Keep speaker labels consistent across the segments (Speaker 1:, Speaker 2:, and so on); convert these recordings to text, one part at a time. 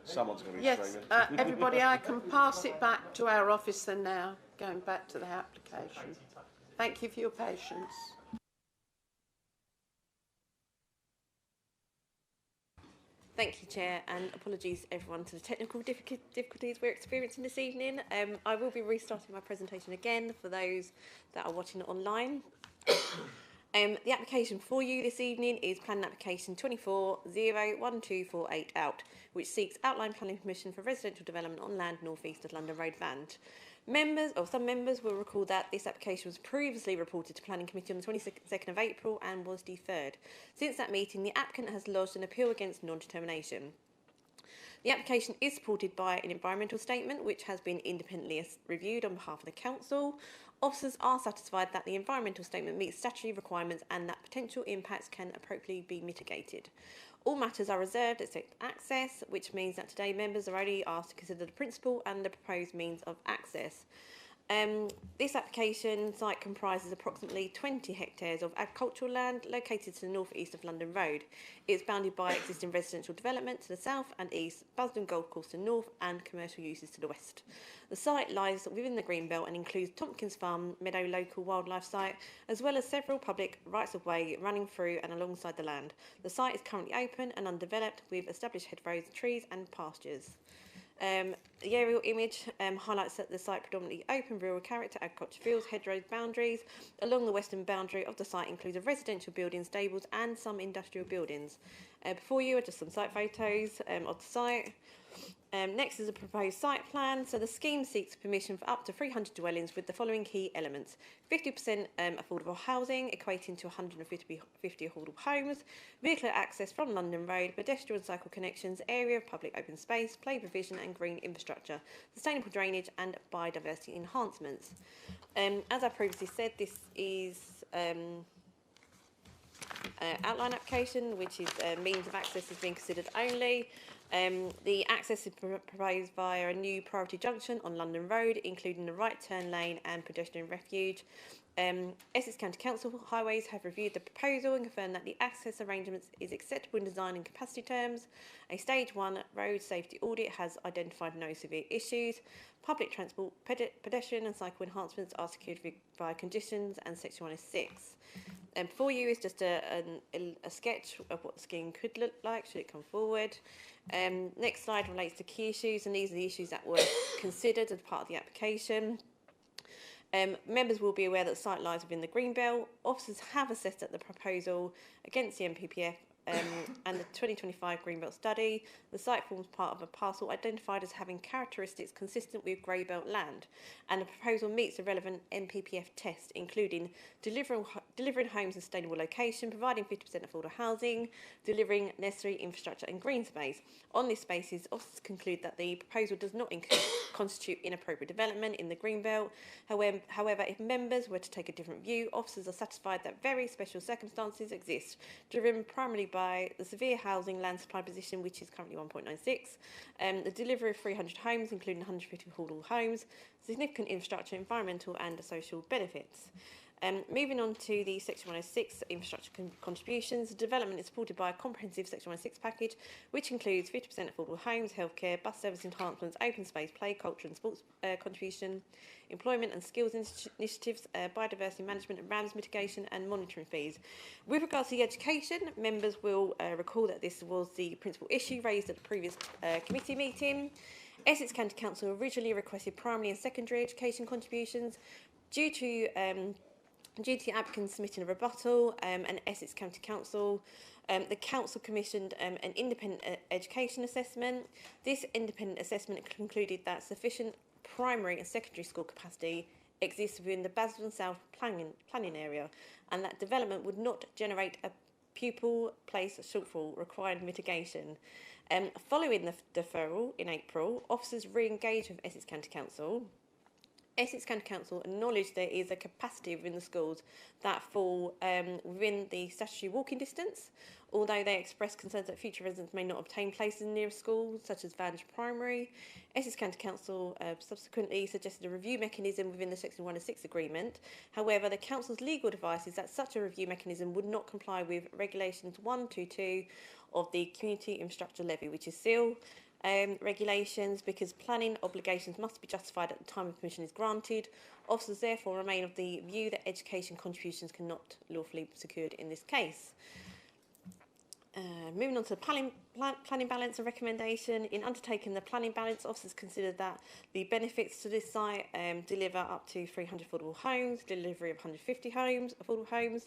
Speaker 1: Someone's going to be
Speaker 2: Yes,
Speaker 1: screaming.
Speaker 2: everybody, I can pass it back to our officer now, going back to the application. Thank you for your patience.
Speaker 3: Thank you, Chair, and apologies everyone to the technical difficulties we're experiencing this evening. I will be restarting my presentation again for those that are watching it online. The application for you this evening is planning application 24-01248 out, which seeks outline planning permission for residential development on land north east of London Road, Vand. Some members will recall that this application was previously reported to Planning Committee on the 22nd of April and was deferred. Since that meeting, the applicant has lodged an appeal against non-determination. The application is supported by an environmental statement which has been independently reviewed on behalf of the Council. Officers are satisfied that the environmental statement meets statutory requirements and that potential impacts can appropriately be mitigated. All matters are reserved except access, which means that today members are only asked to consider the principal and the proposed means of access. This application site comprises approximately 20 hectares of agricultural land located to the north-east of London Road. It's bounded by existing residential development to the south and east, Basden Golf Course to the north and commercial uses to the west. The site lies within the Greenbelt and includes Tompkins Farm, Meadow Local Wildlife Site, as well as several public rights-of-way running through and alongside the land. The site is currently open and undeveloped with established hedgerows, trees and pastures. The aerial image highlights that the site predominantly open rural character, agriculture fields, hedgerows, boundaries. Along the western boundary of the site includes a residential building, stables and some industrial buildings. Before you are just some site photos of the site. Next is a proposed site plan. So the scheme seeks permission for up to 300 dwellings with the following key elements: 50% affordable housing, equating to 150 affordable homes, vehicular access from London Road, pedestrian cycle connections, area of public open space, play provision and green infrastructure, sustainable drainage and biodiversity enhancements. As I previously said, this is outline application, which is means of access is being considered only. The access is proposed via a new priority junction on London Road, including the right turn lane and pedestrian refuge. Essex County Council Highways have reviewed the proposal and confirmed that the access arrangements is acceptable in design and capacity terms. A Stage 1 road safety audit has identified no severe issues. Public transport, pedestrian and cycle enhancements are secured via conditions and Section 106. Before you is just a sketch of what the scheme could look like should it come forward. Next slide relates to key issues, and these are the issues that were considered as part of the application. Members will be aware that the site lies within the Greenbelt. Officers have assessed that the proposal against the NPPF and the 2025 Greenbelt study. The site forms part of a parcel identified as having characteristics consistent with Greybelt land, and the proposal meets the relevant NPPF test, including delivering homes in sustainable location, providing 50% affordable housing, delivering necessary infrastructure and green space. On this basis, officers conclude that the proposal does not constitute inappropriate development in the Greenbelt. However, if members were to take a different view, officers are satisfied that very special circumstances exist, driven primarily by the severe housing land supply position, which is currently 1.96, the delivery of 300 homes, including 150 affordable homes, significant infrastructure, environmental and social benefits. Moving on to the Section 106 infrastructure contributions, the development is supported by a comprehensive Section 106 package, which includes 50% affordable homes, healthcare, bus service enhancements, open space, play, culture and sports contribution, employment and skills initiatives, biodiversity management and RAMS mitigation and monitoring fees. With regards to the education, members will recall that this was the principal issue raised at the previous committee meeting. Essex County Council originally requested primary and secondary education contributions. Due to the applicant submitting a rebuttal and Essex County Council, the Council commissioned an independent education assessment. This independent assessment concluded that sufficient primary and secondary school capacity exists within the Basden South planning area, and that development would not generate a pupil place shortfall requiring mitigation. Following the deferral in April, officers re-engaged with Essex County Council. Essex County Council acknowledged there is a capacity within the schools that fall within the statutory walking distance, although they expressed concerns that future residents may not obtain places in near schools, such as Vantage Primary. Essex County Council subsequently suggested a review mechanism within the Section 106 agreement. However, the Council's legal advice is that such a review mechanism would not comply with Regulations 122 of the Community Infrastructure Levy, which is SIL. regulations, because planning obligations must be justified at the time of permission is granted. Officers therefore remain of the view that education contributions cannot lawfully be secured in this case. Moving on to the planning balance and recommendation. In undertaking the planning balance, officers considered that the benefits to this site deliver up to 300 affordable homes, delivery of 150 affordable homes,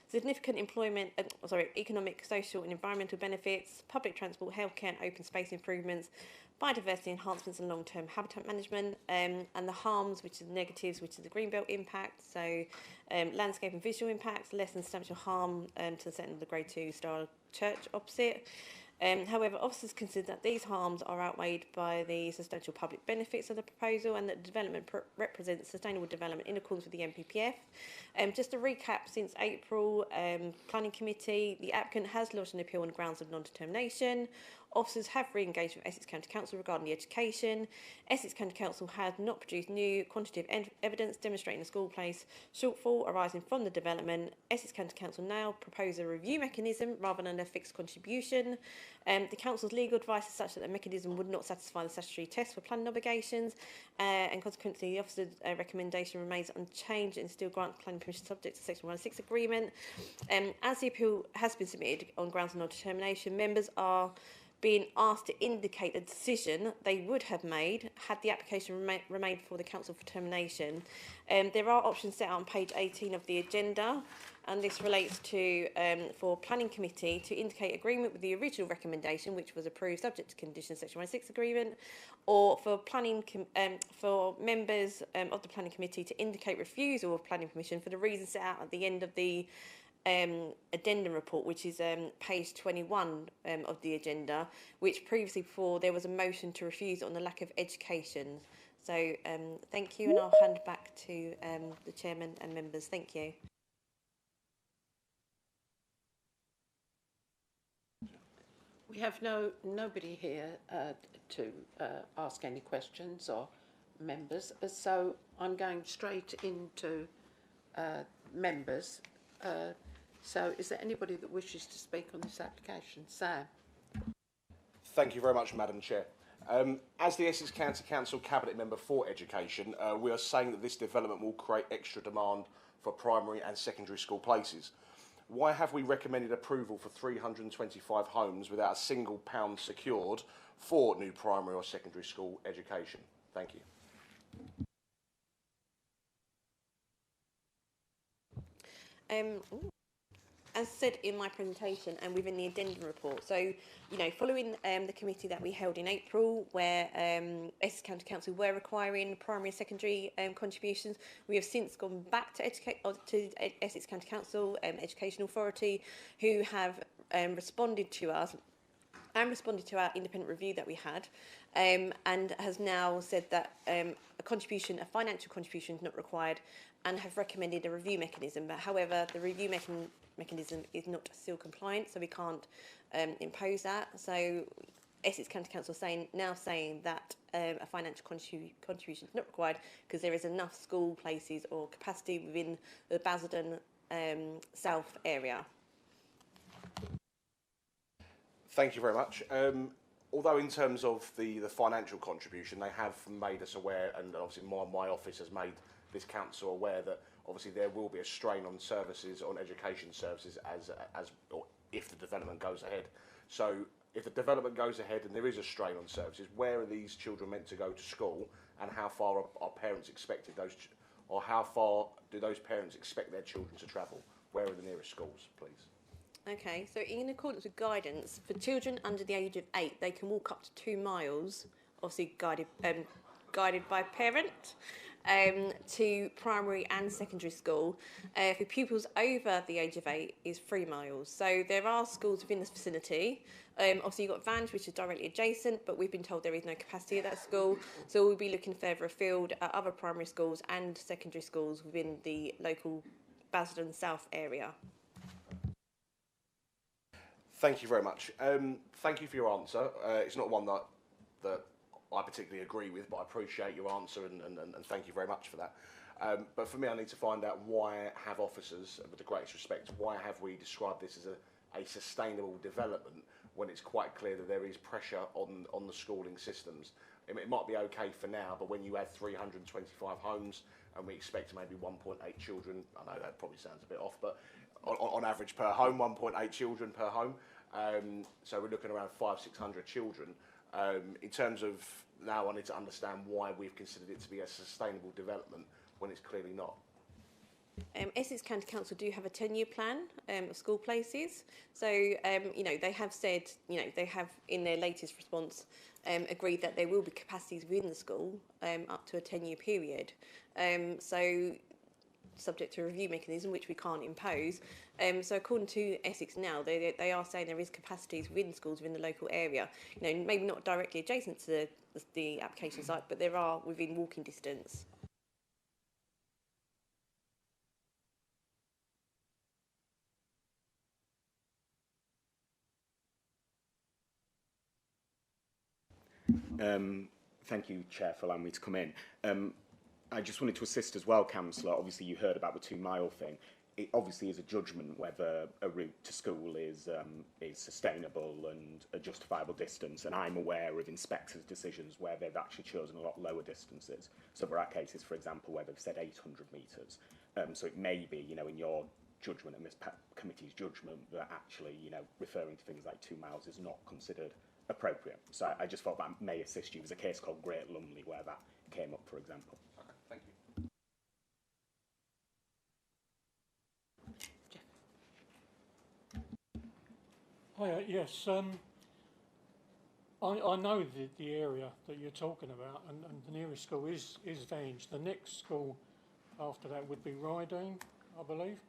Speaker 3: significant economic, social and environmental benefits, public transport, healthcare and open space improvements, biodiversity enhancements and long-term habitat management, and the harms, which is the negatives, which is the greenbelt impact, so landscape and visual impacts, less than substantial harm to the setting of the Grade 2 style church opposite. However, officers consider that these harms are outweighed by the substantial public benefits of the proposal and that the development represents sustainable development in accordance with the NPPF. Just to recap, since April, Planning Committee, the applicant has lodged an appeal on grounds of non-determination. Officers have re-engaged with Essex County Council regarding the education. Essex County Council has not produced new quantitative evidence demonstrating a school place shortfall arising from the development. Essex County Council now propose a review mechanism rather than a fixed contribution. The Council's legal advice is such that the mechanism would not satisfy the statutory test for planning obligations, and consequently the officer's recommendation remains unchanged and still grants planning permission subject to Section 106 agreement. As the appeal has been submitted on grounds of non-determination, members are being asked to indicate a decision they would have made had the application remained before the Council for termination. There are options set out on page 18 of the agenda, and this relates to for Planning Committee to indicate agreement with the original recommendation, which was approved subject to conditions Section 106 agreement, or for for members of the Planning Committee to indicate refusal of planning permission for the reasons set out at the end of the addendum report, which is page 21 of the agenda, which previously before there was a motion to refuse on the lack of education. So thank you, and I'll hand back to the chairman and members. Thank you.
Speaker 2: We have nobody here to ask any questions or members, so I'm going straight into members. So is there anybody that wishes to speak on this application? Sam.
Speaker 1: Thank you very much, Madam Chair. As the Essex County Council Cabinet Member for Education, we are saying that this development will create extra demand for primary and secondary school places. Why have we recommended approval for 325 homes without a single pound secured for new primary or secondary school education? Thank you.
Speaker 3: As said in my presentation and within the addendum report, so, you know, following the committee that we held in April, where Essex County Council were requiring primary and secondary contributions, we have since gone back to Essex County Council Education Authority, who have responded to us and responded to our independent review that we had, and has now said that a financial contribution is not required, and have recommended a review mechanism. But however, the review mechanism is not still compliant, so we can't impose that. So Essex County Council now saying that a financial contribution is not required because there is enough school places or capacity within the Basildon South area.
Speaker 1: Thank you very much. Although in terms of the financial contribution, they have made us aware, and obviously my office has made this council aware that obviously there will be a strain on services, on education services, or if the development goes ahead. So if the development goes ahead and there is a strain on services, where are these children meant to go to school, and how far are parents expected or how far do those parents expect their children to travel? Where are the nearest schools, please?
Speaker 3: Okay, so in accordance with guidance, for children under the age of 8, they can walk up to 2 miles, obviously guided by parent, to primary and secondary school. For pupils over the age of 8 is 3 miles. So there are schools within this facility. Obviously you've got Vange, which is directly adjacent, but we've been told there is no capacity at that school. So we'll be looking further afield at other primary schools and secondary schools within the local Basildon South area.
Speaker 1: Thank you very much. Thank you for your answer. It's not one that I particularly agree with, but I appreciate your answer and thank you very much for that. But for me, I need to find out why have officers, with the greatest respect, why have we described this as a sustainable development when it's quite clear that there is pressure on the schooling systems. It might be okay for now, but when you add 325 homes and we expect maybe 1.8 children, I know that probably sounds a bit off, but on average per home, 1.8 children per home. So we're looking around 500-600 children. In terms of now, I need to understand why we've considered it to be a sustainable development when it's clearly not.
Speaker 3: Essex County Council do have a 10-year plan of school places. So, you know, they have said, you know, they have in their latest response agreed that there will be capacities within the school up to a 10-year period. So, subject to a review mechanism, which we can't impose. So, according to Essex now, they are saying there is capacities within schools within the local area. You know, maybe not directly adjacent to the application site, but there are within walking distance.
Speaker 4: Thank you, Chair, for allowing me to come in. I just wanted to assist as well, Councillor. Obviously, you heard about the 2 mile thing. It obviously is a judgment whether a route to school is sustainable and a justifiable distance. And I'm aware of inspectors' decisions where they've actually chosen a lot lower distances. So there are cases, for example, where they've said 800 metres. So it may be, you know, in your judgment and this committee's judgment that actually, you know, referring to things like 2 miles is not considered appropriate. So I just thought that may assist you. There's a case called Great Lumley where that came up, for example.
Speaker 1: Okay, thank you.
Speaker 5: Hi, yes. I know the area that you're talking about, and the nearest school is Vange. The next school after that would be Rydeen, I believe,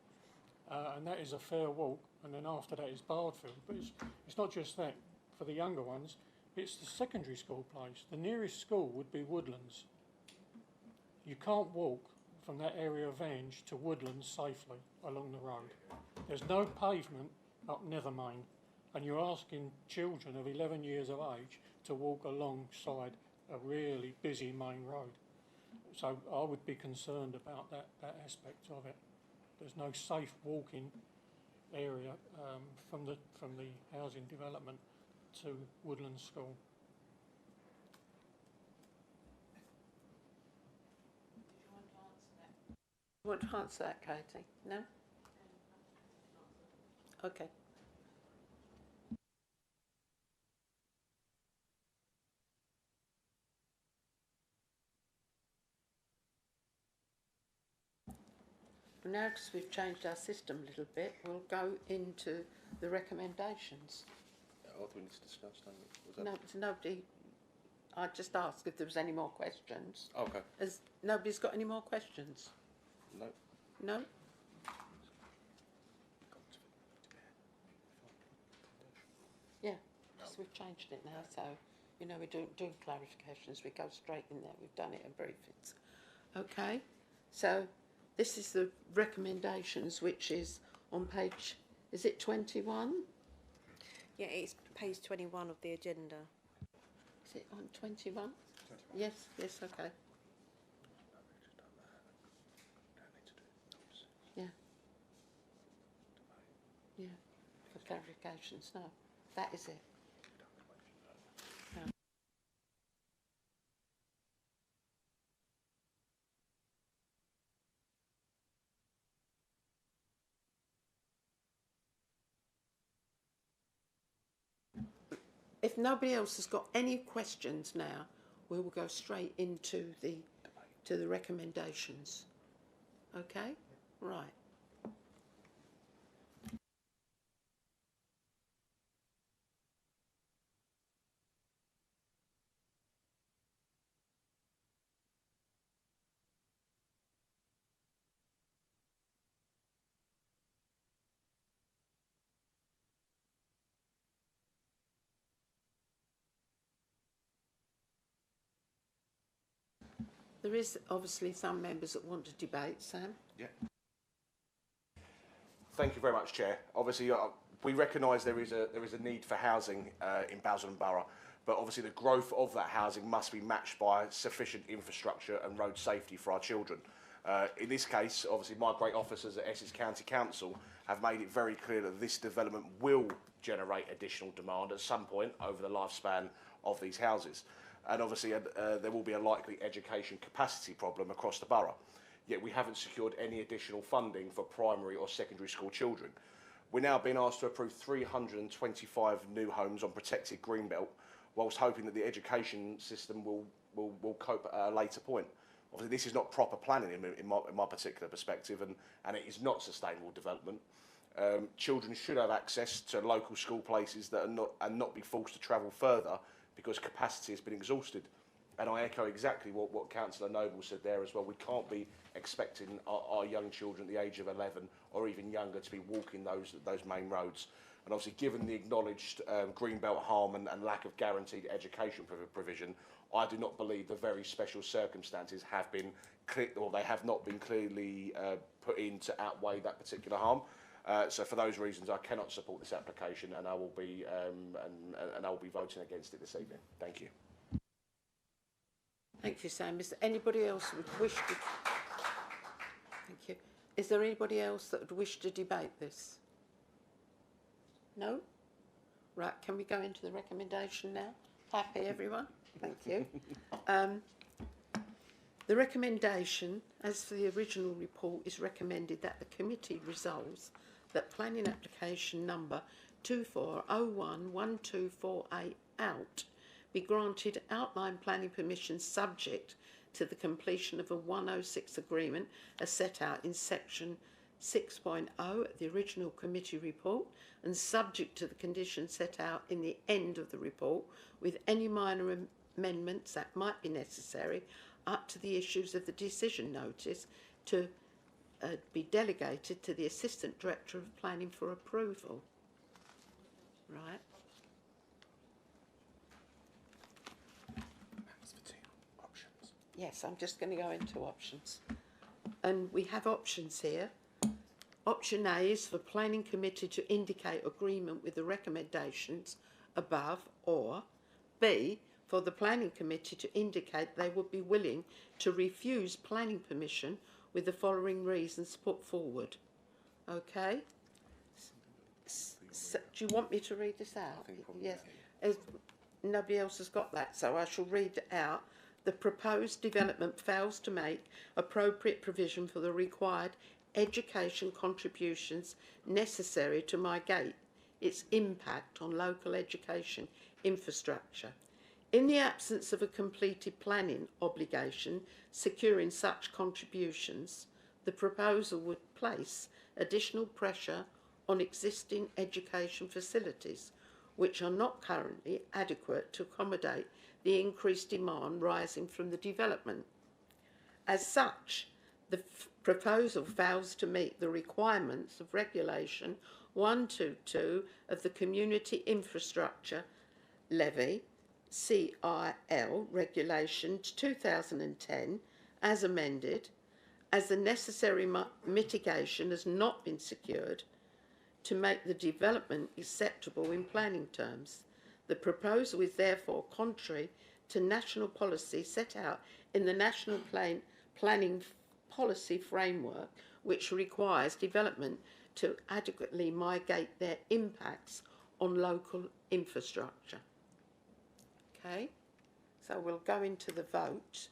Speaker 5: and that is a fair walk. And then after that is Bardfield. But it's not just that. For the younger ones, it's the secondary school place. The nearest school would be Woodlands. You can't walk from that area of Vange to Woodlands safely along the road. There's no pavement up Nethermain, and you're asking children of 11 years of age to walk alongside a really busy main road. So I would be concerned about that aspect of it. There's no safe walking area from the housing development to Woodlands School.
Speaker 2: You want to answer that, Katie? No? Okay. Now, because we've changed our system a little bit, we'll go into the recommendations.
Speaker 1: What do we need to discuss, don't we? Was that...
Speaker 2: No, it's nobody. I just asked if there was any more questions.
Speaker 1: Okay.
Speaker 2: Has nobody's got any more questions?
Speaker 1: No.
Speaker 2: No? Yeah, because we've changed it now, so, you know, we're doing clarifications. We go straight in there. We've done it in briefings. Okay, so this is the recommendations, which is on page, is it 21?
Speaker 3: Yeah, it's page 21 of the agenda.
Speaker 2: Is it on 21? Yes, yes, okay. Yeah. Yeah, for clarifications, no, that is it. No. If nobody else has got any questions now, we will go straight into the recommendations. Okay? Right. There is obviously some members that want to debate, Sam.
Speaker 1: Yeah. Thank you very much, Chair. Obviously, we recognise there is a need for housing in Basildon Borough, but obviously the growth of that housing must be matched by sufficient infrastructure and road safety for our children. In this case, obviously, my great officers at Essex County Council have made it very clear that this development will generate additional demand at some point over the lifespan of these houses. And obviously, there will be a likely education capacity problem across the borough. Yet we haven't secured any additional funding for primary or secondary school children. We're now being asked to approve 325 new homes on protected Greenbelt, whilst hoping that the education system will cope at a later point. Obviously, this is not proper planning in my particular perspective, and it is not sustainable development. Children should have access to local school places that are not be forced to travel further because capacity has been exhausted. And I echo exactly what Councillor Noble said there as well. We can't be expecting our young children at the age of 11 or even younger to be walking those main roads. And obviously, given the acknowledged Greenbelt harm and lack of guaranteed education provision, I do not believe the very special circumstances have been they have not been clearly put in to outweigh that particular harm. So for those reasons, I cannot support this application, and I will be voting against it this evening. Thank you.
Speaker 2: Thank you, Sam. Is there anybody else who would wish to... Thank you. Is there anybody else that would wish to debate this? No? Right, can we go into the recommendation now? Happy, everyone? Thank you. The recommendation, as for the original report, is recommended that the committee resolves that planning application number 24011248 out be granted outline planning permission subject to the completion of a 106 agreement as set out in section 6.0 of the original committee report and subject to the conditions set out in the end of the report, with any minor amendments that might be necessary up to the issues of the decision notice to be delegated to the Assistant Director of Planning for approval. Right. Yes, I'm just going to go into options. And we have options here. Option A is for Planning Committee to indicate agreement with the recommendations above, or B, for the Planning Committee to indicate they would be willing to refuse planning permission with the following reasons put forward. Okay? So, do you want me to read this out? Yes. As nobody else has got that, so I shall read it out. The proposed development fails to make appropriate provision for the required education contributions necessary to mitigate its impact on local education infrastructure. In the absence of a completed planning obligation securing such contributions, the proposal would place additional pressure on existing education facilities, which are not currently adequate to accommodate the increased demand rising from the development. As such, the proposal fails to meet the requirements of Regulation 122 of the Community Infrastructure Levy, CIL, Regulation 2010, as amended, as the necessary mitigation has not been secured to make the development acceptable in planning terms. The proposal is therefore contrary to national policy set out in the National Planning Policy Framework, which requires development to adequately mitigate their impacts on local infrastructure. Okay, so we'll go into the vote.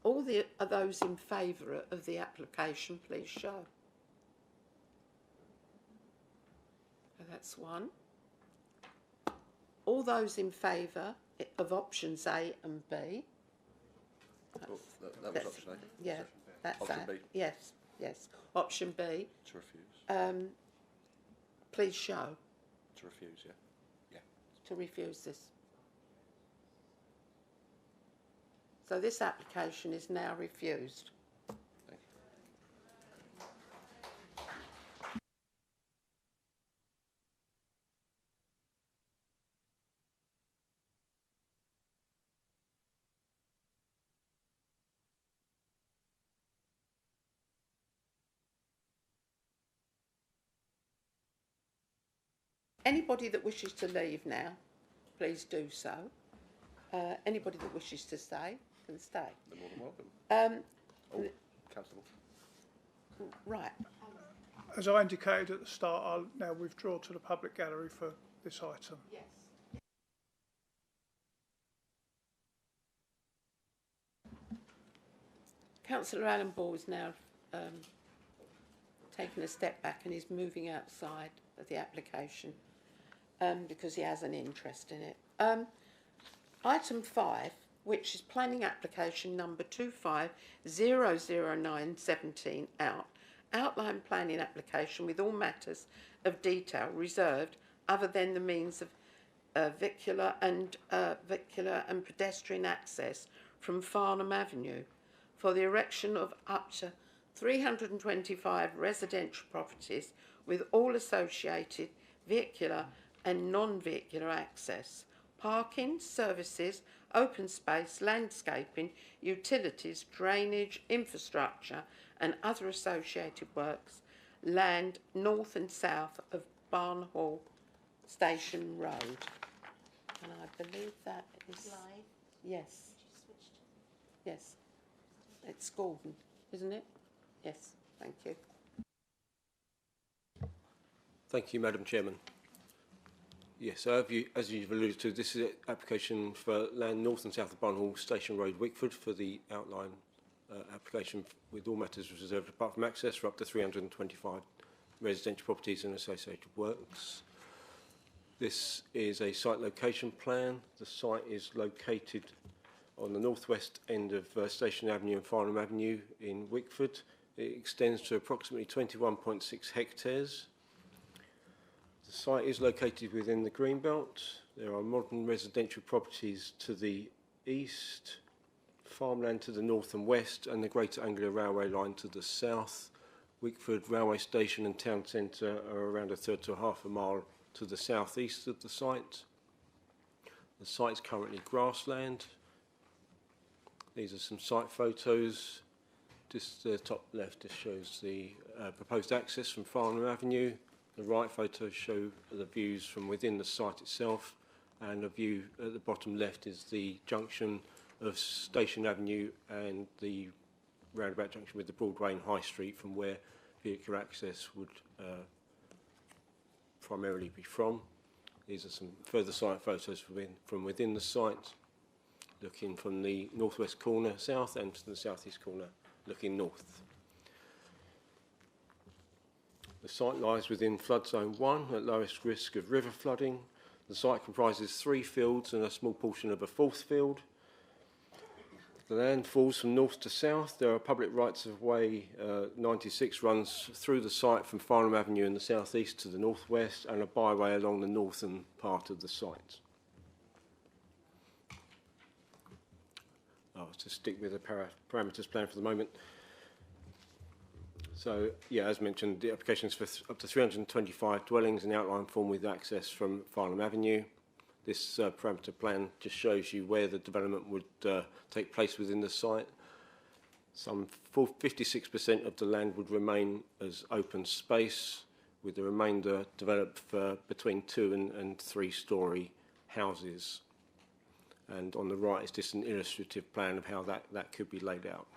Speaker 2: All those in favour of the application, please show. So that's one. All those in favour of options A and B.
Speaker 6: That was option A.
Speaker 2: Yeah, that's
Speaker 6: option
Speaker 2: that.
Speaker 6: B.
Speaker 2: Yes, yes. Option B.
Speaker 6: To refuse.
Speaker 2: Please show.
Speaker 6: To refuse, yeah. Yeah.
Speaker 2: To refuse this. So this application is now refused.
Speaker 6: Thank you.
Speaker 2: Anybody that wishes to leave now, please do so. Anybody that wishes to stay can stay.
Speaker 6: They're more than welcome. Councillor Moore.
Speaker 2: Right.
Speaker 7: As I indicated at the start, I'll now withdraw to the public gallery for this item.
Speaker 2: Yes. Councillor Allen Ball is now taken a step back and is moving outside of the application because he has an interest in it. Item 5, which is planning application number 2500917 outline planning application with all matters of detail reserved other than the means of vehicular and pedestrian access from Farnham Avenue for the erection of up to 325 residential properties with all associated vehicular and non-vehicular access, parking, services, open space, landscaping, utilities, drainage, infrastructure and other associated works, land north and south of Barn Hall Station Road. And I believe that is...
Speaker 8: Live.
Speaker 2: Yes. Yes. It's Gordon, isn't it? Yes, thank you.
Speaker 9: Thank you, Madam Chairman. Yes, so as you've alluded to, this is an application for land north and south of Barnhall Station Road, Wickford, for the outline application with all matters reserved apart from access for up to 325 residential properties and associated works. This is a site location plan. The site is located on the northwest end of Station Avenue and Farnham Avenue in Wickford. It extends to approximately 21.6 hectares. The site is located within the Greenbelt. There are modern residential properties to the east, farmland to the north and west, and the Greater Anglia Railway line to the south. Wickford Railway Station and Town Centre are around a third to half a mile to the southeast of the site. The site is currently grassland. These are some site photos. Just the top left just shows the proposed access from Farnham Avenue. The right photos show the views from within the site itself, and the view at the bottom left is the junction of Station Avenue and the roundabout junction with the Broadway and High Street, from where vehicular access would primarily be from. These are some further site photos from within the site, looking from the northwest corner south and to the southeast corner looking north. The site lies within flood zone 1 at lowest risk of river flooding. The site comprises 3 fields and a small portion of a 4th field. The land falls from north to south. There are public rights of way 96 runs through the site from Farnham Avenue in the southeast to the northwest, and a byway along the northern part of the site. I'll just stick with the parameters plan for the moment. So, yeah, as mentioned, the application is for up to 325 dwellings in the outline form with access from Farnham Avenue. This parameter plan just shows you where the development would take place within the site. Some 56% of the land would remain as open space, with the remainder developed for between 2 and 3 storey houses. And on the right is just an illustrative plan of how that could be laid out.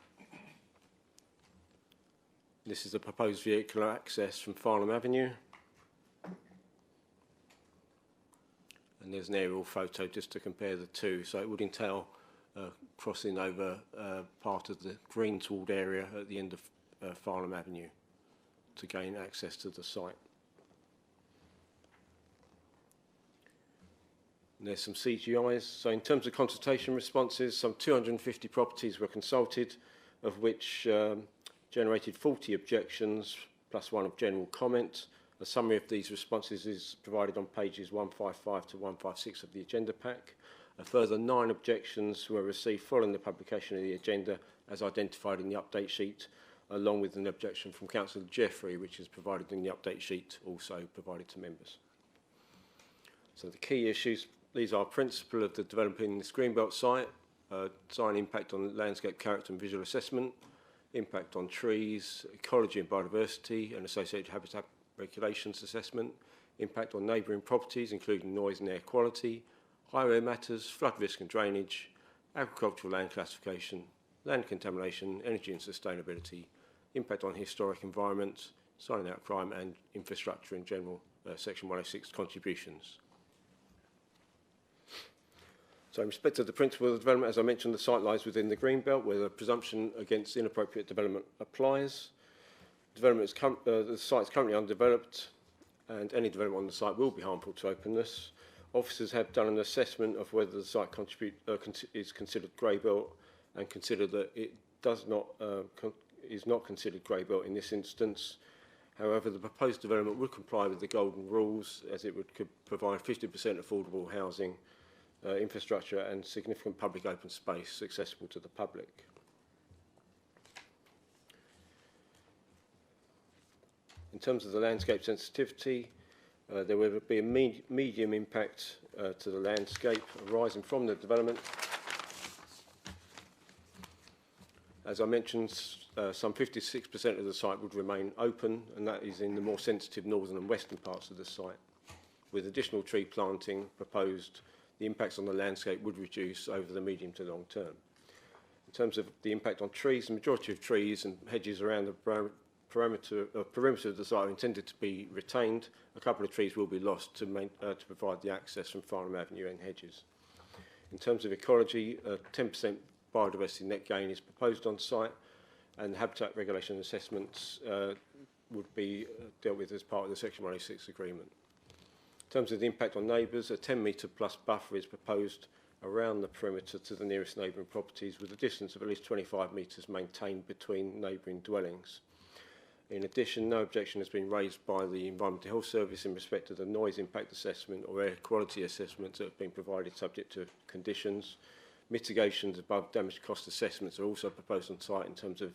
Speaker 9: This is the proposed vehicular access from Farnham Avenue. And there's an aerial photo just to compare the two. So it would entail crossing over part of the Greenswald area at the end of Farnham Avenue to gain access to the site. And there's some CGIs. So in terms of consultation responses, some 250 properties were consulted, of which generated 40 objections plus 1 of general comment. A summary of these responses is provided on pages 155 to 156 of the agenda pack. A further 9 objections were received following the publication of the agenda as identified in the update sheet, along with an objection from Councillor Jeffrey, which is provided in the update sheet, also provided to members. So the key issues, these are principle of the developing this Greenbelt site, design impact on landscape character and visual assessment, impact on trees, ecology and biodiversity and associated habitat regulations assessment, impact on neighbouring properties including noise and air quality, highway matters, flood risk and drainage, agricultural land classification, land contamination, energy and sustainability, impact on historic environment, silent out crime and infrastructure in general, Section 106 contributions. So in respect of the principle of development, as I mentioned, the site lies within the Greenbelt where the presumption against inappropriate development applies. The site is currently undeveloped and any development on the site will be harmful to openness. Officers have done an assessment of whether the site is considered grey belt and consider that it is not considered grey belt in this instance. However, the proposed development would comply with the golden rules as it could provide 50% affordable housing, infrastructure and significant public open space accessible to the public. In terms of the landscape sensitivity, there will be a medium impact to the landscape arising from the development. As I mentioned, some 56% of the site would remain open, and that is in the more sensitive northern and western parts of the site. With additional tree planting proposed, the impacts on the landscape would reduce over the medium to long term. In terms of the impact on trees, the majority of trees and hedges around the perimeter of the site are intended to be retained. A couple of trees will be lost to provide the access from Farnham Avenue and hedges. In terms of ecology, 10% biodiversity net gain is proposed on site, and habitat regulation assessments would be dealt with as part of the Section 106 agreement. In terms of the impact on neighbours, a 10-metre plus buffer is proposed around the perimeter to the nearest neighbouring properties, with a distance of at least 25 metres maintained between neighbouring dwellings. In addition, no objection has been raised by the Environmental Health Service in respect of the noise impact assessment or air quality assessments that have been provided subject to conditions. Mitigations above damage cost assessments are also proposed on site in terms of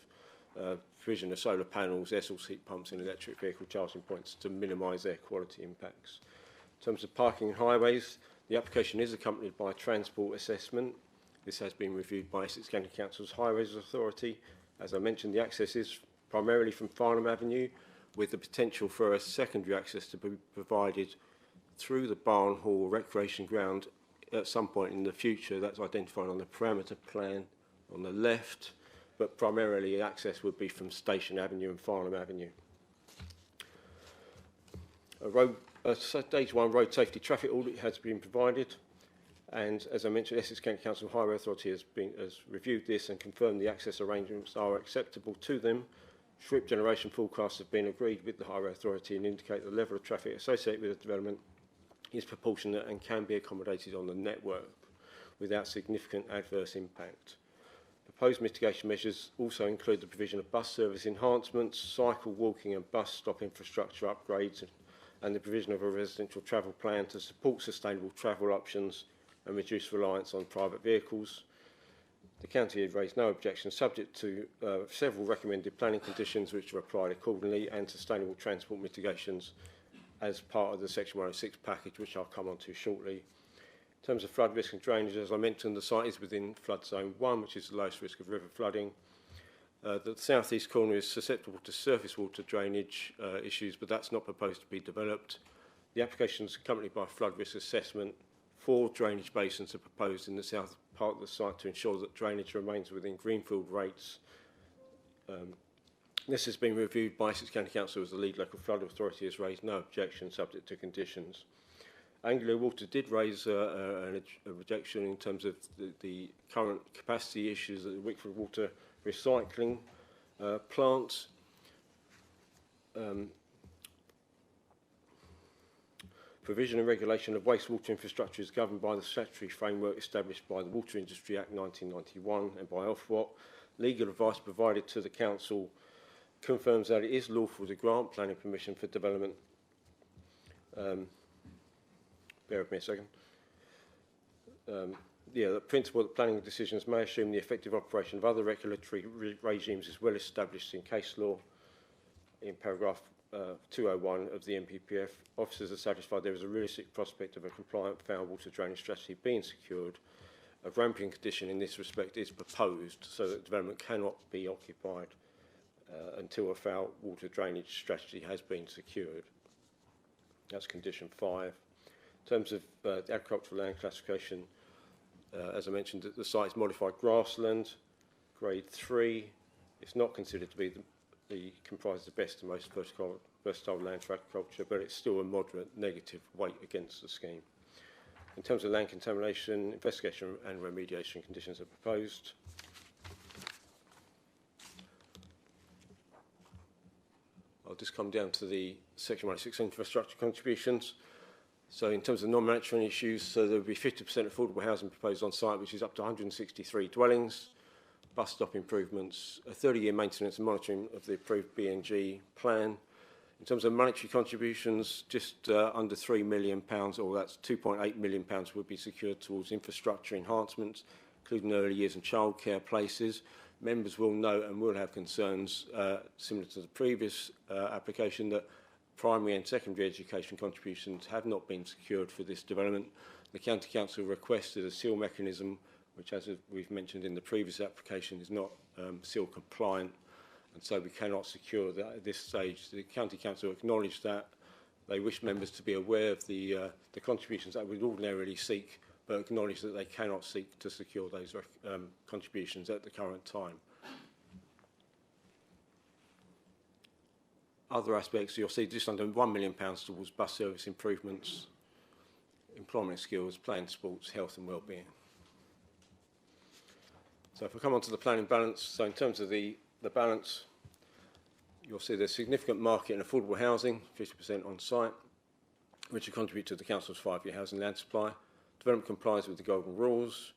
Speaker 9: provision of solar panels, air source heat pumps and electric vehicle charging points to minimise air quality impacts. In terms of parking and highways, the application is accompanied by a transport assessment. This has been reviewed by Essex County Council's Highways Authority. As I mentioned, the access is primarily from Farnham Avenue, with the potential for a secondary access to be provided through the Barn Hall Recreation Ground at some point in the future. That's identified on the parameter plan on the left, but primarily access would be from Station Avenue and Farnham Avenue. A Stage 1 road safety traffic audit has been provided, and as I mentioned, Essex County Council Highway Authority has reviewed this and confirmed the access arrangements are acceptable to them. Trip generation forecasts have been agreed with the Highway Authority and indicate the level of traffic associated with the development is proportionate and can be accommodated on the network without significant adverse impact. Proposed mitigation measures also include the provision of bus service enhancements, cycle, walking and bus stop infrastructure upgrades, and the provision of a residential travel plan to support sustainable travel options and reduce reliance on private vehicles. The county has raised no objections, subject to several recommended planning conditions which are applied accordingly, and sustainable transport mitigations as part of the Section 106 package, which I'll come on to shortly. In terms of flood risk and drainage, as I mentioned, the site is within flood zone 1, which is the lowest risk of river flooding. The southeast corner is susceptible to surface water drainage issues, but that's not proposed to be developed. The application is accompanied by a flood risk assessment. 4 drainage basins are proposed in the south part of the site to ensure that drainage remains within greenfield rates. This has been reviewed by Essex County Council as the lead local flood authority has raised no objection subject to conditions. Anglia Water did raise a rejection in terms of the current capacity issues at the Wickford Water recycling plant. Provision and regulation of wastewater infrastructure is governed by the statutory framework established by the Water Industry Act 1991 and by Ofwat. Legal advice provided to the Council confirms that it is lawful to grant planning permission for development. Bear with me a second. The principle that planning decisions may assume the effective operation of other regulatory regimes is well established in case law. In paragraph 201 of the NPPF, officers are satisfied there is a realistic prospect of a compliant foul water drainage strategy being secured. A ramping condition in this respect is proposed so that development cannot be occupied until a foul water drainage strategy has been secured. That's condition 5. In terms of the agricultural land classification, as I mentioned, the site is modified grassland. grade 3. It's not considered to be comprises the best and most versatile land for agriculture, but it's still a moderate negative weight against the scheme. In terms of land contamination, investigation and remediation conditions are proposed. I'll just come down to the Section 106 infrastructure contributions. So in terms of non-monetary issues, so there will be 50% affordable housing proposed on site, which is up to 163 dwellings, bus stop improvements, a 30-year maintenance and monitoring of the approved BNG plan. In terms of monetary contributions, just under £3 million, or that's £2.8 million would be secured towards infrastructure enhancements, including early years and childcare places. Members will note and will have concerns similar to the previous application that primary and secondary education contributions have not been secured for this development. The County Council requested a seal mechanism, which, as we've mentioned in the previous application, is not seal compliant, and so we cannot secure that at this stage. The County Council acknowledged that. They wish members to be aware of the contributions that we'd ordinarily seek, but acknowledge that they cannot seek to secure those contributions at the current time. Other aspects, you'll see just under £1 million towards bus service improvements, employment skills, playing sports, health and wellbeing. So if I come on to the planning balance, so in terms of the balance, you'll see there's significant market and affordable housing, 50% on site, which will contribute to the Council's 5-year housing land supply. Development complies with the Golden Rules.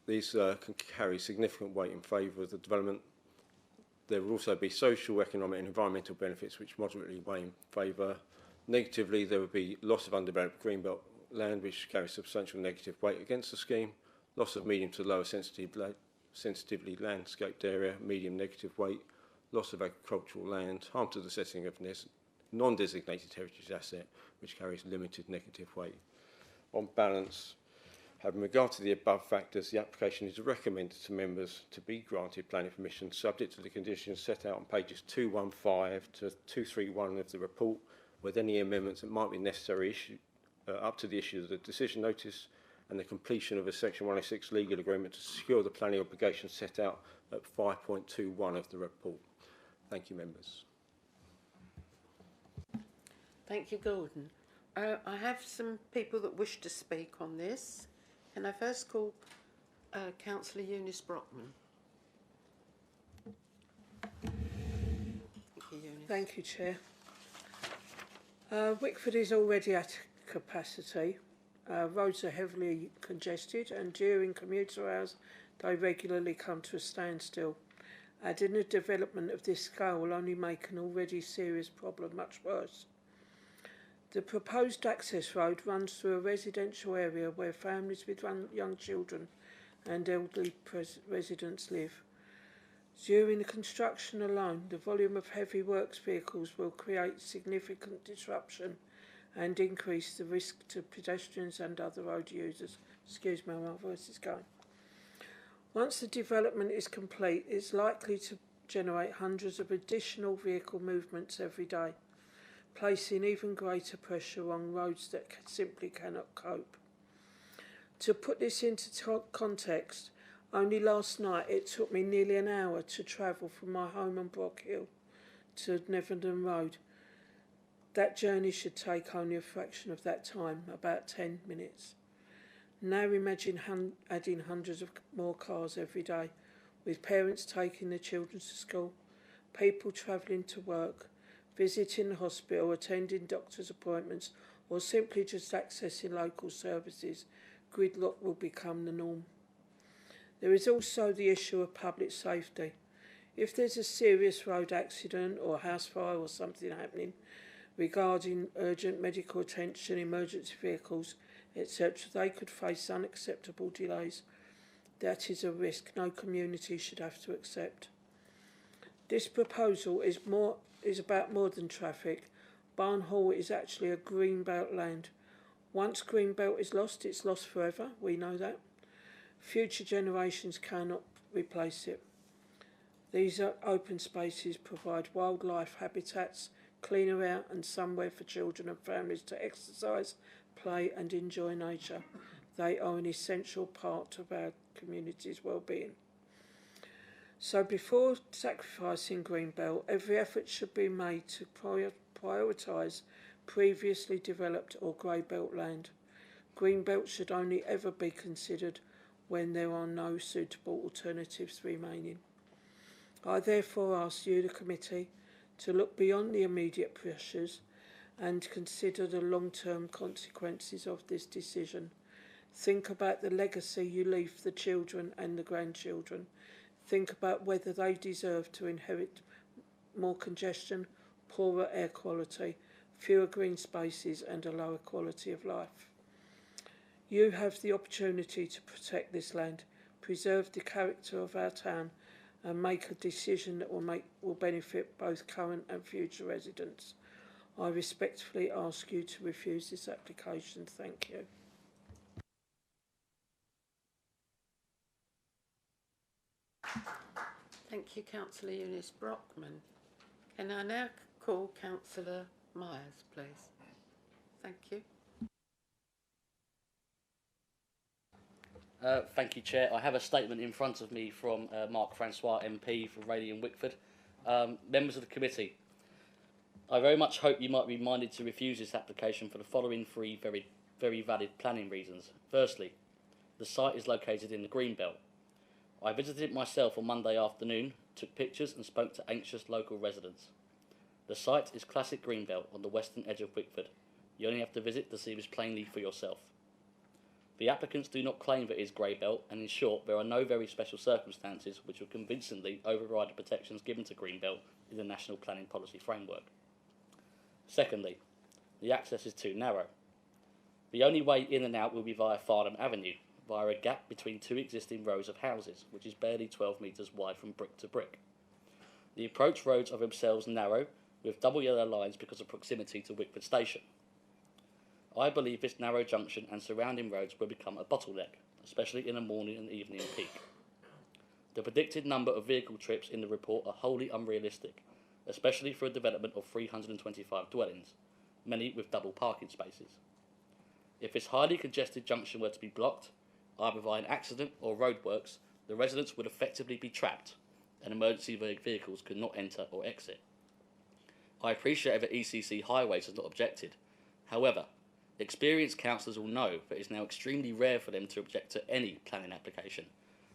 Speaker 9: These can carry significant weight in favour of the development. There will also be social, economic and environmental benefits which moderately weigh in favour. Negatively, there will be loss of undeveloped greenbelt land which carries substantial negative weight against the scheme, loss of medium to lower sensitively landscaped area, medium negative weight, loss of agricultural land, harm to the setting of non-designated heritage asset which carries limited negative weight. On balance, having regard to the above factors, the application is recommended to members to be granted planning permission subject to the conditions set out on pages 215 to 231 of the report, with any amendments that might be necessary up to the issue of the decision notice and the completion of a Section 106 legal agreement to secure the planning obligations set out at 5.21 of the report. Thank you, members.
Speaker 2: Thank you, Gordon. I have some people that wish to speak on this. Can I first call Councillor Eunice Brockman? Thank you, Eunice.
Speaker 6: Thank you, Chair. Wickford is already at capacity. Roads are heavily congested and during commuter hours they regularly come to a standstill. Adding a development of this scale will only make an already serious problem much worse. The proposed access road runs through a residential area where families with young children and elderly residents live. During the construction alone, the volume of heavy works vehicles will create significant disruption and increase the risk to pedestrians and other road users. Excuse me, my voice is going. Once the development is complete, it's likely to generate hundreds of additional vehicle movements every day, placing even greater pressure on roads that simply cannot cope. To put this into context, only last night it took me nearly an hour to travel from my home on Brock Hill to Nevenden Road. That journey should take only a fraction of that time, about 10 minutes. Now imagine adding hundreds of more cars every day, with parents taking their children to school, people travelling to work, visiting the hospital, attending doctor's appointments, or simply just accessing local services. Gridlock will become the norm. There is also the issue of public safety. If there's a serious road accident or house fire or something happening regarding urgent medical attention, emergency vehicles, etc., they could face unacceptable delays. That is a risk no community should have to accept. This proposal is about more than traffic. Barn Hall is actually a greenbelt land. Once greenbelt is lost, it's lost forever. We know that. Future generations cannot replace it. These open spaces provide wildlife habitats, cleaner air and somewhere for children and families to exercise, play and enjoy nature. They are an essential part of our community's well-being. So before sacrificing Greenbelt, every effort should be made to prioritise previously developed or grey belt land. Greenbelt should only ever be considered when there are no suitable alternatives remaining. I therefore ask you, the committee, to look beyond the immediate pressures and consider the long-term consequences of this decision. Think about the legacy you leave the children and the grandchildren. Think about whether they deserve to inherit more congestion, poorer air quality, fewer green spaces and a lower quality of life. You have the opportunity to protect this land, preserve the character of our town and make a decision that will benefit both current and future residents. I respectfully ask you to refuse this application. Thank you.
Speaker 2: Thank you, Councillor Eunice Brockman. Can I now call Councillor Myers, please? Thank you.
Speaker 8: Thank you, Chair. I have a statement in front of me from Mark Francois MP for Rayleigh and Wickford. Members of the committee, I very much hope you might be minded to refuse this application for the following three very valid planning reasons. Firstly, the site is located in the Greenbelt. I visited it myself on Monday afternoon, took pictures and spoke to anxious local residents. The site is classic Greenbelt on the western edge of Wickford. You only have to visit to see this plainly for yourself. The applicants do not claim that it is grey belt, and in short, there are no very special circumstances which will convincingly override the protections given to Greenbelt in the National Planning Policy Framework. Secondly, the access is too narrow. The only way in and out will be via Farnham Avenue, via a gap between two existing rows of houses, which is barely 12 metres wide from brick to brick. The approach roads are themselves narrow, with double yellow lines because of proximity to Wickford Station. I believe this narrow junction and surrounding roads will become a bottleneck, especially in the morning and evening peak. The predicted number of vehicle trips in the report are wholly unrealistic, especially for a development of 325 dwellings, many with double parking spaces. If this highly congested junction were to be blocked, either by an accident or roadworks, the residents would effectively be trapped, and emergency vehicles could not enter or exit. I appreciate that ECC Highways has not objected. However, experienced councillors will know that it is now extremely rare for them to object to any planning application,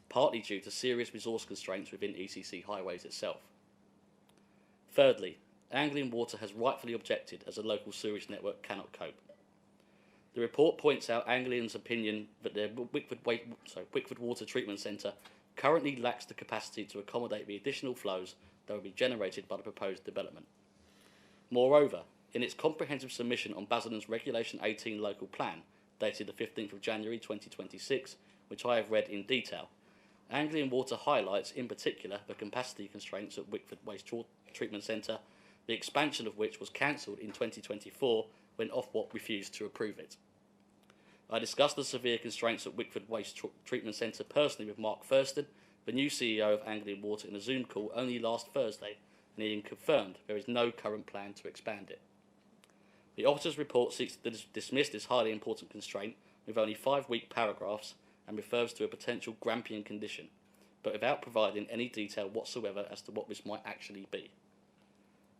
Speaker 8: partly due to serious resource constraints within ECC Highways itself. Thirdly, Anglian Water has rightfully objected as a local sewage network cannot cope. The report points out Anglian's opinion that their Wickford Water Treatment Centre currently lacks the capacity to accommodate the additional flows that will be generated by the proposed development. Moreover, in its comprehensive submission on Basildon's Regulation 18 local plan, dated the 15th of January 2026, which I have read in detail, Anglian Water highlights in particular the capacity constraints at Wickford Waste Treatment Centre, the expansion of which was cancelled in 2024 when Ofwat refused to approve it. I discussed the severe constraints at Wickford Waste Treatment Centre personally with Mark Thurston, the new CEO of Anglian Water, in a Zoom call only last Thursday, and he confirmed there is no current plan to expand it. The auditor's report seeks to dismiss this highly important constraint with only 5 weak paragraphs and refers to a potential Grampian condition, but without providing any detail whatsoever as to what this might actually be.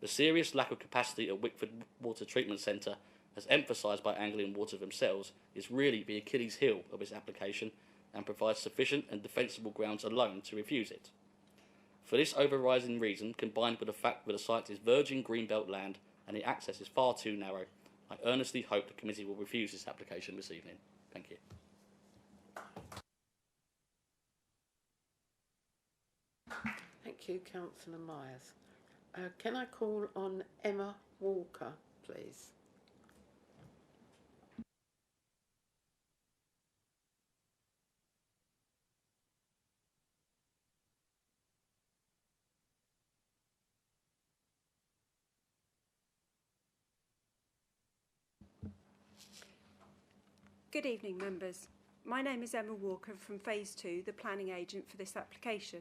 Speaker 8: The serious lack of capacity at Wickford Water Treatment Centre, as emphasised by Anglian Water themselves, is really the Achilles heel of this application and provides sufficient and defensible grounds alone to refuse it. For this overriding reason, combined with the fact that the site is virgin greenbelt land and the access is far too narrow, I earnestly hope the committee will refuse this application this evening. Thank you.
Speaker 2: Thank you, Councillor Myers. Can I call on Emma Walker, please?
Speaker 10: Good evening, members. My name is Emma Walker from Phase 2, the planning agent for this application.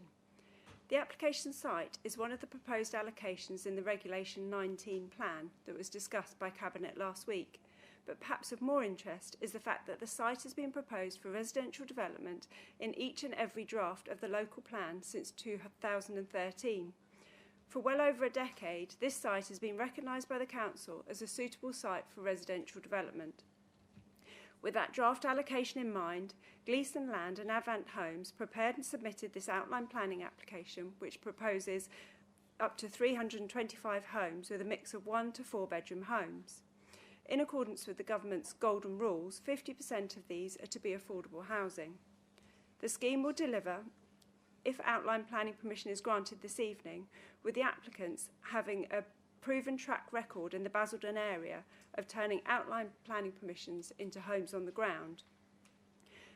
Speaker 10: The application site is one of the proposed allocations in the Regulation 19 plan that was discussed by Cabinet last week, but perhaps of more interest is the fact that the site has been proposed for residential development in each and every draft of the local plan since 2013. For well over a decade, this site has been recognised by the Council as a suitable site for residential development. With that draft allocation in mind, Gleeson Land and Avant Homes prepared and submitted this outline planning application, which proposes up to 325 homes with a mix of 1 to 4 bedroom homes. In accordance with the government's golden rules, 50% of these are to be affordable housing. The scheme will deliver, if outline planning permission is granted this evening, with the applicants having a proven track record in the Basildon area of turning outline planning permissions into homes on the ground.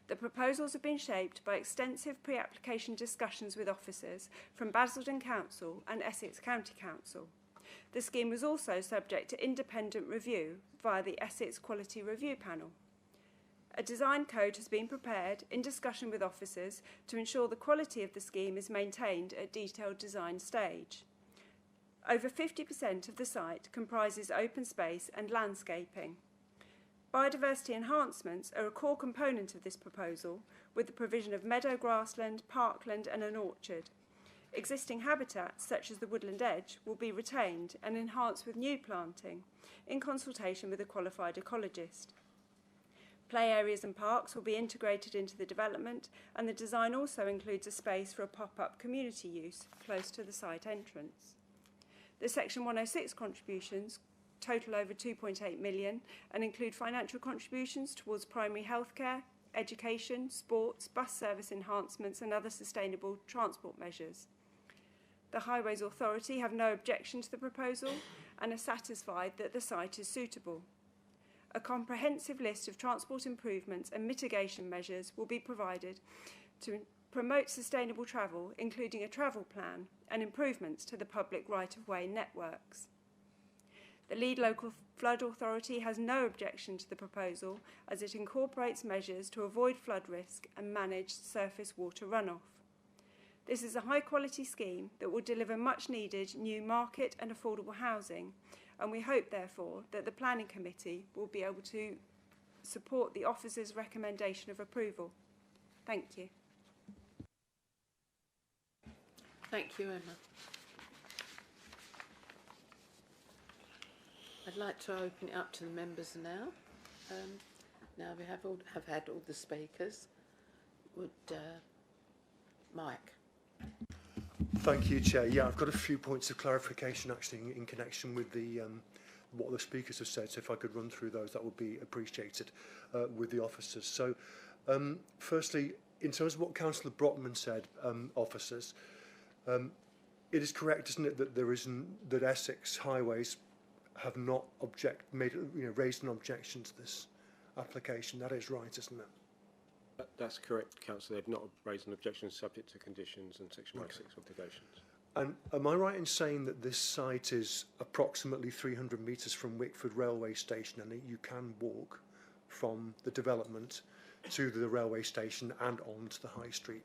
Speaker 10: The proposals have been shaped by extensive pre-application discussions with officers from Basildon Council and Essex County Council. The scheme was also subject to independent review via the Essex Quality Review Panel. A design code has been prepared in discussion with officers to ensure the quality of the scheme is maintained at detailed design stage. Over 50% of the site comprises open space and landscaping. Biodiversity enhancements are a core component of this proposal, with the provision of meadow grassland, parkland and an orchard. Existing habitats, such as the woodland edge, will be retained and enhanced with new planting, in consultation with a qualified ecologist. Play areas and parks will be integrated into the development, and the design also includes a space for a pop-up community use close to the site entrance. The Section 106 contributions total over 2.8 million and include financial contributions towards primary healthcare, education, sports, bus service enhancements and other sustainable transport measures. The Highways Authority have no objection to the proposal and are satisfied that the site is suitable. A comprehensive list of transport improvements and mitigation measures will be provided to promote sustainable travel, including a travel plan and improvements to the public right-of-way networks. The Lead Local Flood Authority has no objection to the proposal as it incorporates measures to avoid flood risk and manage surface water runoff. This is a high-quality scheme that will deliver much-needed new market and affordable housing, and we hope, therefore, that the Planning Committee will be able to support the officer's recommendation of approval. Thank you.
Speaker 2: Thank you, Emma. I'd like to open it up to the members now. Now we have had all the speakers. Would Mike?
Speaker 11: Thank you, Chair. Yeah, I've got a few points of clarification actually in connection with the what the speakers have said. So if I could run through those, that would be appreciated with the officers. So, firstly, in terms of what Councillor Brotman said, officers, it is correct, isn't it, that Essex Highways have not raised an objection to this application? That is right, isn't it?
Speaker 9: That's correct, Councillor. They've not raised an objection subject to conditions and Section 106 obligations.
Speaker 11: And am I right in saying that this site is approximately 300 metres from Wickford railway station, and that you can walk from the development to the railway station and on to the high street?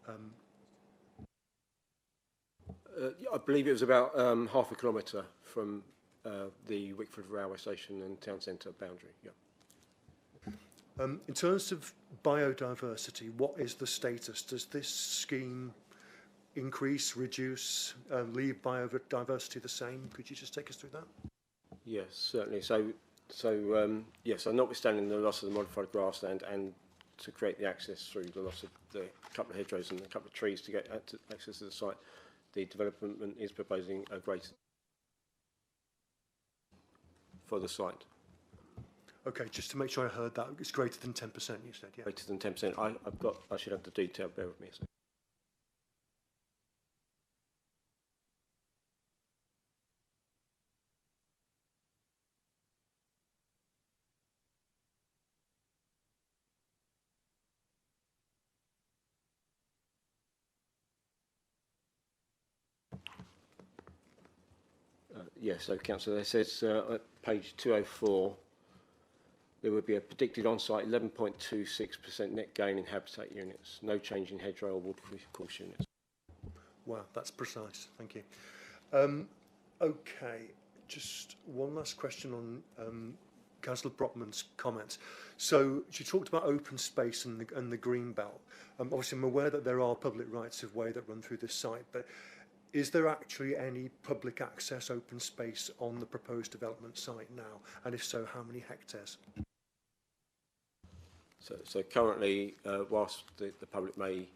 Speaker 9: I believe it was about half a kilometre from the Wickford railway station and town centre boundary. Yeah.
Speaker 11: In terms of biodiversity, what is the status? Does this scheme increase, reduce, leave biodiversity the same? Could you just take us through that?
Speaker 9: Yes, certainly. So notwithstanding the loss of the modified grassland and to create the access through the loss of the couple of hedgerows and a couple of trees to get access to the site, the development is proposing a greater for the site.
Speaker 11: Okay, just to make sure I heard that, it's greater than 10%, you said, yeah?
Speaker 9: Greater than 10%. I should have the detail, bear with me a second. Yes, so Councillor, it says at page 204, there would be a predicted on-site 11.26% net gain in habitat units, no change in hedgerow or watercourse units.
Speaker 11: Wow, that's precise, thank you. Okay, just one last question on Councillor Brockman's comments. So she talked about open space and the green belt. Obviously, I'm aware that there are public rights of way that run through this site, but is there actually any public access open space on the proposed development site now? And if so, how many hectares?
Speaker 9: So currently, whilst the public may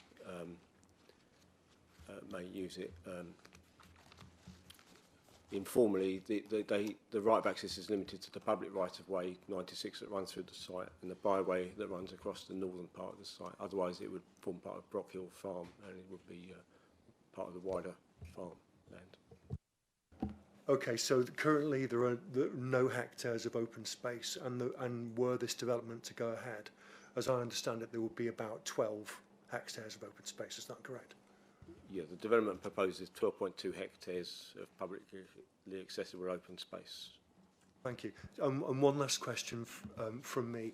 Speaker 9: use it, informally, the right of access is limited to the public right of way 96 that runs through the site and the byway that runs across the northern part of the site. Otherwise, it would form part of Brockhill Farm and it would be part of the wider farm land.
Speaker 11: Okay, so currently there are no hectares of open space, and were this development to go ahead, as I understand it, there would be about 12 hectares of open space. Is that correct?
Speaker 9: Yeah, the development proposes 12.2 hectares of publicly accessible open space.
Speaker 11: Thank you. And one last question from me,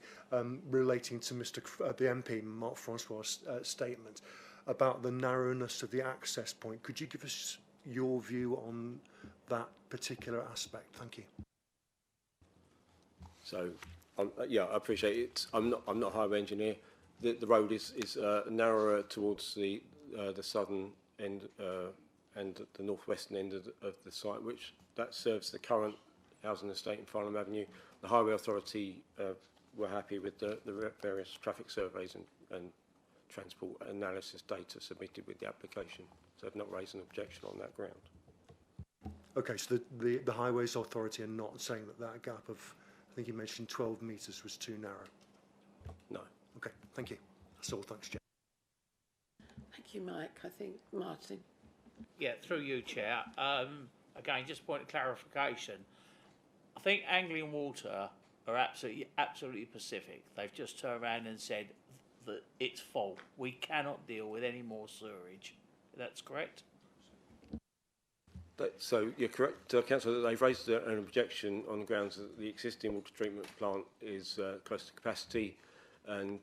Speaker 11: relating to the MP, Mark Francois' statement about the narrowness of the access point. Could you give us your view on that particular aspect? Thank you.
Speaker 9: So, yeah, I appreciate it. I'm not a highway engineer. The road is narrower towards the southern end and the northwestern end of the site, which that serves the current housing estate in Farnham Avenue. The Highway Authority were happy with the various traffic surveys and transport analysis data submitted with the application, so I've not raised an objection on that ground. Okay,
Speaker 11: so the Highways Authority are not saying that gap of, I think you mentioned 12 metres was too narrow?
Speaker 9: No.
Speaker 11: Okay, thank you. That's all, thanks, Chair.
Speaker 2: Thank you, Mike. I think Martin.
Speaker 12: Yeah, through you, Chair. Again, just a point of clarification. I think Anglian Water are absolutely pacific. They've just turned around and said that it's full. We cannot deal with any more sewerage. That's correct?
Speaker 9: So you're correct, Councillor, that they've raised an objection on the grounds that the existing water treatment plant is close to capacity, and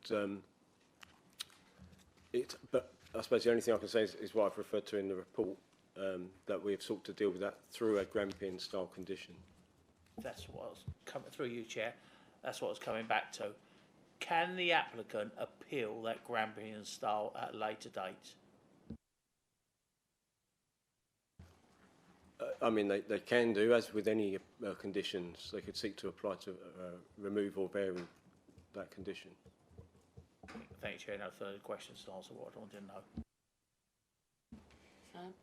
Speaker 9: but I suppose the only thing I can say is what I've referred to in the report, that we have sought to deal with that through a Grampian style condition.
Speaker 12: That's what I was coming through you, Chair. That's what I was coming back to. Can the applicant appeal that Grampian style at a later date?
Speaker 9: I mean, they can do, as with any conditions, they could seek to apply to remove or vary that condition.
Speaker 12: Thank you, Chair. No further questions to answer what I wanted to know.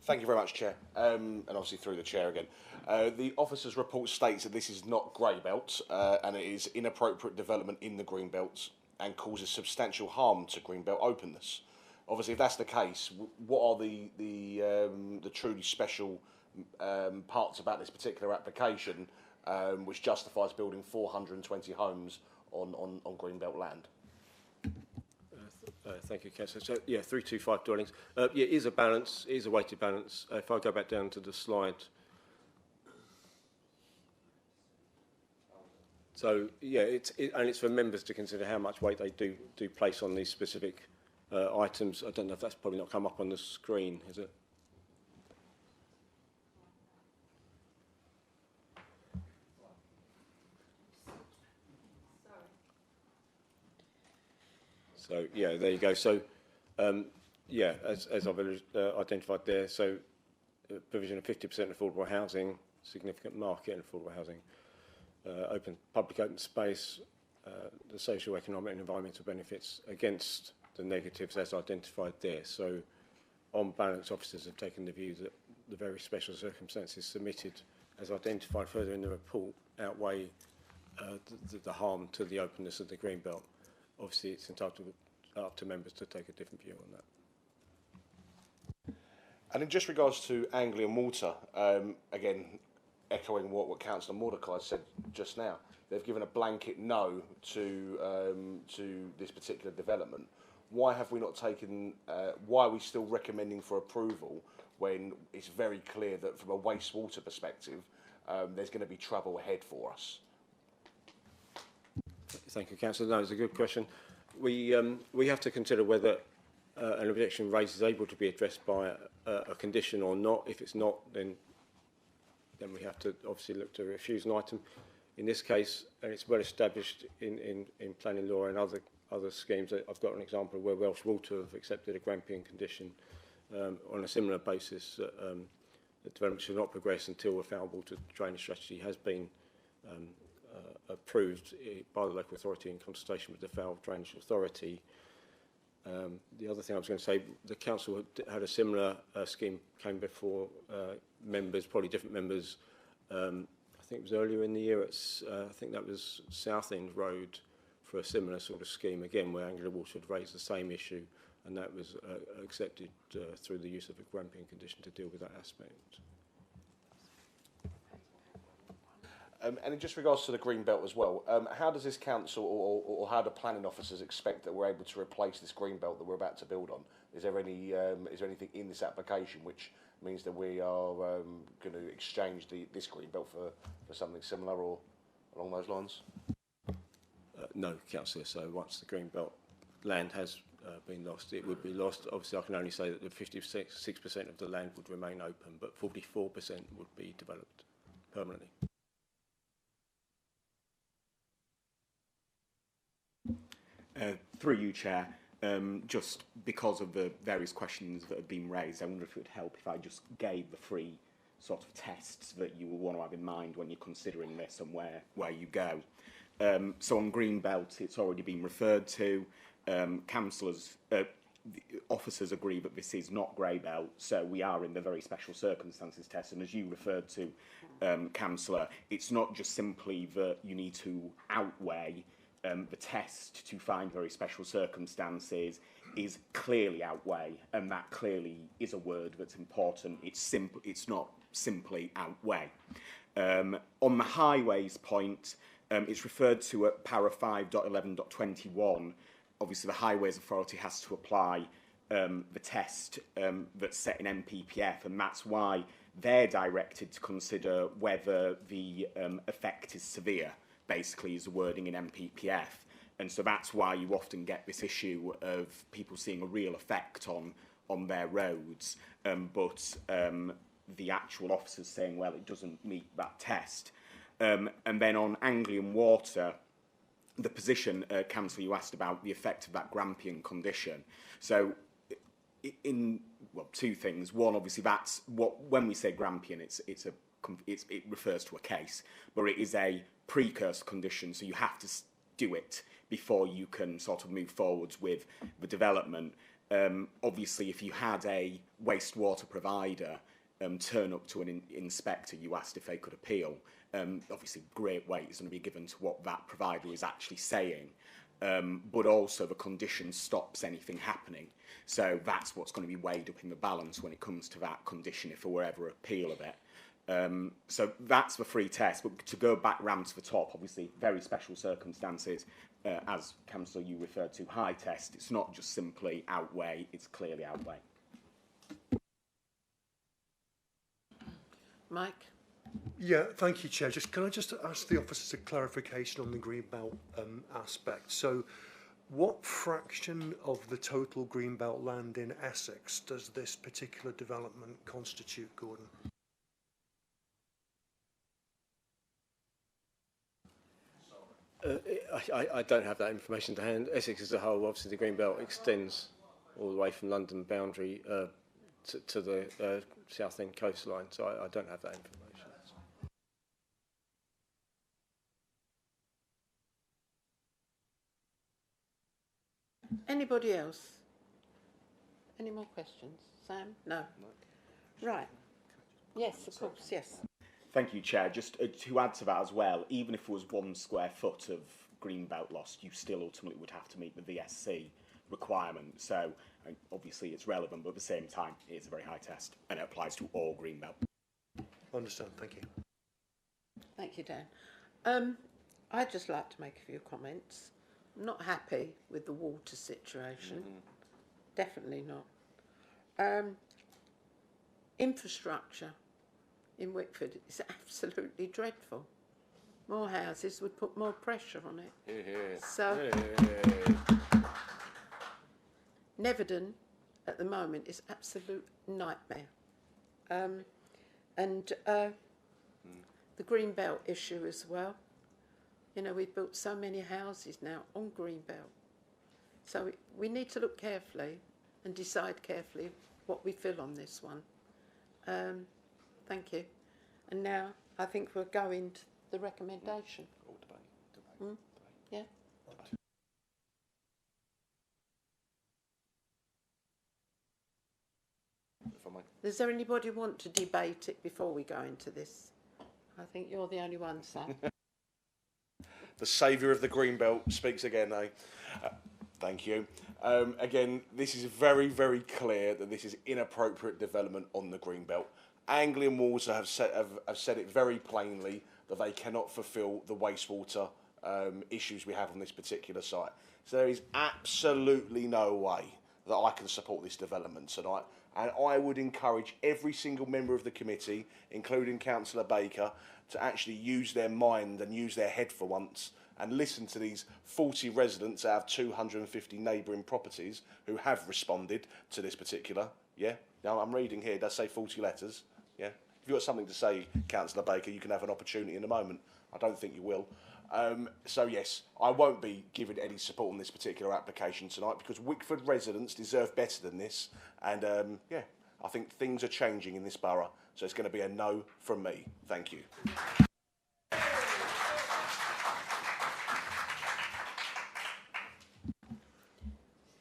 Speaker 1: Thank you very much, Chair. And obviously through the Chair again. The officer's report states that this is not grey belt and it is inappropriate development in the green belts and causes substantial harm to green belt openness. Obviously, if that's the case, what are the truly special parts about this particular application which justifies building 420 homes on greenbelt land?
Speaker 9: Thank you, Councillor. So, yeah, 325 dwellings. Yeah, it is a balance, it is a weighted balance. If I go back down to the slide. So, yeah, and it's for members to consider how much weight they do place on these specific items. I don't know if that's probably not come up on the screen, is it? So, yeah, there you go. So, yeah, as I've identified there, so provision of 50% affordable housing, significant market and affordable housing, public open space, the social, economic and environmental benefits against the negatives as identified there. So, on balance, officers have taken the view that the very special circumstances submitted as identified further in the report outweigh the harm to the openness of the green belt. Obviously, it's entitled up to members to take a different view on that.
Speaker 1: And in just regards to Anglian Water, again, echoing what Councillor Mordecai said just now, they've given a blanket no to this particular development. Why have we not taken? Why are we still recommending for approval when it's very clear that from a wastewater perspective, there's going to be trouble ahead for us?
Speaker 9: Thank you, Councillor. No, it's a good question. We have to consider whether an objection raised is able to be addressed by a condition or not. If it's not, then we have to obviously look to refuse an item. In this case, and it's well established in planning law and other schemes, I've got an example where Welsh Water have accepted a Grampian condition on a similar basis that the development should not progress until a foul water drainage strategy has been approved by the local authority in consultation with the Foul Drainage Authority. The other thing I was going to say, the council had a similar scheme, came before members, probably different members. I think it was earlier in the year. I think that was Southend Road for a similar sort of scheme, again, where Anglia Water had raised the same issue, and that was accepted through the use of a Grampian condition to deal with that aspect.
Speaker 1: And in just regards to the green belt as well, how does this council or how do planning officers expect that we're able to replace this green belt that we're about to build on? Is there anything in this application which means that we are going to exchange this green belt for something similar or along those lines?
Speaker 9: No, Councillor. So once the green belt land has been lost, it would be lost. Obviously, I can only say that the 56% of the land would remain open, but 44% would be developed permanently.
Speaker 4: Through you, Chair, just because of the various questions that have been raised, I wonder if it would help if I just gave the three sort of tests that you will want to have in mind when you're considering this and where you go. So on Greenbelt, it's already been referred to. Councillors, officers agree that this is not grey belt, so we are in the very special circumstances test. And as you referred to, Councillor, it's not just simply that you need to outweigh. The test to find very special circumstances is clearly outweigh, and that clearly is a word that's important. It's not simply outweigh. On the highways point, it's referred to at para 5.11.21. Obviously, the Highways Authority has to apply the test that's set in NPPF, and that's why they're directed to consider whether the effect is severe, basically, is the wording in NPPF. And so that's why you often get this issue of people seeing a real effect on their roads, but the actual officers saying, well, it doesn't meet that test. And then on Anglian Water, the position, Councillor, you asked about the effect of that Grampian condition. So two things. One, obviously, that's when we say Grampian, it refers to a case, but it is a precursor condition, so you have to do it before you can sort of move forwards with the development. Obviously, if you had a wastewater provider turn up to an inspector, you asked if they could appeal. Obviously, great weight is going to be given to what that provider is actually saying, but also the condition stops anything happening. So that's what's going to be weighed up in the balance when it comes to that condition, if there were ever appeal of it. So that's the free test, but to go back round to the top, obviously, very special circumstances, as Councillor you referred to, high test, it's not just simply outweigh, it's clearly outweigh.
Speaker 2: Mike?
Speaker 11: Yeah, thank you, Chair. Can I just ask the officers a clarification on the greenbelt aspect? So, what fraction of the total greenbelt land in Essex does this particular development constitute, Gordon?
Speaker 9: I don't have that information to hand. Essex as a whole, obviously, the green belt extends all the way from London boundary to the South End coastline, so I don't have that information.
Speaker 2: Anybody else? Any more questions? Sam? No. Right. Yes, of course, yes.
Speaker 4: Thank you, Chair. Just to add to that as well, even if there was 1 square foot of green belt lost, you still ultimately would have to meet the VSC requirement. So obviously it's relevant, but at the same time, it is a very high test, and it applies to all green belt.
Speaker 11: Understand. Thank you.
Speaker 2: Thank you, Dan. I'd just like to make a few comments. I'm not happy with the water situation. Definitely not. Infrastructure in Wickford is absolutely dreadful. More houses would put more pressure on it. So, Neverden at the moment is absolute nightmare. And the green belt issue as well. You know, we've built so many houses now on Greenbelt. So we need to look carefully and decide carefully what we feel on this one. Thank you. And now I think we're going to the recommendation. Yeah. Does there anybody want to debate it before we go into this? I think you're the only one, Sam.
Speaker 1: The saviour of the Greenbelt speaks again, eh? Thank you. Again, this is very, very clear that this is inappropriate development on the Greenbelt. Anglian Water have said it very plainly that they cannot fulfil the wastewater issues we have on this particular site. So there is absolutely no way that I can support this development tonight. And I would encourage every single member of the committee, including Councillor Baker, to actually use their mind and use their head for once and listen to these 40 residents out of 250 neighbouring properties who have responded to this particular, yeah? Now, I'm reading here, it does say 40 letters, yeah? If you've got something to say, Councillor Baker, you can have an opportunity in a moment. I don't think you will. So yes, I won't be giving any support on this particular application tonight because Wickford residents deserve better than this. And yeah, I think things are changing in this borough. So it's going to be a no from me. Thank you.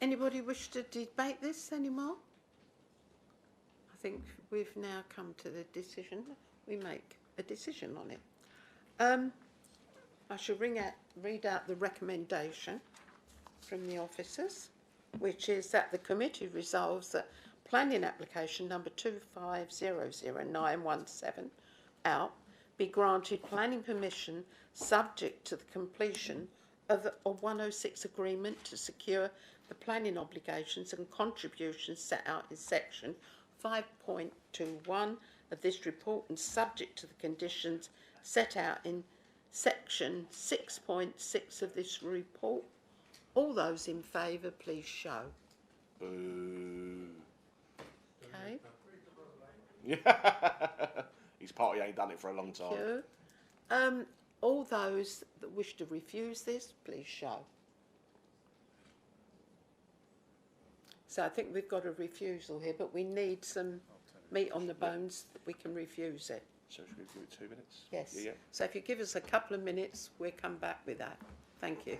Speaker 2: Anybody wish to debate this anymore? I think we've now come to the decision. We make a decision on it. I shall read out the recommendation from the officers, which is that the committee resolves that planning application number 2500917 out be granted planning permission subject to the completion of a 106 agreement to secure the planning obligations and contributions set out in section 5.21 of this report and subject to the conditions set out in section 6.6 of this report. All those in favour, please show.
Speaker 1: Boo.
Speaker 2: Okay.
Speaker 1: His party ain't done it for a long time.
Speaker 2: Thank you. All those that wish to refuse this, please show. So I think we've got a refusal here, but we need some meat on the bones that we can refuse it.
Speaker 1: So should we do it 2 minutes?
Speaker 2: Yes.
Speaker 1: Yeah.
Speaker 2: So if you give us a couple of minutes, we'll come back with that. Thank you.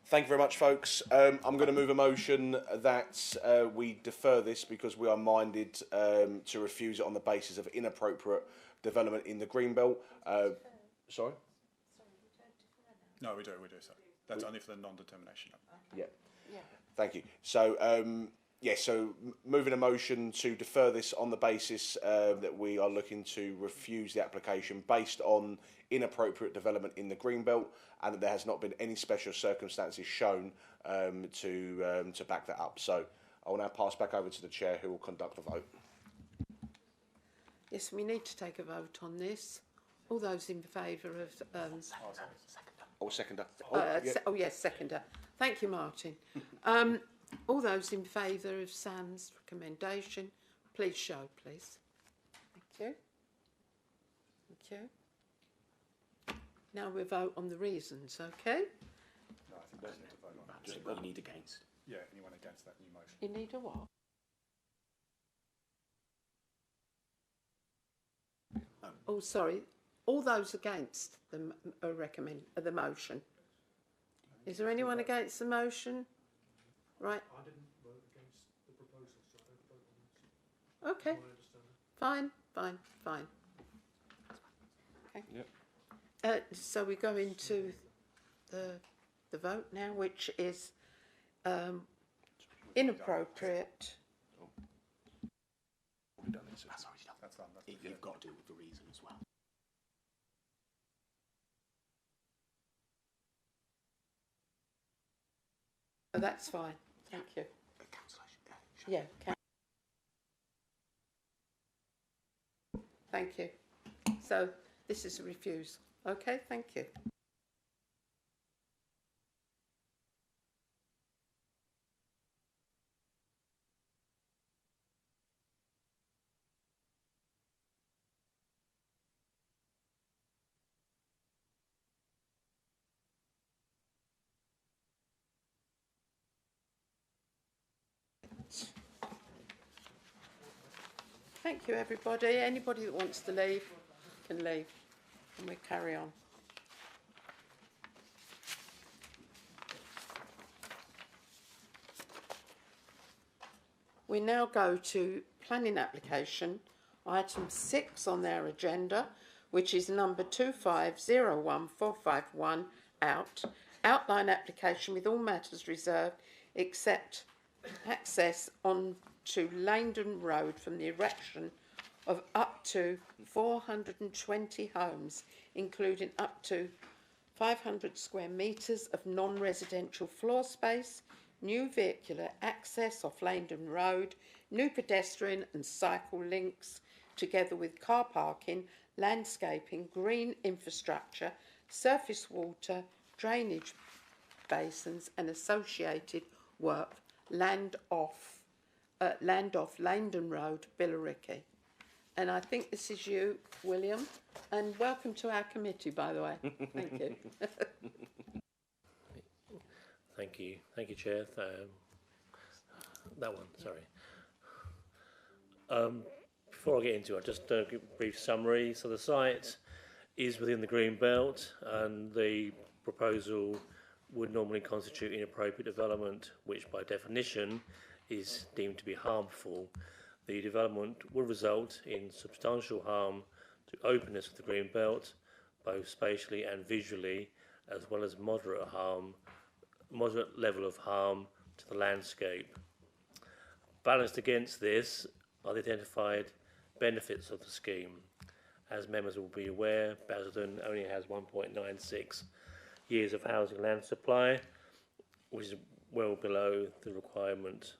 Speaker 1: Thank you very much, folks. I'm going to move a motion that we defer this because we are minded to refuse it on the basis of inappropriate development in the Greenbelt. Sorry?
Speaker 13: No, we do, so. That's only for the non-determination.
Speaker 1: Yeah. Thank you. So, moving a motion to defer this on the basis that we are looking to refuse the application based on inappropriate development in the Greenbelt and that there has not been any special circumstances shown to back that up. So I will now pass back over to the Chair who will conduct the vote.
Speaker 2: Yes, we need to take a vote on this. All those in favour of...
Speaker 1: Seconder.
Speaker 2: Yes, seconder. Thank you, Martin. All those in favour of Sam's recommendation, please show, please. Thank you. Thank you. Now we vote on the reasons, okay?
Speaker 13: No, I think there's need to vote on that.
Speaker 4: Just what you need against.
Speaker 13: Yeah, anyone against that new motion?
Speaker 2: You need a what? Oh, sorry. All those against the motion. Is there anyone against the motion? Right.
Speaker 11: I didn't vote against the proposal, so I don't vote on this.
Speaker 2: Okay. Fine. Okay.
Speaker 1: Yep.
Speaker 2: So we go into the vote now, which is inappropriate.
Speaker 4: That's already done.
Speaker 13: That's done.
Speaker 4: You've got to do with the reason as well.
Speaker 2: Oh, that's fine. Thank you. Yeah. Thank you. So this is a refuse. Okay, thank you. Thank you, everybody. Anybody that wants to leave can leave, and we carry on. We now go to planning application, item 6 on their agenda, which is number 2501451 outline application with all matters reserved except access on to Langdon Road from the erection of up to 420 homes, including up to 500 square metres of non-residential floor space, new vehicular access off Langdon Road, new pedestrian and cycle links, together with car parking, landscaping, green infrastructure, surface water, drainage basins and associated work, land off Langdon Road, Billericay. And I think this is you, William, and welcome to our committee, by the way. Thank you.
Speaker 14: Thank you, Chair. That one, sorry. Before I get into it, just a brief summary. So the site is within the green belt, and the proposal would normally constitute inappropriate development, which by definition is deemed to be harmful. The development will result in substantial harm to openness of the green belt, both spatially and visually, as well as moderate level of harm to the landscape. Balanced against this are the identified benefits of the scheme. As members will be aware, Basildon only has 1.96 years of housing land supply, which is well below the requirement,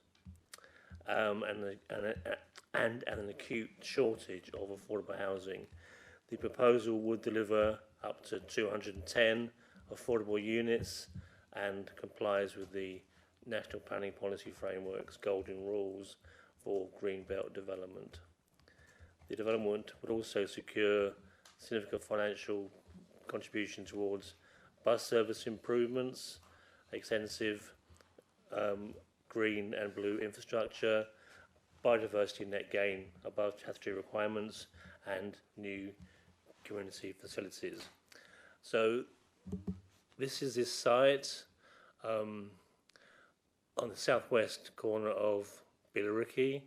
Speaker 14: and an acute shortage of affordable housing. The proposal would deliver up to 210 affordable units and complies with the National Planning Policy Framework's golden rules for green belt development. The development would also secure significant financial contribution towards bus service improvements, extensive green and blue infrastructure, biodiversity net gain above statutory requirements, and new community facilities. So this is this site. On the southwest corner of Billericay.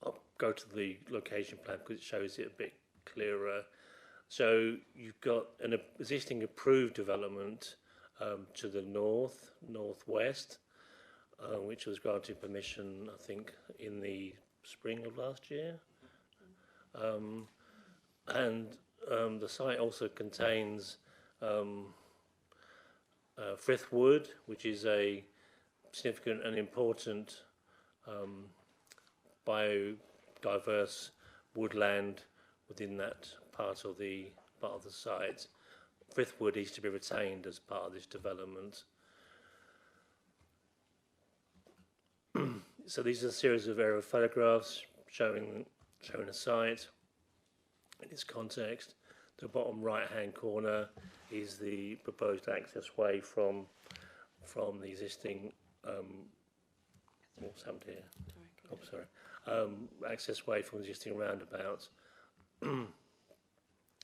Speaker 14: I'll go to the location plan because it shows it a bit clearer. So you've got an existing approved development to the northwest, which was granted permission, I think, in the spring of last year. And the site also contains Frithwood, which is a significant and important biodiverse woodland within that part of the site. Frithwood is to be retained as part of this development. So these are a series of aerial photographs showing the site in its context. The bottom right-hand corner is the proposed access way from the existing. What's happened here? Oh, sorry. Access way from the existing roundabout.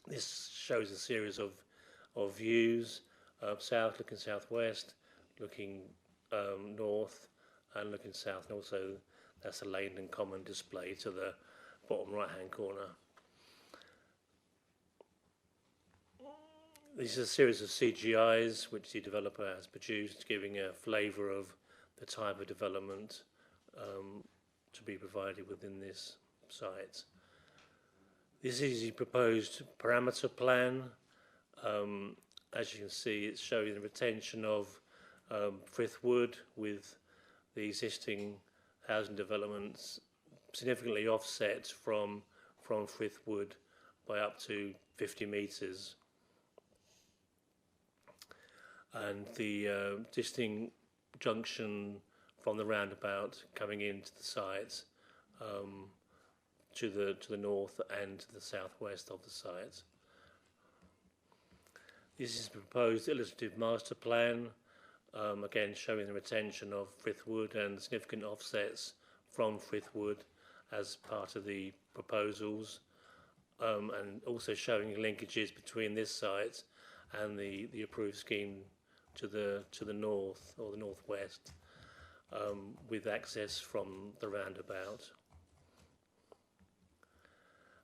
Speaker 14: This shows a series of views: south, looking southwest, looking north, and looking south. And also, that's a lane and common display to the bottom right-hand corner. This is a series of CGIs which the developer has produced, giving a flavour of the type of development to be provided within this site. This is the proposed parameter plan. As you can see, it's showing the retention of Frithwood with the existing housing developments significantly offset from Frithwood by up to 50 metres. And the existing junction from the roundabout coming into the site to the north and to the southwest of the site. This is a proposed illustrative master plan, again showing the retention of Frithwood and significant offsets from Frithwood as part of the proposals, and also showing linkages between this site and the approved scheme to the north or the northwest, with access from the roundabout.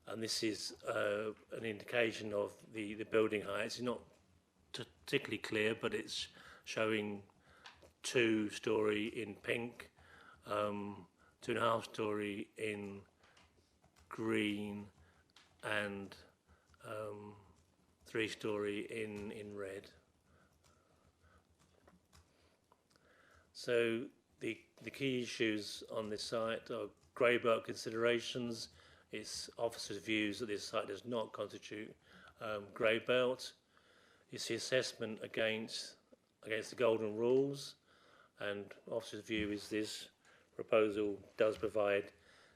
Speaker 14: And this is an indication of the building height. It's not particularly clear, but it's showing 2-storey in pink, 2.5-storey in green, and 3-storey in red. So the key issues on this site are grey belt considerations. It's officers' views that this site does not constitute grey belt. It's the assessment against the golden rules, and officers' view is this proposal does provide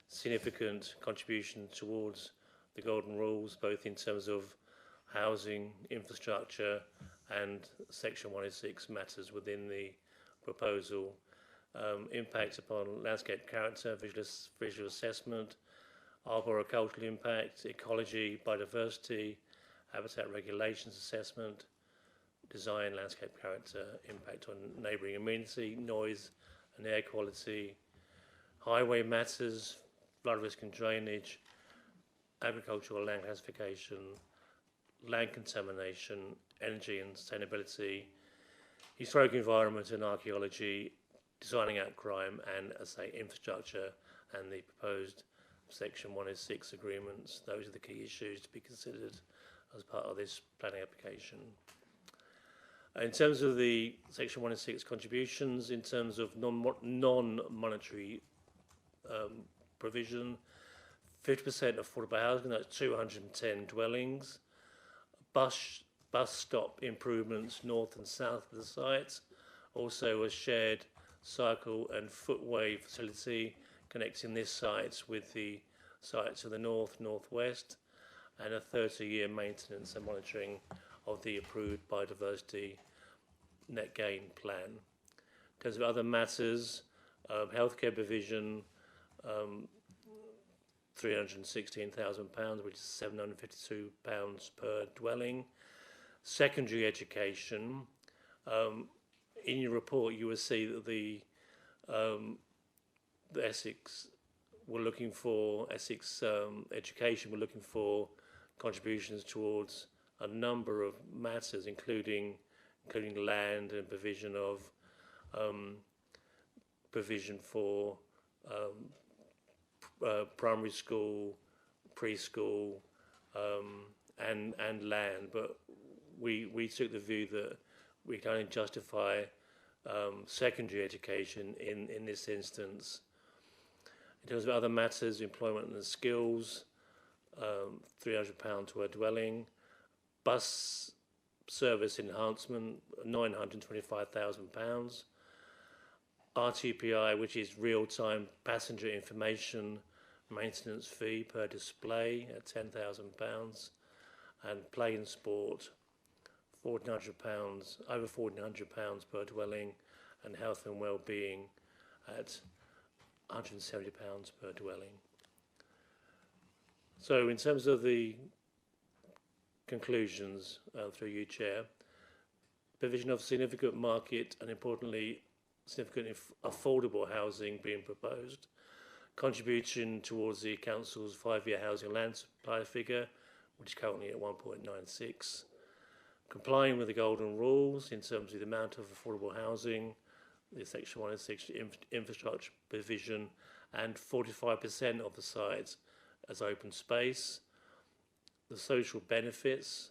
Speaker 14: significant contribution towards the golden rules, both in terms of housing, infrastructure, and Section 106 matters within the proposal. Impact upon landscape character, visual assessment, arboricultural impact, ecology, biodiversity, habitat regulations assessment, design, landscape character, impact on neighbouring amenity, noise and air quality, highway matters, flood risk and drainage, agricultural land classification, land contamination, energy and sustainability, historic environment and archaeology, designing out crime, and, as I say, infrastructure and the proposed Section 106 agreements. Those are the key issues to be considered as part of this planning application. In terms of the Section 106 contributions, in terms of non-monetary provision, 50% affordable housing, that's 210 dwellings, bus stop improvements north and south of the site, also a shared cycle and footway facility connecting this site with the sites to the north, northwest, and a 30-year maintenance and monitoring of the approved biodiversity net gain plan. In terms of other matters, healthcare provision, £316,000, which is £752 per dwelling. Secondary education, In your report, you will see that the Essex were looking for, Essex Education were looking for contributions towards a number of matters, including land and provision of provision for primary school, preschool, and land. But we took the view that we can only justify secondary education in this instance. In terms of other matters, employment and skills, £300 to a dwelling, bus service enhancement, £925,000, RTPI, which is real-time passenger information maintenance fee per display at £10,000, and play and sport, £1,400, over £1,400 per dwelling, and health and well-being at £170 per dwelling. So in terms of the conclusions through you, Chair, provision of significant market and importantly significant affordable housing being proposed, contribution towards the Council's 5-year housing land supply figure, which is currently at 1.96, complying with the golden rules in terms of the amount of affordable housing, the Section 1 and Section infrastructure provision, and 45% of the sites as open space, the social benefits,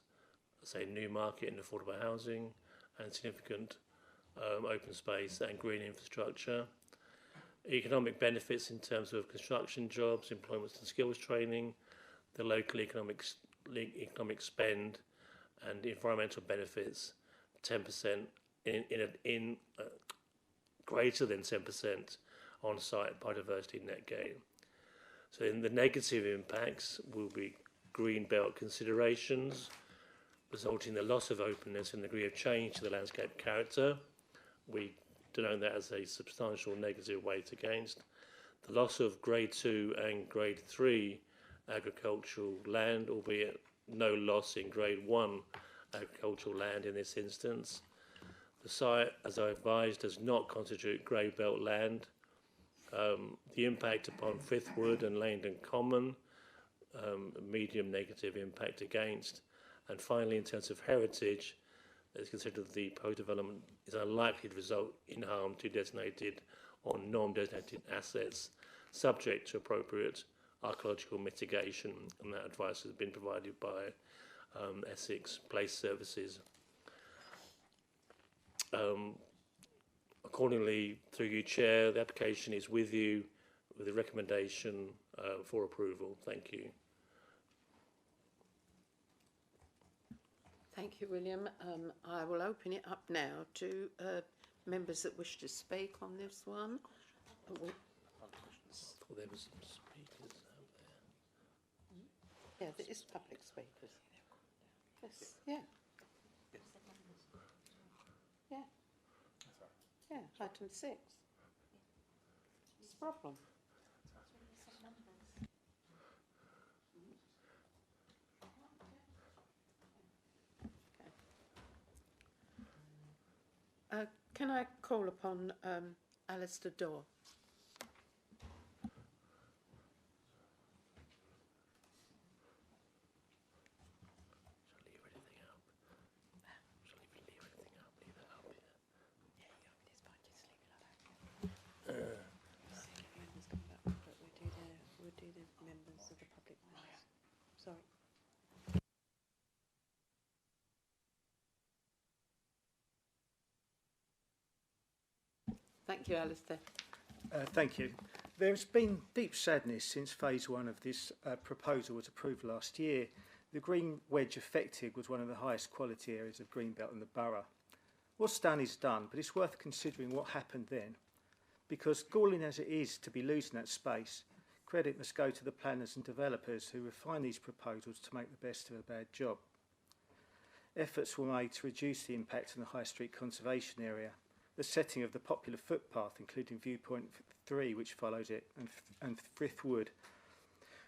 Speaker 14: say new market and affordable housing, and significant open space and green infrastructure, economic benefits in terms of construction jobs, employment and skills training, the local economic spend, and environmental benefits, 10% in greater than 10% on site biodiversity net gain. So in the negative impacts will be green belt considerations, resulting in the loss of openness and degree of change to the landscape character. We denote that as a substantial negative weight against. The loss of grade 2 and grade 3 agricultural land, albeit no loss in grade 1 agricultural land in this instance. The site, as I advised, does not constitute grey belt land. The impact upon Frithwood and Langdon Common, medium negative impact against. And finally, in terms of heritage, it's considered the proposed development is unlikely to result in harm to designated or non-designated assets, subject to appropriate archaeological mitigation, and that advice has been provided by Essex Place Services. Accordingly, through you, Chair, the application is with you with a recommendation for approval. Thank you.
Speaker 2: Thank you, William. I will open it up now to members that wish to speak on this one.
Speaker 14: There were some speakers out
Speaker 2: there. Yeah, there is public speakers. Yes, yeah. Yeah. Yeah, item 6. What's the problem? Can I call upon Alistair Dorr?
Speaker 3: We'll do the members of the public. Sorry.
Speaker 2: Thank you, Alistair.
Speaker 15: Thank you. There's been deep sadness since phase 1 of this proposal was approved last year. The green wedge affected was one of the highest quality areas of Greenbelt in the borough. What's done is done, but it's worth considering what happened then. Because galling as it is to be losing that space, credit must go to the planners and developers who refine these proposals to make the best of a bad job. Efforts were made to reduce the impact on the High Street conservation area. The setting of the popular footpath, including viewpoint 3, which follows it, and Frithwood,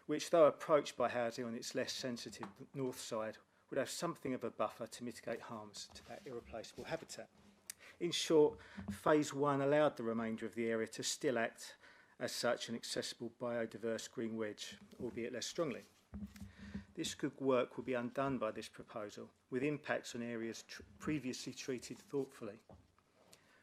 Speaker 15: which, though approached by housing on its less sensitive north side, would have something of a buffer to mitigate harms to that irreplaceable habitat. In short, Phase 1 allowed the remainder of the area to still act as such an accessible biodiverse green wedge, albeit less strongly. This good work will be undone by this proposal, with impacts on areas previously treated thoughtfully.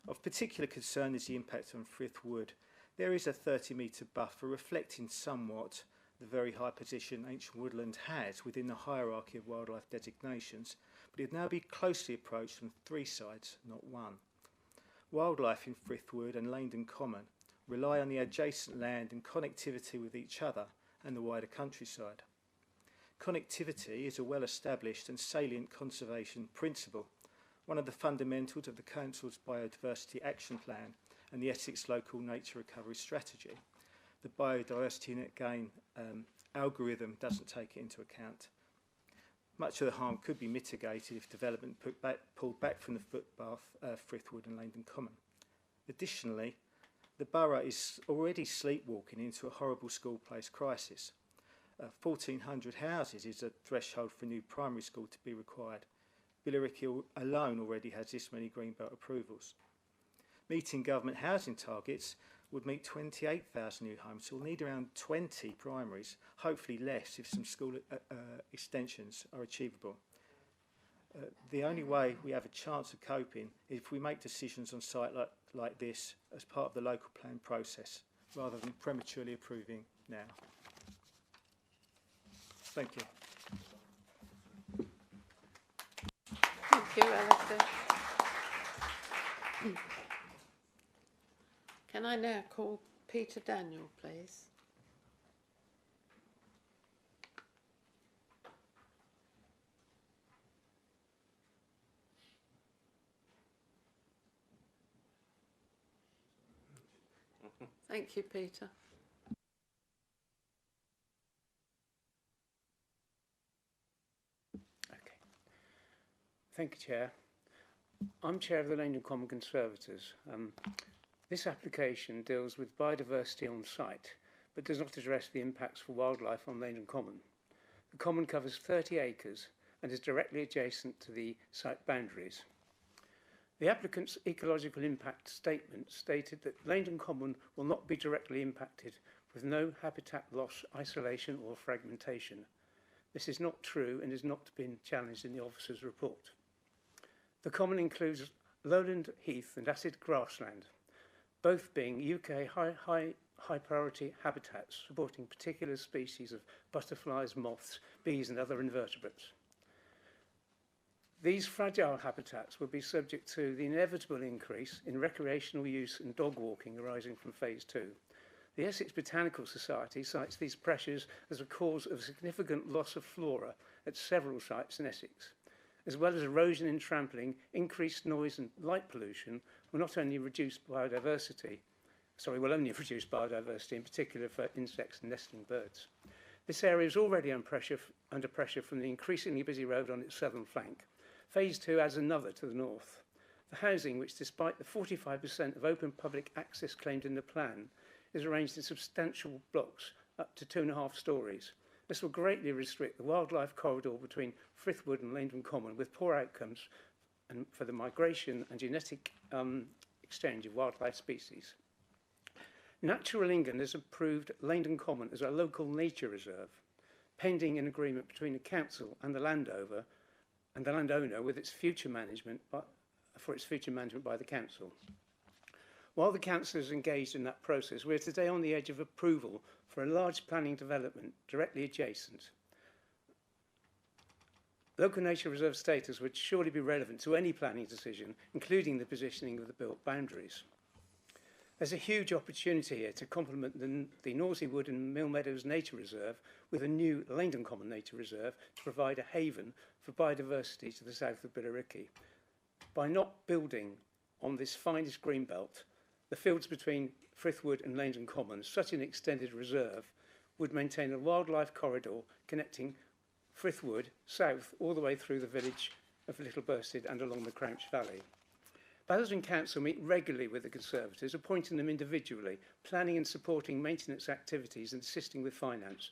Speaker 15: Of particular concern is the impact on Frith Wood. There is a 30-metre buffer reflecting somewhat the very high position ancient woodland has within the hierarchy of wildlife designations, but it would now be closely approached from 3 sides, not 1. Wildlife in Frith Wood and Langdon Common rely on the adjacent land and connectivity with each other and the wider countryside. Connectivity is a well-established and salient conservation principle, one of the fundamentals of the Council's Biodiversity Action Plan and the Essex Local Nature Recovery Strategy. The Biodiversity Net Gain algorithm doesn't take it into account. Much of the harm could be mitigated if development pulled back from the footpath Frith Wood and Langdon Common. Additionally, the borough is already sleepwalking into a horrible school place crisis. 1,400 houses is a threshold for a new primary school to be required. Billericay alone already has this many Greenbelt approvals. Meeting government housing targets would meet 28,000 new homes, so we'll need around 20 primaries, hopefully less if some school extensions are achievable. The only way we have a chance of coping is if we make decisions on site like this as part of the local plan process, rather than prematurely approving now. Thank you.
Speaker 2: Thank you, Alistair. Can I now call Peter Daniel, please? Thank you, Peter.
Speaker 16: Thank you, Chair. I'm Chair of the Langdon Common Conservators. This application deals with biodiversity on site, but does not address the impacts for wildlife on Langdon Common. The common covers 30 acres and is directly adjacent to the site boundaries. The applicant's ecological impact statement stated that Langdon Common will not be directly impacted, with no habitat loss, isolation or fragmentation. This is not true and has not been challenged in the officer's report. The common includes lowland heath and acid grassland, both being UK high priority habitats supporting particular species of butterflies, moths, bees and other invertebrates. These fragile habitats will be subject to the inevitable increase in recreational use and dog walking arising from Phase 2. The Essex Botanical Society cites these pressures as a cause of significant loss of flora at several sites in Essex, as well as erosion and trampling. Increased noise and light pollution will not only reduce biodiversity, in particular for insects and nesting birds. This area is already under pressure from the increasingly busy road on its southern flank. Phase 2 adds another to the north. The housing, which despite the 45% of open public access claimed in the plan, is arranged in substantial blocks up to 2.5 stories. This will greatly restrict the wildlife corridor between Frith Wood and Langdon Common, with poor outcomes for the migration and genetic exchange of wildlife species. Natural England has approved Langdon Common as a local nature reserve, pending an agreement between the council and the landowner with its future management for its future management by the council. While the council is engaged in that process, we are today on the edge of approval for a large planning development directly adjacent. Local nature reserve status would surely be relevant to any planning decision, including the positioning of the built boundaries. There's a huge opportunity here to complement the Norsey Wood and Mill Meadows Nature Reserve with a new Langdon Common Nature Reserve to provide a haven for biodiversity to the south of Billericay. By not building on this finest green belt, the fields between Frith Wood and Langdon Common, such an extended reserve would maintain a wildlife corridor connecting Frith Wood south all the way through the village of Little Bursted and along the Crouch Valley. Basildon Council meet regularly with the Conservatives, appointing them individually, planning and supporting maintenance activities and assisting with finance.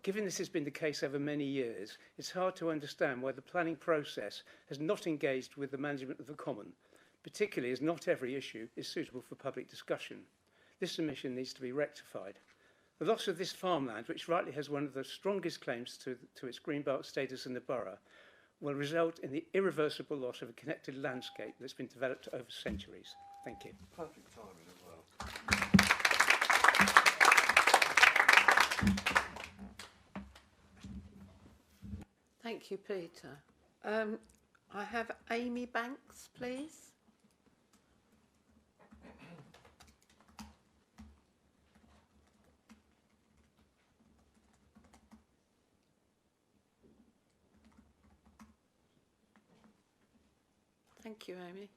Speaker 16: Given this has been the case over many years, it's hard to understand why the planning process has not engaged with the management of the Common, particularly as not every issue is suitable for public discussion. This omission needs to be rectified. The loss of this farmland, which rightly has one of the strongest claims to its greenbelt status in the borough, will result in the irreversible loss of a connected landscape that's been developed over centuries. Thank you.
Speaker 9: Perfect timing as well.
Speaker 2: Thank you, Peter. I have Amy Banks, please. Thank you, Amy.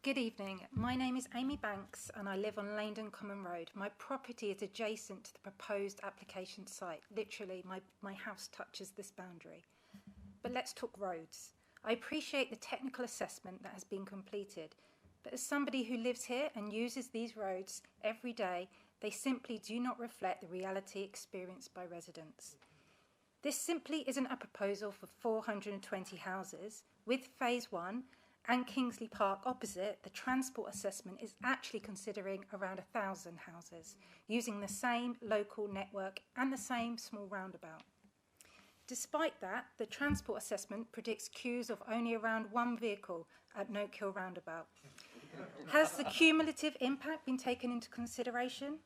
Speaker 17: Good evening. My name is Amy Banks and I live on Langdon Common Road. My property is adjacent to the proposed application site. Literally, my house touches this boundary. But let's talk roads. I appreciate the technical assessment that has been completed, but as somebody who lives here and uses these roads every day, they simply do not reflect the reality experienced by residents. This simply isn't a proposal for 420 houses. With Phase 1 and Kingsley Park opposite, the transport assessment is actually considering around 1,000 houses, using the same local network and the same small roundabout. Despite that, the transport assessment predicts queues of only around one vehicle at Noak Hill roundabout. Has the cumulative impact been taken into consideration?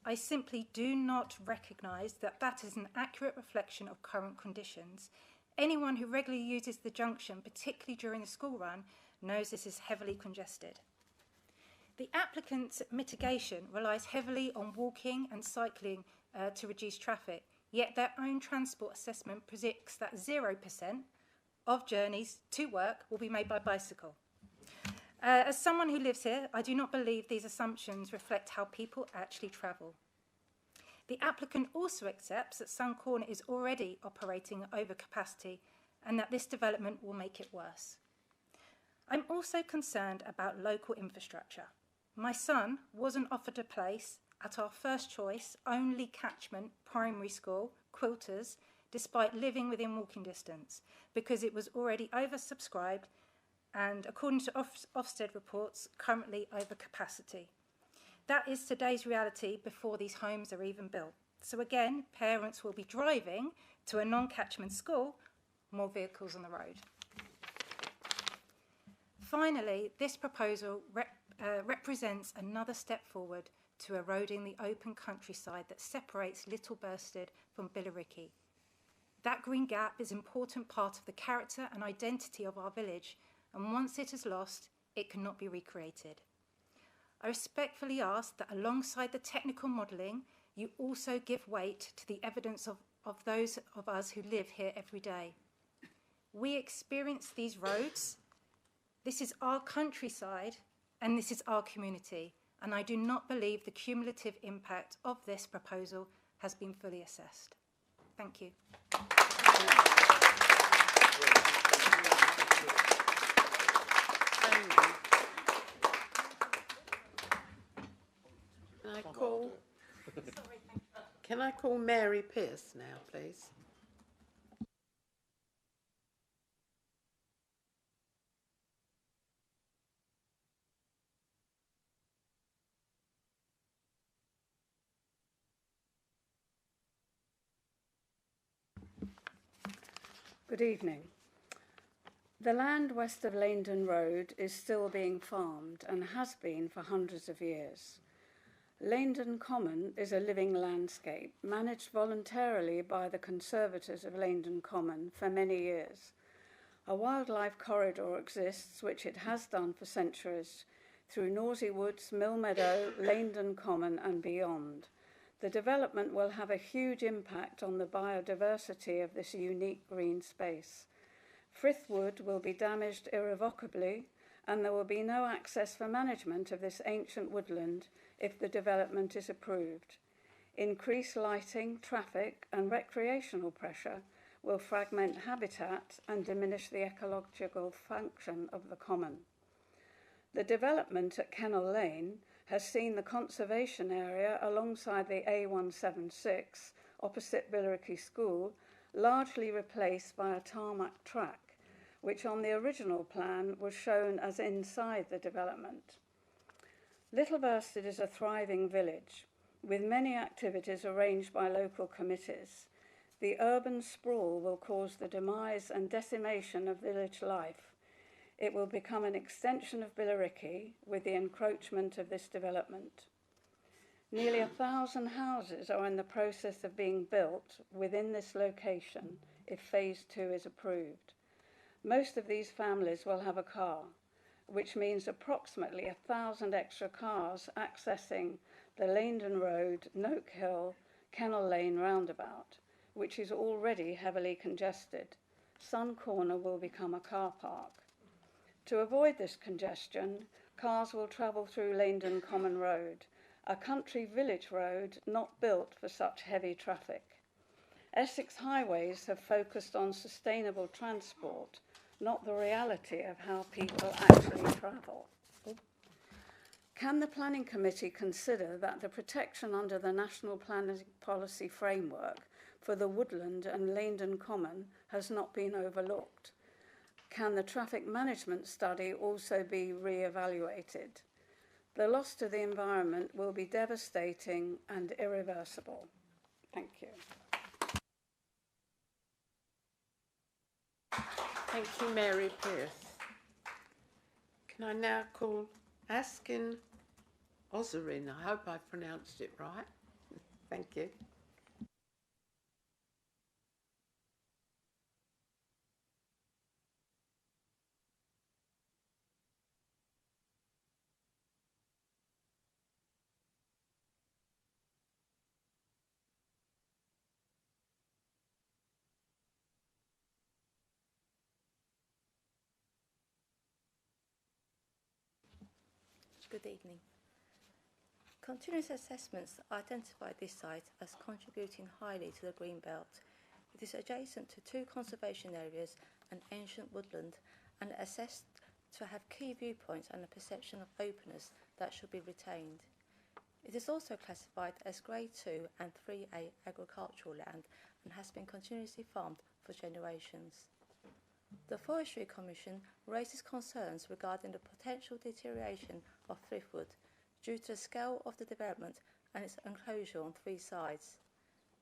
Speaker 17: I simply do not recognise that that is an accurate reflection of current conditions. Anyone who regularly uses the junction, particularly during the school run, knows this is heavily congested. The applicant's mitigation relies heavily on walking and cycling to reduce traffic, yet their own transport assessment predicts that 0% of journeys to work will be made by bicycle. As someone who lives here, I do not believe these assumptions reflect how people actually travel. The applicant also accepts that Sun Corner is already operating at overcapacity and that this development will make it worse. I'm also concerned about local infrastructure. My son wasn't offered a place at our first choice, only catchment primary school, Quilters, despite living within walking distance, because it was already oversubscribed and, according to Ofsted reports, currently over capacity. That is today's reality before these homes are even built. So again, parents will be driving to a non-catchment school, more vehicles on the road. Finally, this proposal represents another step forward to eroding the open countryside that separates Little Bursted from Billericay. That green gap is an important part of the character and identity of our village, and once it is lost, it cannot be recreated. I respectfully ask that alongside the technical modelling, you also give weight to the evidence of those of us who live here every day. We experience these roads. This is our countryside, and this is our community, and I do not believe the cumulative impact of this proposal has been fully assessed. Thank you.
Speaker 2: Can I call Mary Pierce now, please?
Speaker 18: Good evening. The land west of Langdon Road is still being farmed and has been for hundreds of years. Langdon Common is a living landscape managed voluntarily by the conservators of Langdon Common for many years. A wildlife corridor exists, which it has done for centuries, through Norsey Woods, Mill Meadow, Langdon Common and beyond. The development will have a huge impact on the biodiversity of this unique green space. Frithwood will be damaged irrevocably, and there will be no access for management of this ancient woodland if the development is approved. Increased lighting, traffic and recreational pressure will fragment habitat and diminish the ecological function of the common. The development at Kennel Lane has seen the conservation area alongside the A176 opposite Billericay School largely replaced by a tarmac track, which on the original plan was shown as inside the development. Little Bursted is a thriving village, with many activities arranged by local committees. The urban sprawl will cause the demise and decimation of village life. It will become an extension of Billericay with the encroachment of this development. Nearly 1,000 houses are in the process of being built within this location if Phase 2 is approved. Most of these families will have a car, which means approximately 1,000 extra cars accessing the Laindon Road, Noak Hill, Kennel Lane roundabout, which is already heavily congested. Sun Corner will become a car park. To avoid this congestion, cars will travel through Laindon Common Road, a country village road not built for such heavy traffic. Essex Highways have focused on sustainable transport, not the reality of how people actually travel. Can the Planning Committee consider that the protection under the National Planning Policy Framework for the woodland and Laindon Common has not been overlooked? Can the traffic management study also be re-evaluated? The loss to the environment will be devastating and irreversible. Thank you.
Speaker 2: Thank you, Mary Pearce. Can I now call Askin Ozarin? I hope I pronounced it right. Thank you.
Speaker 19: Good evening. Continuous assessments identified this site as contributing highly to the green belt. It is adjacent to two conservation areas and ancient woodland and assessed to have key viewpoints and a perception of openness that should be retained. It is also classified as Grade 2 and 3A agricultural land and has been continuously farmed for generations. The Forestry Commission raises concerns regarding the potential deterioration of Thriftwood due to the scale of the development and its enclosure on three sides.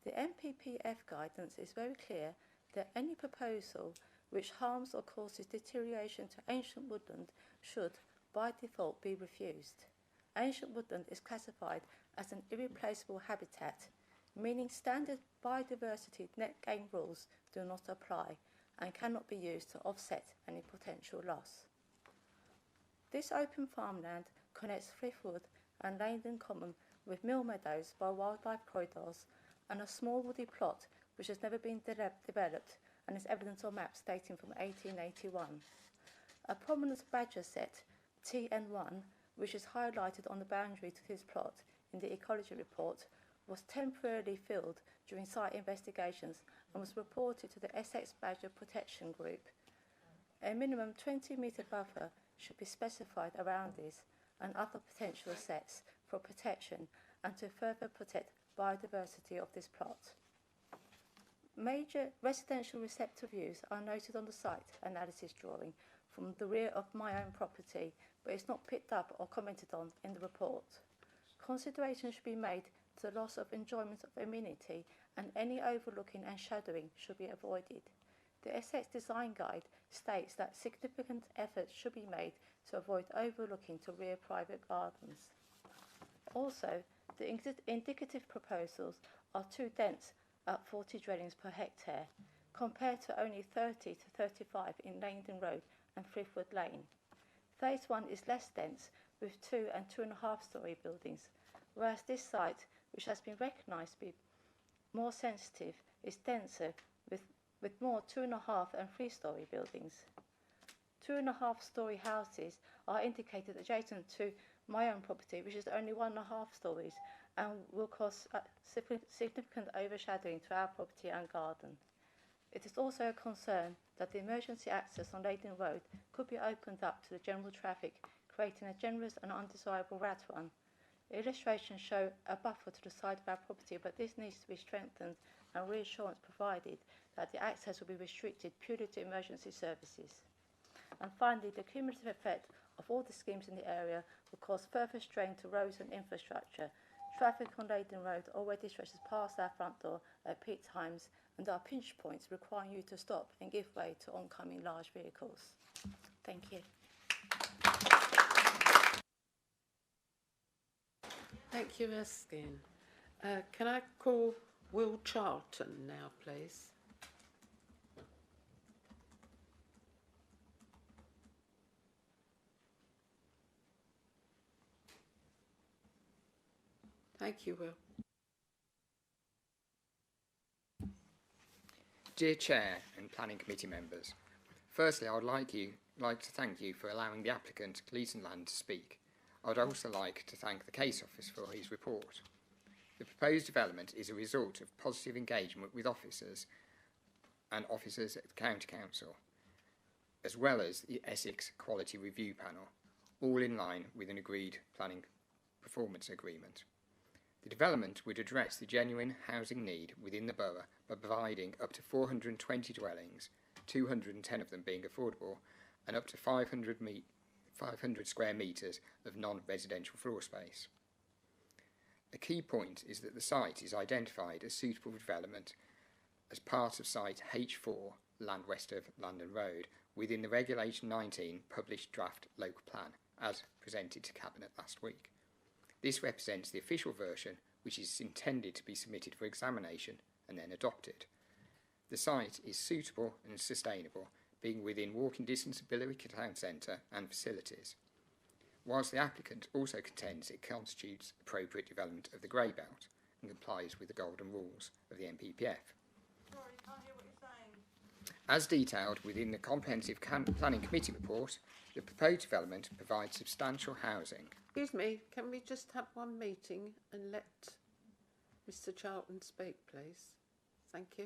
Speaker 19: The NPPF guidance is very clear that any proposal which harms or causes deterioration to ancient woodland should, by default, be refused. Ancient woodland is classified as an irreplaceable habitat, meaning standard biodiversity net gain rules do not apply and cannot be used to offset any potential loss. This open farmland connects Thriftwood and Laindon Common with Mill Meadows by wildlife corridors and a small woody plot which has never been developed and is evident on maps dating from 1881. A prominent badger set, TN1, which is highlighted on the boundary to this plot in the ecology report, was temporarily filled during site investigations and was reported to the Essex Badger Protection Group. A minimum 20-metre buffer should be specified around this and other potential sets for protection and to further protect biodiversity of this plot. Major residential receptor views are noted on the site analysis drawing from the rear of my own property, but it's not picked up or commented on in the report. Consideration should be made to the loss of enjoyment of amenity, and any overlooking and shadowing should be avoided. The Essex Design Guide states that significant efforts should be made to avoid overlooking to rear private gardens. Also, the indicative proposals are too dense at 40 dwellings per hectare, compared to only 30 to 35 in Laindon Road and Thriftwood Lane. Phase 1 is less dense, with 2 and 2.5 storey buildings, whereas this site, which has been recognised to be more sensitive, is denser with more 2.5 and 3 storey buildings. 2.5 storey houses are indicated adjacent to my own property, which is only 1.5 stories and will cause significant overshadowing to our property and garden. It is also a concern that the emergency access on Laindon Road could be opened up to the general traffic, creating a generous and undesirable rat run. Illustrations show a buffer to the side of our property, but this needs to be strengthened and reassurance provided that the access will be restricted purely to emergency services. And finally, the cumulative effect of all the schemes in the area will cause further strain to roads and infrastructure. Traffic on Leyden Road already stretches past our front door at peak times, and there are pinch points requiring you to stop and give way to oncoming large vehicles. Thank you.
Speaker 2: Thank you, Erskine. Can I call Will Charlton now, please? Thank you, Will.
Speaker 20: Dear Chair and Planning Committee members, firstly I would like to thank you for allowing the applicant Gleeson Land to speak. I would also like to thank the Case Office for his report. The proposed development is a result of positive engagement with officers and officers at the County Council, as well as the Essex Quality Review Panel, all in line with an agreed planning performance agreement. The development would address the genuine housing need within the borough by providing up to 420 dwellings, 210 of them being affordable, and up to 500 square metres of non-residential floor space. A key point is that the site is identified as suitable for development as part of site H4, land west of London Road, within the Regulation 19 published draft local plan, as presented to Cabinet last week. This represents the official version, which is intended to be submitted for examination and then adopted. The site is suitable and sustainable, being within walking distance of Billericay Town Centre and facilities, whilst the applicant also contends it constitutes appropriate development of the grey belt and complies with the golden rules of the NPPF.
Speaker 3: Sorry, can't hear what you're saying.
Speaker 20: As detailed within the Comprehensive Planning Committee report, the proposed development provides substantial housing.
Speaker 2: Excuse me, can we just have one meeting and let Mr. Charlton speak, please? Thank you.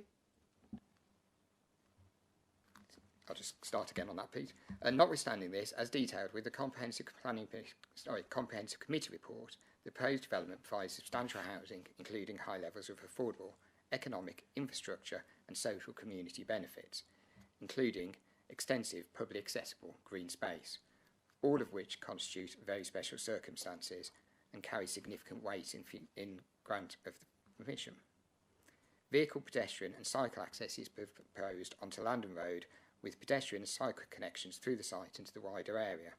Speaker 20: I'll just start again on that, Pete. Notwithstanding this, as detailed with the Comprehensive Committee report, the proposed development provides substantial housing, including high levels of affordable, economic, infrastructure and social community benefits, including extensive public accessible green space, all of which constitute very special circumstances and carry significant weight in grant of the permission. Vehicle, pedestrian and cycle access is proposed onto London Road, with pedestrian and cycle connections through the site into the wider area.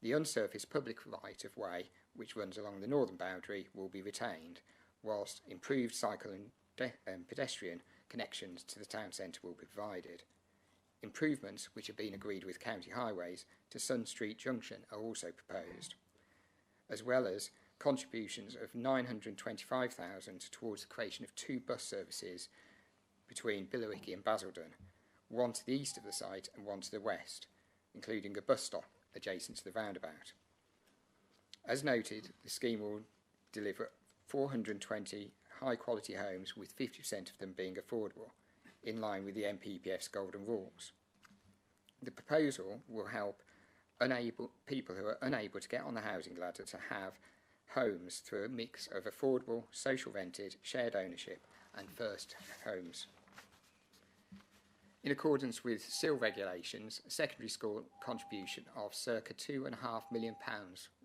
Speaker 20: The unsurfaced public right-of-way, which runs along the northern boundary, will be retained, whilst improved cycle and pedestrian connections to the town centre will be provided. Improvements, which have been agreed with County Highways to Sun Street Junction, are also proposed, as well as contributions of £925,000 towards the creation of 2 bus services between Billericay and Basildon, one to the east of the site and one to the west, including a bus stop adjacent to the roundabout. As noted, the scheme will deliver 420 high-quality homes, with 50% of them being affordable, in line with the NPPF's golden rules. The proposal will help people who are unable to get on the housing ladder to have homes through a mix of affordable, social rented, shared ownership and first homes. In accordance with SIL regulations, a secondary school contribution of circa £2.5 million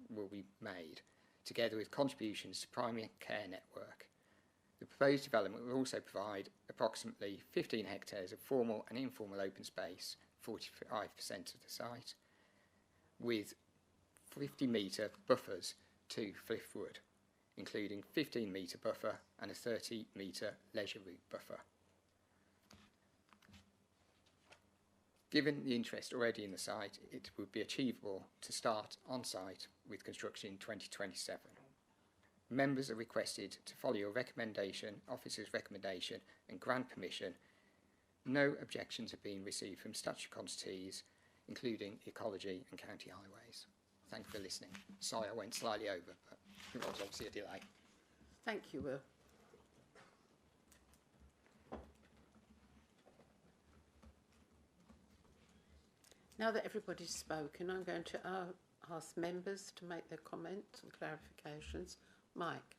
Speaker 20: will be made, together with contributions to primary care network. The proposed development will also provide approximately 15 hectares of formal and informal open space, 45% of the site, with 50-metre buffers to Fliffwood, including 15-metre buffer and a 30-metre leisure route buffer. Given the interest already in the site, it would be achievable to start on site with construction in 2027. Members are requested to follow your recommendation, officer's recommendation and grant permission. No objections have been received from statutory constitutees, including Ecology and County Highways. Thank you for listening. Sorry I went slightly over, but there was obviously a delay.
Speaker 2: Thank you, Will. Now that everybody's spoken, I'm going to ask members to make their comments and clarifications. Mike.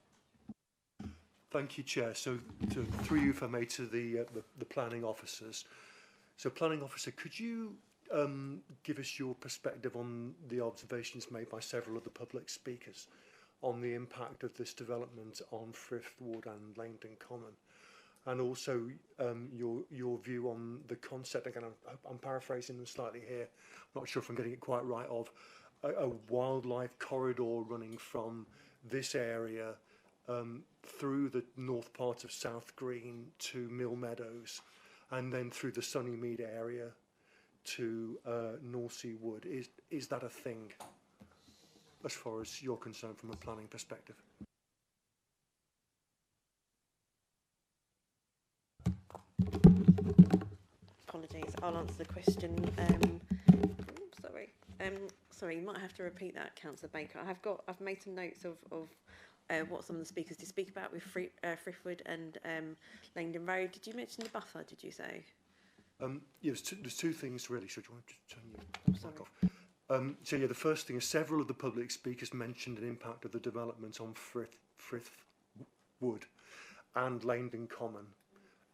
Speaker 11: Thank you, Chair. So, through you, if I may, to the planning officers. So, planning officer, could you give us your perspective on the observations made by several of the public speakers on the impact of this development on Frith Wood and Langdon Common, and also your view on the concept? Again, I'm paraphrasing them slightly here. I'm not sure if I'm getting it quite right. Of a wildlife corridor running from this area through the north part of South Green to Mill Meadows, and then through the Sunnymead area to Norsey Wood. Is that a thing, as far as you're concerned, from a planning perspective?
Speaker 3: Apologies, I'll answer the question. Sorry, you might have to repeat that, Councillor Baker. I've made some notes of what some of the speakers did speak about with Frithwood and Langdon Road. Did you mention the buffer, did you say?
Speaker 11: Yeah, there's two things really. So do you want to turn your mic off? So yeah, the first thing is several of the public speakers mentioned an impact of the development on Frith Wood and Langdon Common,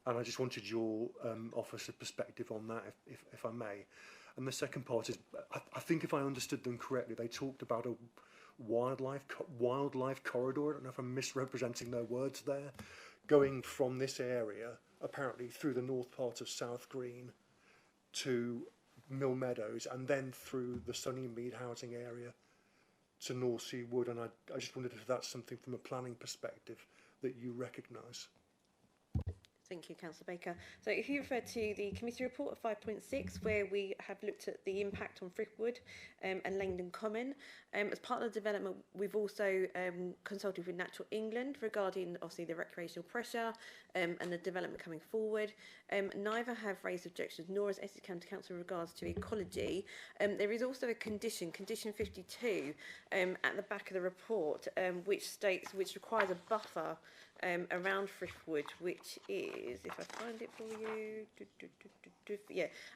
Speaker 11: and I just wanted your officer perspective on that, if I may. And the second part is, I think if I understood them correctly, they talked about a wildlife corridor. I don't know if I'm misrepresenting their words there, going from this area apparently through the north part of South Green to Mill Meadows, and then through the Sunnymead housing area to Norsey Wood. And I just wondered if that's something from a planning perspective that you recognise.
Speaker 3: Thank you, Councillor Baker. So if you refer to the committee report of 5.6, where we have looked at the impact on Frithwood and Langdon Common, as part of the development, we've also consulted with Natural England regarding, obviously, the recreational pressure and the development coming forward. Neither have raised objections, nor has Essex County Council in regards to ecology. There is also a condition 52, at the back of the report, which requires a buffer around Frithwood, which is, if I find it for you,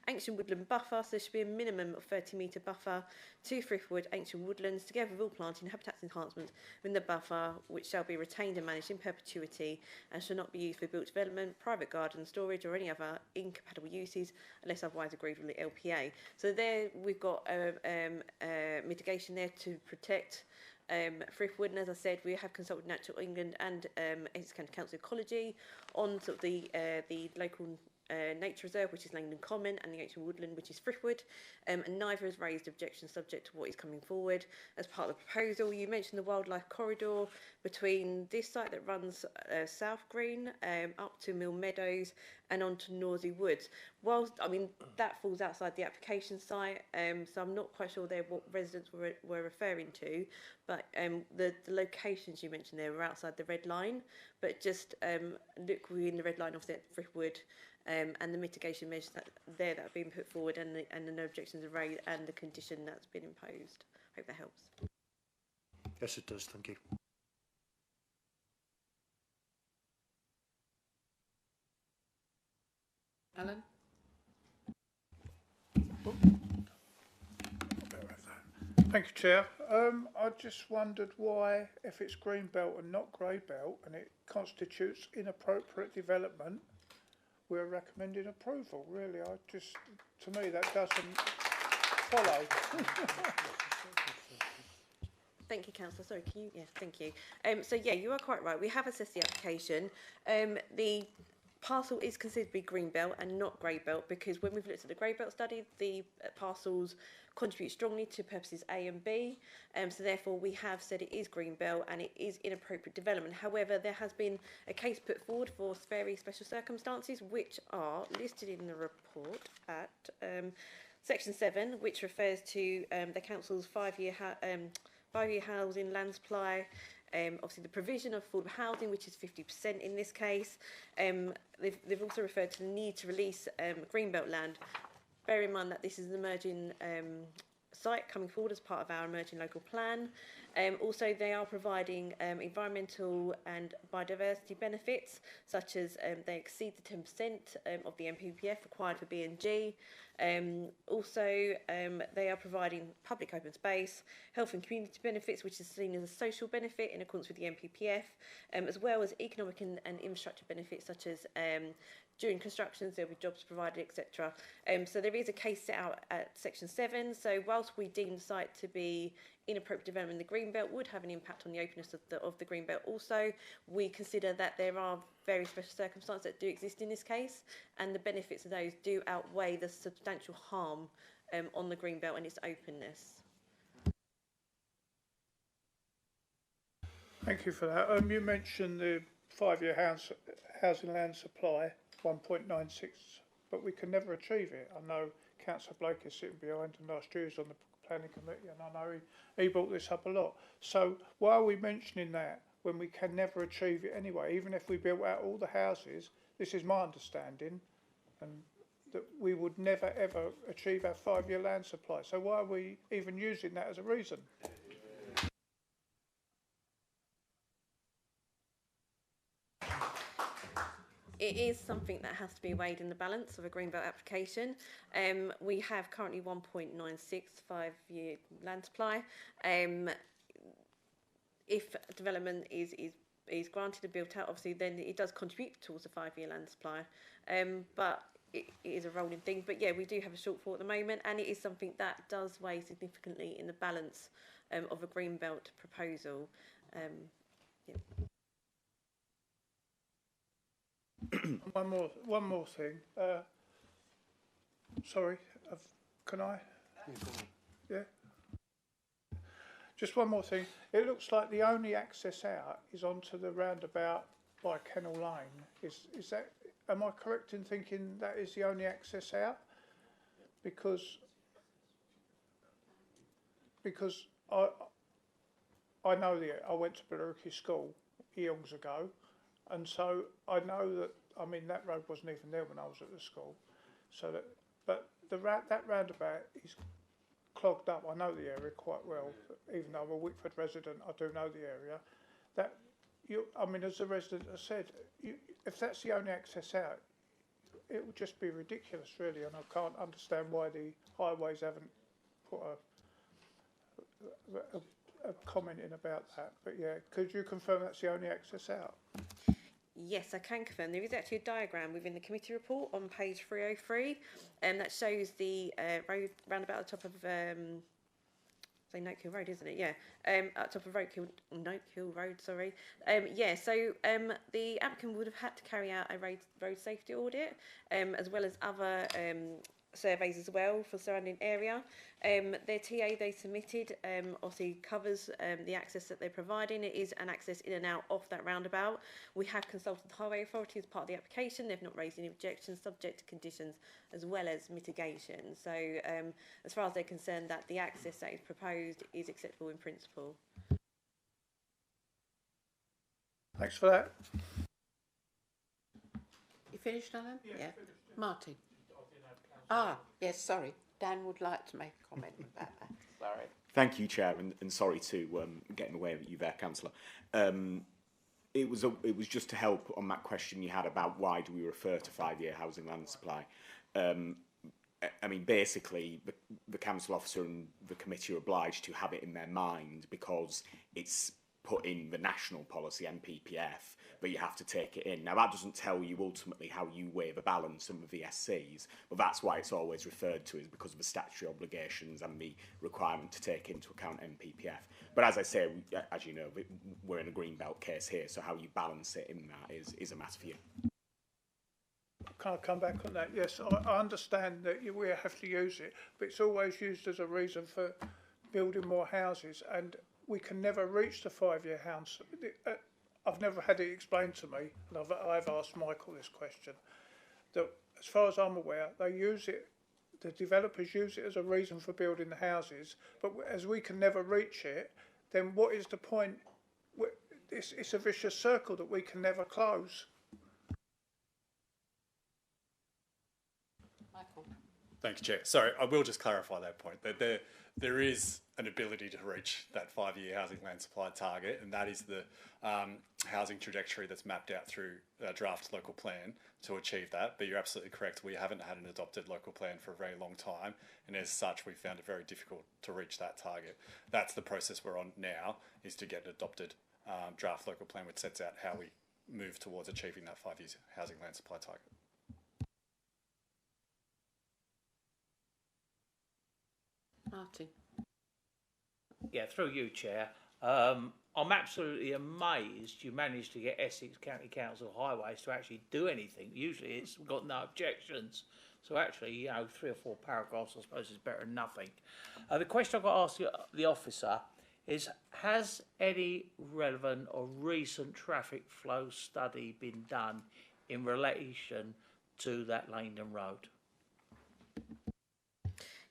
Speaker 3: Ancient Woodland Buffer. So there should be a minimum of 30-metre buffer to Frithwood Ancient Woodlands, together with all planting and habitat enhancements within the buffer, which shall be retained and managed in perpetuity and shall not be used for built development, private garden storage or any other incompatible uses unless otherwise agreed with the LPA. So there we've got mitigation there to protect Frithwood, and as I said, we have consulted Natural England and Essex County Council Ecology on sort of the local nature reserve, which is Langdon Common, and the ancient woodland, which is Frithwood, and neither has raised objections subject to what is coming forward as part of the proposal. You mentioned the wildlife corridor between this site that runs South Green up to Mill Meadows and onto Norsey Woods. Whilst, I mean, that falls outside the application site, so I'm not quite sure there what residents were referring to, but the locations you mentioned there were outside the red line, but just look within the red line offset Frithwood, and the mitigation measures that have been put forward, and the no objections are raised, and the condition that's been imposed. Hope that helps.
Speaker 11: Yes, it does. Thank you.
Speaker 2: Alan?
Speaker 7: Thank you, Chair. I just wondered why, if it's green belt and not grey belt, and it constitutes inappropriate development, we're recommending approval. Really, to me, that doesn't follow.
Speaker 3: Thank you, Councillor. Sorry, can you? Yes, thank you. So yeah, you are quite right. We have assessed the application. The parcel is considered to be green belt and not grey belt, because when we've looked at the grey belt study, the parcels contribute strongly to purposes A and B, so therefore we have said it is green belt and it is inappropriate development. However, there has been a case put forward for very special circumstances, which are listed in the report at section 7, which refers to the council's five-year housing land supply. Obviously the provision of affordable housing, which is 50% in this case. They've also referred to the need to release greenbelt land. Bear in mind that this is an emerging site coming forward as part of our emerging local plan. Also, they are providing environmental and biodiversity benefits, such as they exceed the 10% of the MPPF required for B&G. Also, they are providing public open space, health and community benefits, which is seen as a social benefit in accordance with the MPPF, as well as economic and infrastructure benefits, such as during constructions there will be jobs provided, etc. So there is a case set out at section 7. So whilst we deem the site to be inappropriate development in the Greenbelt would have an impact on the openness of the Greenbelt, also we consider that there are very special circumstances that do exist in this case, and the benefits of those do outweigh the substantial harm on the Greenbelt and its openness.
Speaker 7: Thank you for that. You mentioned the 5-year housing land supply, 1.96, but we can never achieve it. I know Councillor Blake is sitting behind, and last year he was on the planning committee, and I know he brought this up a lot. So why are we mentioning that when we can never achieve it anyway? Even if we built out all the houses, this is my understanding, and that we would never ever achieve our 5-year land supply. So why are we even using that as a reason?
Speaker 3: It is something that has to be weighed in the balance of a Greenbelt application. We have currently 1.96 5-year land supply. If development is granted and built out, obviously then it does contribute towards the 5-year land supply. But it is a rolling thing. But yeah, we do have a shortfall at the moment, and it is something that does weigh significantly in the balance of a Greenbelt proposal. Yeah.
Speaker 7: One more thing. Sorry, can I? Yeah. Just one more thing. It looks like the only access out is onto the roundabout by Kennel Lane. Is that? Am I correct in thinking that is the only access out? Because I know I went to Billericay School eons ago. And so I know that, I mean, that road wasn't even there when I was at the school. So that, but that roundabout is clogged up. I know the area quite well. Even though I'm a Wickford resident, I do know the area. I mean, as the resident has said, if that's the only access out, it would just be ridiculous, really. And I can't understand why the highways haven't put a comment in about that. But yeah, could you confirm that's the only access out?
Speaker 3: Yes, I can confirm. There is actually a diagram within the committee report on page 303, that shows the road roundabout at the top of say Noakhill Road, isn't it? Yeah, at top of Noakhill Road. Sorry. Yeah. So the applicant would have had to carry out a road safety audit, as well as other surveys as well for the surrounding area. Their TA they submitted obviously covers the access that they're providing. It is an access in and out of that roundabout. We have consulted the Highway Authority as part of the application. They've not raised any objections, subject to conditions as well as mitigation. So as far as they're concerned, that the access that is proposed is acceptable in principle.
Speaker 7: Thanks for that.
Speaker 2: You finished, Alan? Yeah. Martin. Ah, yes, sorry. Dan would like to make a comment about that. Sorry.
Speaker 4: Thank you, Chair, and sorry to get in the way of you there, Councillor. It was just to help on that question you had about why do we refer to 5-year housing land supply. I mean, basically, the council officer and the committee are obliged to have it in their mind because it's put in the national policy, MPPF, but you have to take it in. Now, that doesn't tell you ultimately how you weigh the balance and the VSCs, but that's why it's always referred to, is because of the statutory obligations and the requirement to take into account MPPF. But as I say, as you know, we're in a Greenbelt case here, so how you balance it in that is a matter for you.
Speaker 7: Can I come back on that? Yes, I understand that we have to use it, but it's always used as a reason for building more houses, and we can never reach the 5-year house. I've never had it explained to me, and I've asked Michael this question, that as far as I'm aware, they use it, the developers use it as a reason for building the houses, but as we can never reach it, then what is the point? It's a vicious circle that we can never close.
Speaker 2: Michael.
Speaker 13: Thank you, Chair. Sorry, I will just clarify that point. there is an ability to reach that 5-year housing land supply target, and that is the housing trajectory that's mapped out through a draft local plan to achieve that. But you're absolutely correct, we haven't had an adopted local plan for a very long time, and as such we found it very difficult to reach that target. That's the process we're on now, is to get an adopted draft local plan which sets out how we move towards achieving that 5 years housing land supply target.
Speaker 2: Martin.
Speaker 12: Yeah, through you, Chair. I'm absolutely amazed you managed to get Essex County Council Highways to actually do anything. Usually it's got no objections. So actually, you know, 3 or 4 paragraphs, I suppose, is better than nothing. The question I've got to ask the officer is, has any relevant or recent traffic flow study been done in relation to that Langdon Road?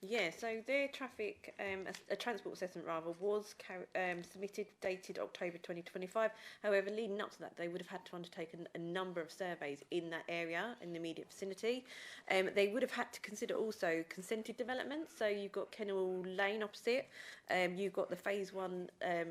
Speaker 3: Yeah, so their traffic, a transport assessment rather, was submitted, dated October 2025. However, leading up to that, they would have had to undertake a number of surveys in that area, in the immediate vicinity. They would have had to consider also consented development. So you've got Kennel Lane opposite, you've got the Phase 1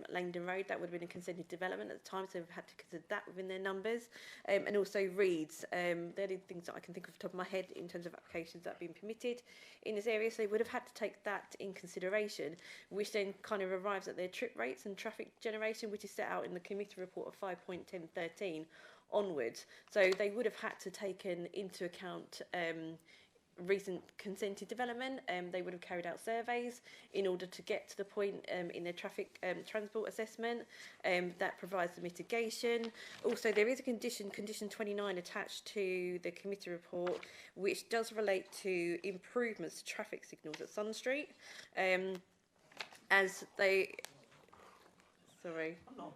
Speaker 3: Langdon Road, that would have been a consented development at the time, so they've had to consider that within their numbers. And also Reeds, they're the things that I can think of off the top of my head in terms of applications that have been permitted in this area. So they would have had to take that in consideration, which then kind of arrives at their trip rates and traffic generation, which is set out in the committee report of 5.1013 onwards. So they would have had to take into account recent consented development. They would have carried out surveys in order to get to the point in their traffic transport assessment that provides the mitigation. Also, there is a condition 29 attached to the committee report, which does relate to improvements to traffic signals at Sun Street, as they. Sorry.
Speaker 12: Not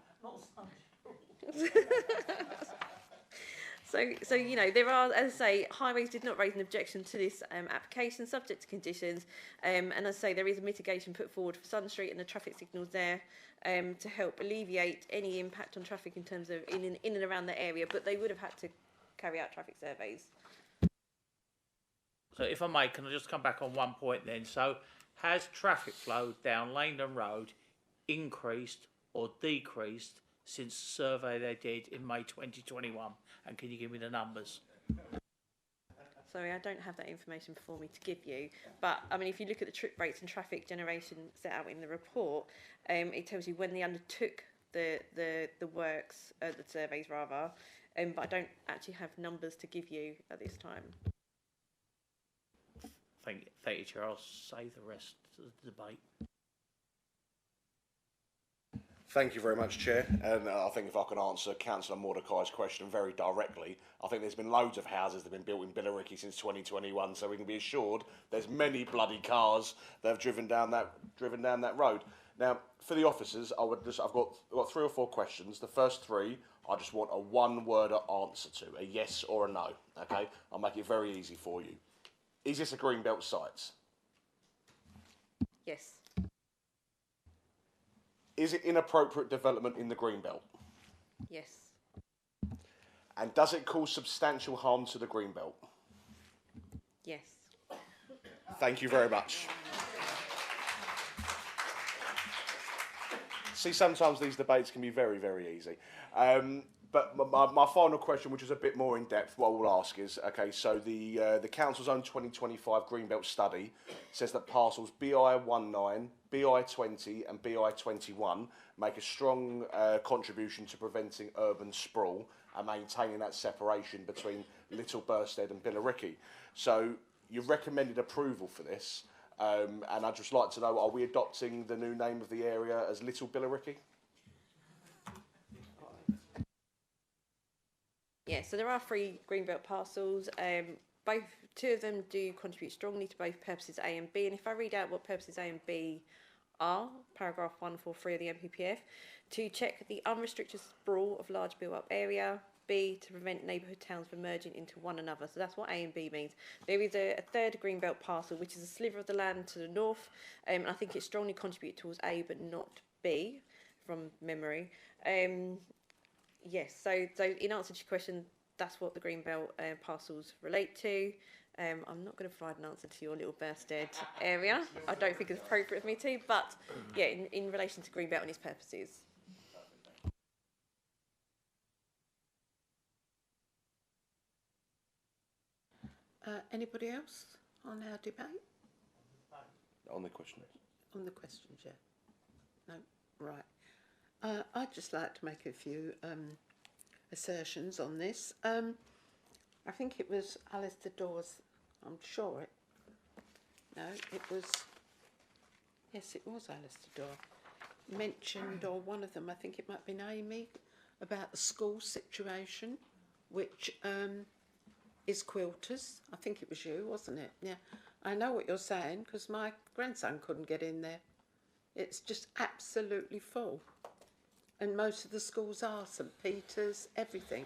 Speaker 3: So you know, there are, as I say, Highways did not raise an objection to this application, subject to conditions, and as I say, there is a mitigation put forward for Sun Street and the traffic signals there to help alleviate any impact on traffic in terms of in and around the area, but they would have had to carry out traffic surveys.
Speaker 12: So if I may, can I just come back on one point then? So has traffic flow down Langdon Road increased or decreased since the survey they did in May 2021? And can you give me the numbers?
Speaker 3: Sorry, I don't have that information before me to give you. But, I mean, if you look at the trip rates and traffic generation set out in the report, it tells you when they undertook the works, the surveys rather, but I don't actually have numbers to give you at this time.
Speaker 12: Thank you, Chair. I'll save the rest to the debate.
Speaker 1: Thank you very much, Chair. And I think if I can answer Councillor Mordecai's question very directly, I think there's been loads of houses that have been built in Billericay since 2021, so we can be assured there's many bloody cars that have driven down that road. Now, for the officers, I've got 3 or 4 questions. The first 3, I just want a one-word answer to, a yes or a no. Okay, I'll make it very easy for you. Is this a Greenbelt site?
Speaker 3: Yes.
Speaker 1: Is it inappropriate development in the Greenbelt?
Speaker 3: Yes.
Speaker 1: And does it cause substantial harm to the Greenbelt?
Speaker 3: Yes.
Speaker 1: Thank you very much. See, sometimes these debates can be very, very easy. But my final question, which is a bit more in depth, what I will ask is, okay, so the Council's own 2025 Greenbelt study says that parcels BI19, BI20 and BI21 make a strong contribution to preventing urban sprawl and maintaining that separation between Little Burstead and Billericay. So you've recommended approval for this, and I'd just like to know, are we adopting the new name of the area as Little Billericay?
Speaker 3: Yeah, so there are 3 Greenbelt parcels. 2 of them do contribute strongly to both purposes A and B. And if I read out what purposes A and B are, paragraph 143 of the NPPF, to check the unrestricted sprawl of large built-up area. B, to prevent neighbourhood towns from merging into one another. So that's what A and B means. There is a 3rd Greenbelt parcel, which is a sliver of the land to the north. And I think it strongly contributes towards A, but not B, from memory. Yes, so in answer to your question, that's what the Greenbelt parcels relate to. I'm not going to provide an answer to your little Birstead area. I don't think it's appropriate for me to, but yeah, in relation to Greenbelt and its purposes.
Speaker 2: Anybody else on our debate?
Speaker 1: On the questions.
Speaker 2: On the questions, yeah. No, right. I'd just like to make a few assertions on this. I think it was Alistair Dawes, I'm sure it. No, it was. Yes, it was Alistair Dawes. Mentioned, or one of them, I think it might have been Amy, about the school situation, which is quilters. I think it was you, wasn't it? Yeah. I know what you're saying because my grandson couldn't get in there. It's just absolutely full. And most of the schools are, St Peter's, everything.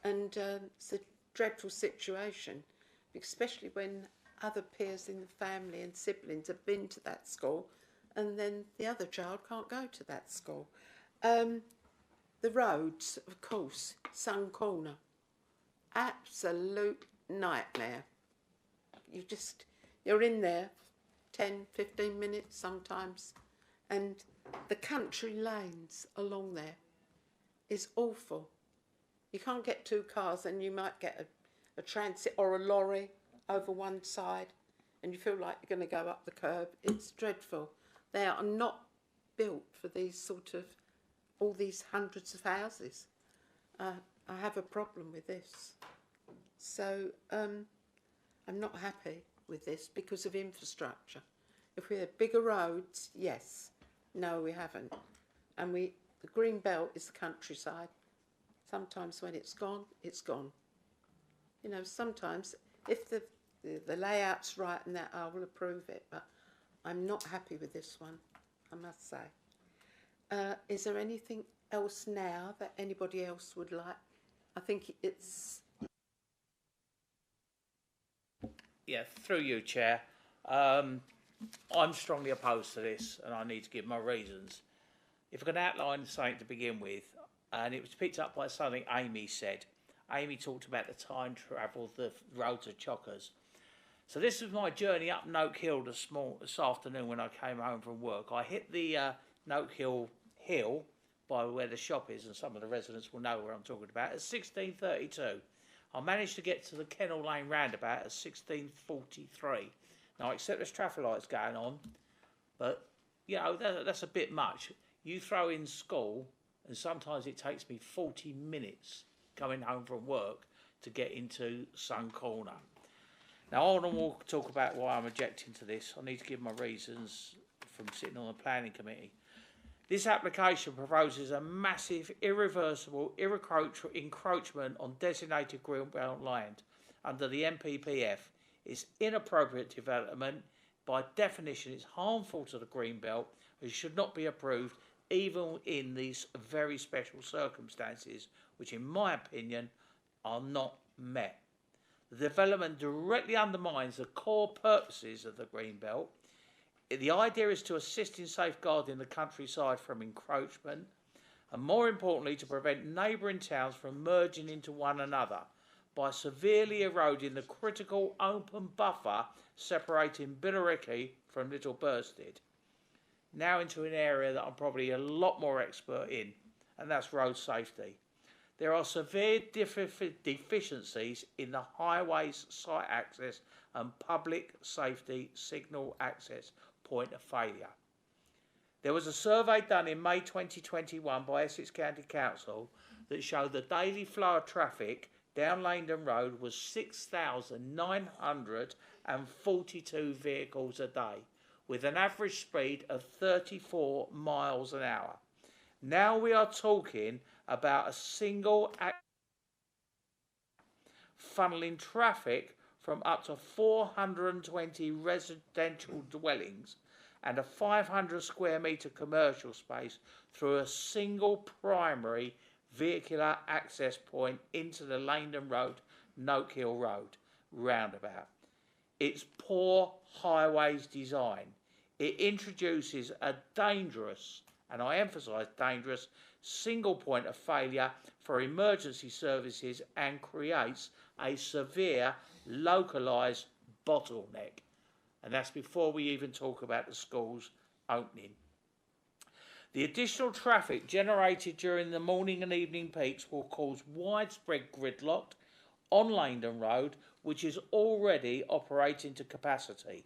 Speaker 2: And it's a dreadful situation, especially when other peers in the family and siblings have been to that school and then the other child can't go to that school. The roads, of course, Sun Corner, absolute nightmare. You're in there 10, 15 minutes sometimes, and the country lanes along there is awful. You can't get two cars and you might get a transit or a lorry over one side and you feel like you're going to go up the curb. It's dreadful. They are not built for these sort of, all these hundreds of houses. I have a problem with this. So I'm not happy with this because of infrastructure. If we had bigger roads, yes. No, we haven't. And the green belt is the countryside. Sometimes when it's gone, it's gone. You know, sometimes if the layout's right and that, I will approve it, but I'm not happy with this one, I must say. Is there anything else now that anybody else would like? I think it's...
Speaker 12: Yeah, through you, Chair. I'm strongly opposed to this, and I need to give my reasons. If I can outline something to begin with, and it was picked up by something Amy said. Amy talked about the time travel, the roads are chockers. So this was my journey up Noak Hill this afternoon when I came home from work. I hit the Noak Hill by where the shop is, and some of the residents will know where I'm talking about, at 16:32. I managed to get to the Kennel Lane roundabout at 16:43. Now, I accept there's traffic lights going on, but, you know, that's a bit much. You throw in school, and sometimes it takes me 40 minutes coming home from work to get into Sun Corner. Now, I want to talk about why I'm objecting to this. I need to give my reasons from sitting on the planning committee. This application proposes a massive, irreversible encroachment on designated greenbelt land under the NPPF. It's inappropriate development. By definition, it's harmful to the greenbelt and should not be approved even in these very special circumstances, which in my opinion are not met. The development directly undermines the core purposes of the greenbelt. The idea is to assist in safeguarding the countryside from encroachment and, more importantly, to prevent neighbouring towns from merging into one another by severely eroding the critical open buffer separating Billericay from Little Birstead. Now into an area that I'm probably a lot more expert in, and that's road safety. There are severe deficiencies in the highways site access and public safety signal access point of failure. There was a survey done in May 2021 by Essex County Council that showed the daily flow of traffic down Langdon Road was 6,942 vehicles a day, with an average speed of 34 miles an hour. Now we are talking about a single funneling traffic from up to 420 residential dwellings and a 500 square metre commercial space through a single primary vehicular access point into the Langdon Road, Noak Hill Road roundabout. It's poor highways design. It introduces a dangerous, and I emphasise dangerous, single point of failure for emergency services and creates a severe localised bottleneck. And that's before we even talk about the schools opening. The additional traffic generated during the morning and evening peaks will cause widespread gridlock on Langdon Road, which is already operating to capacity.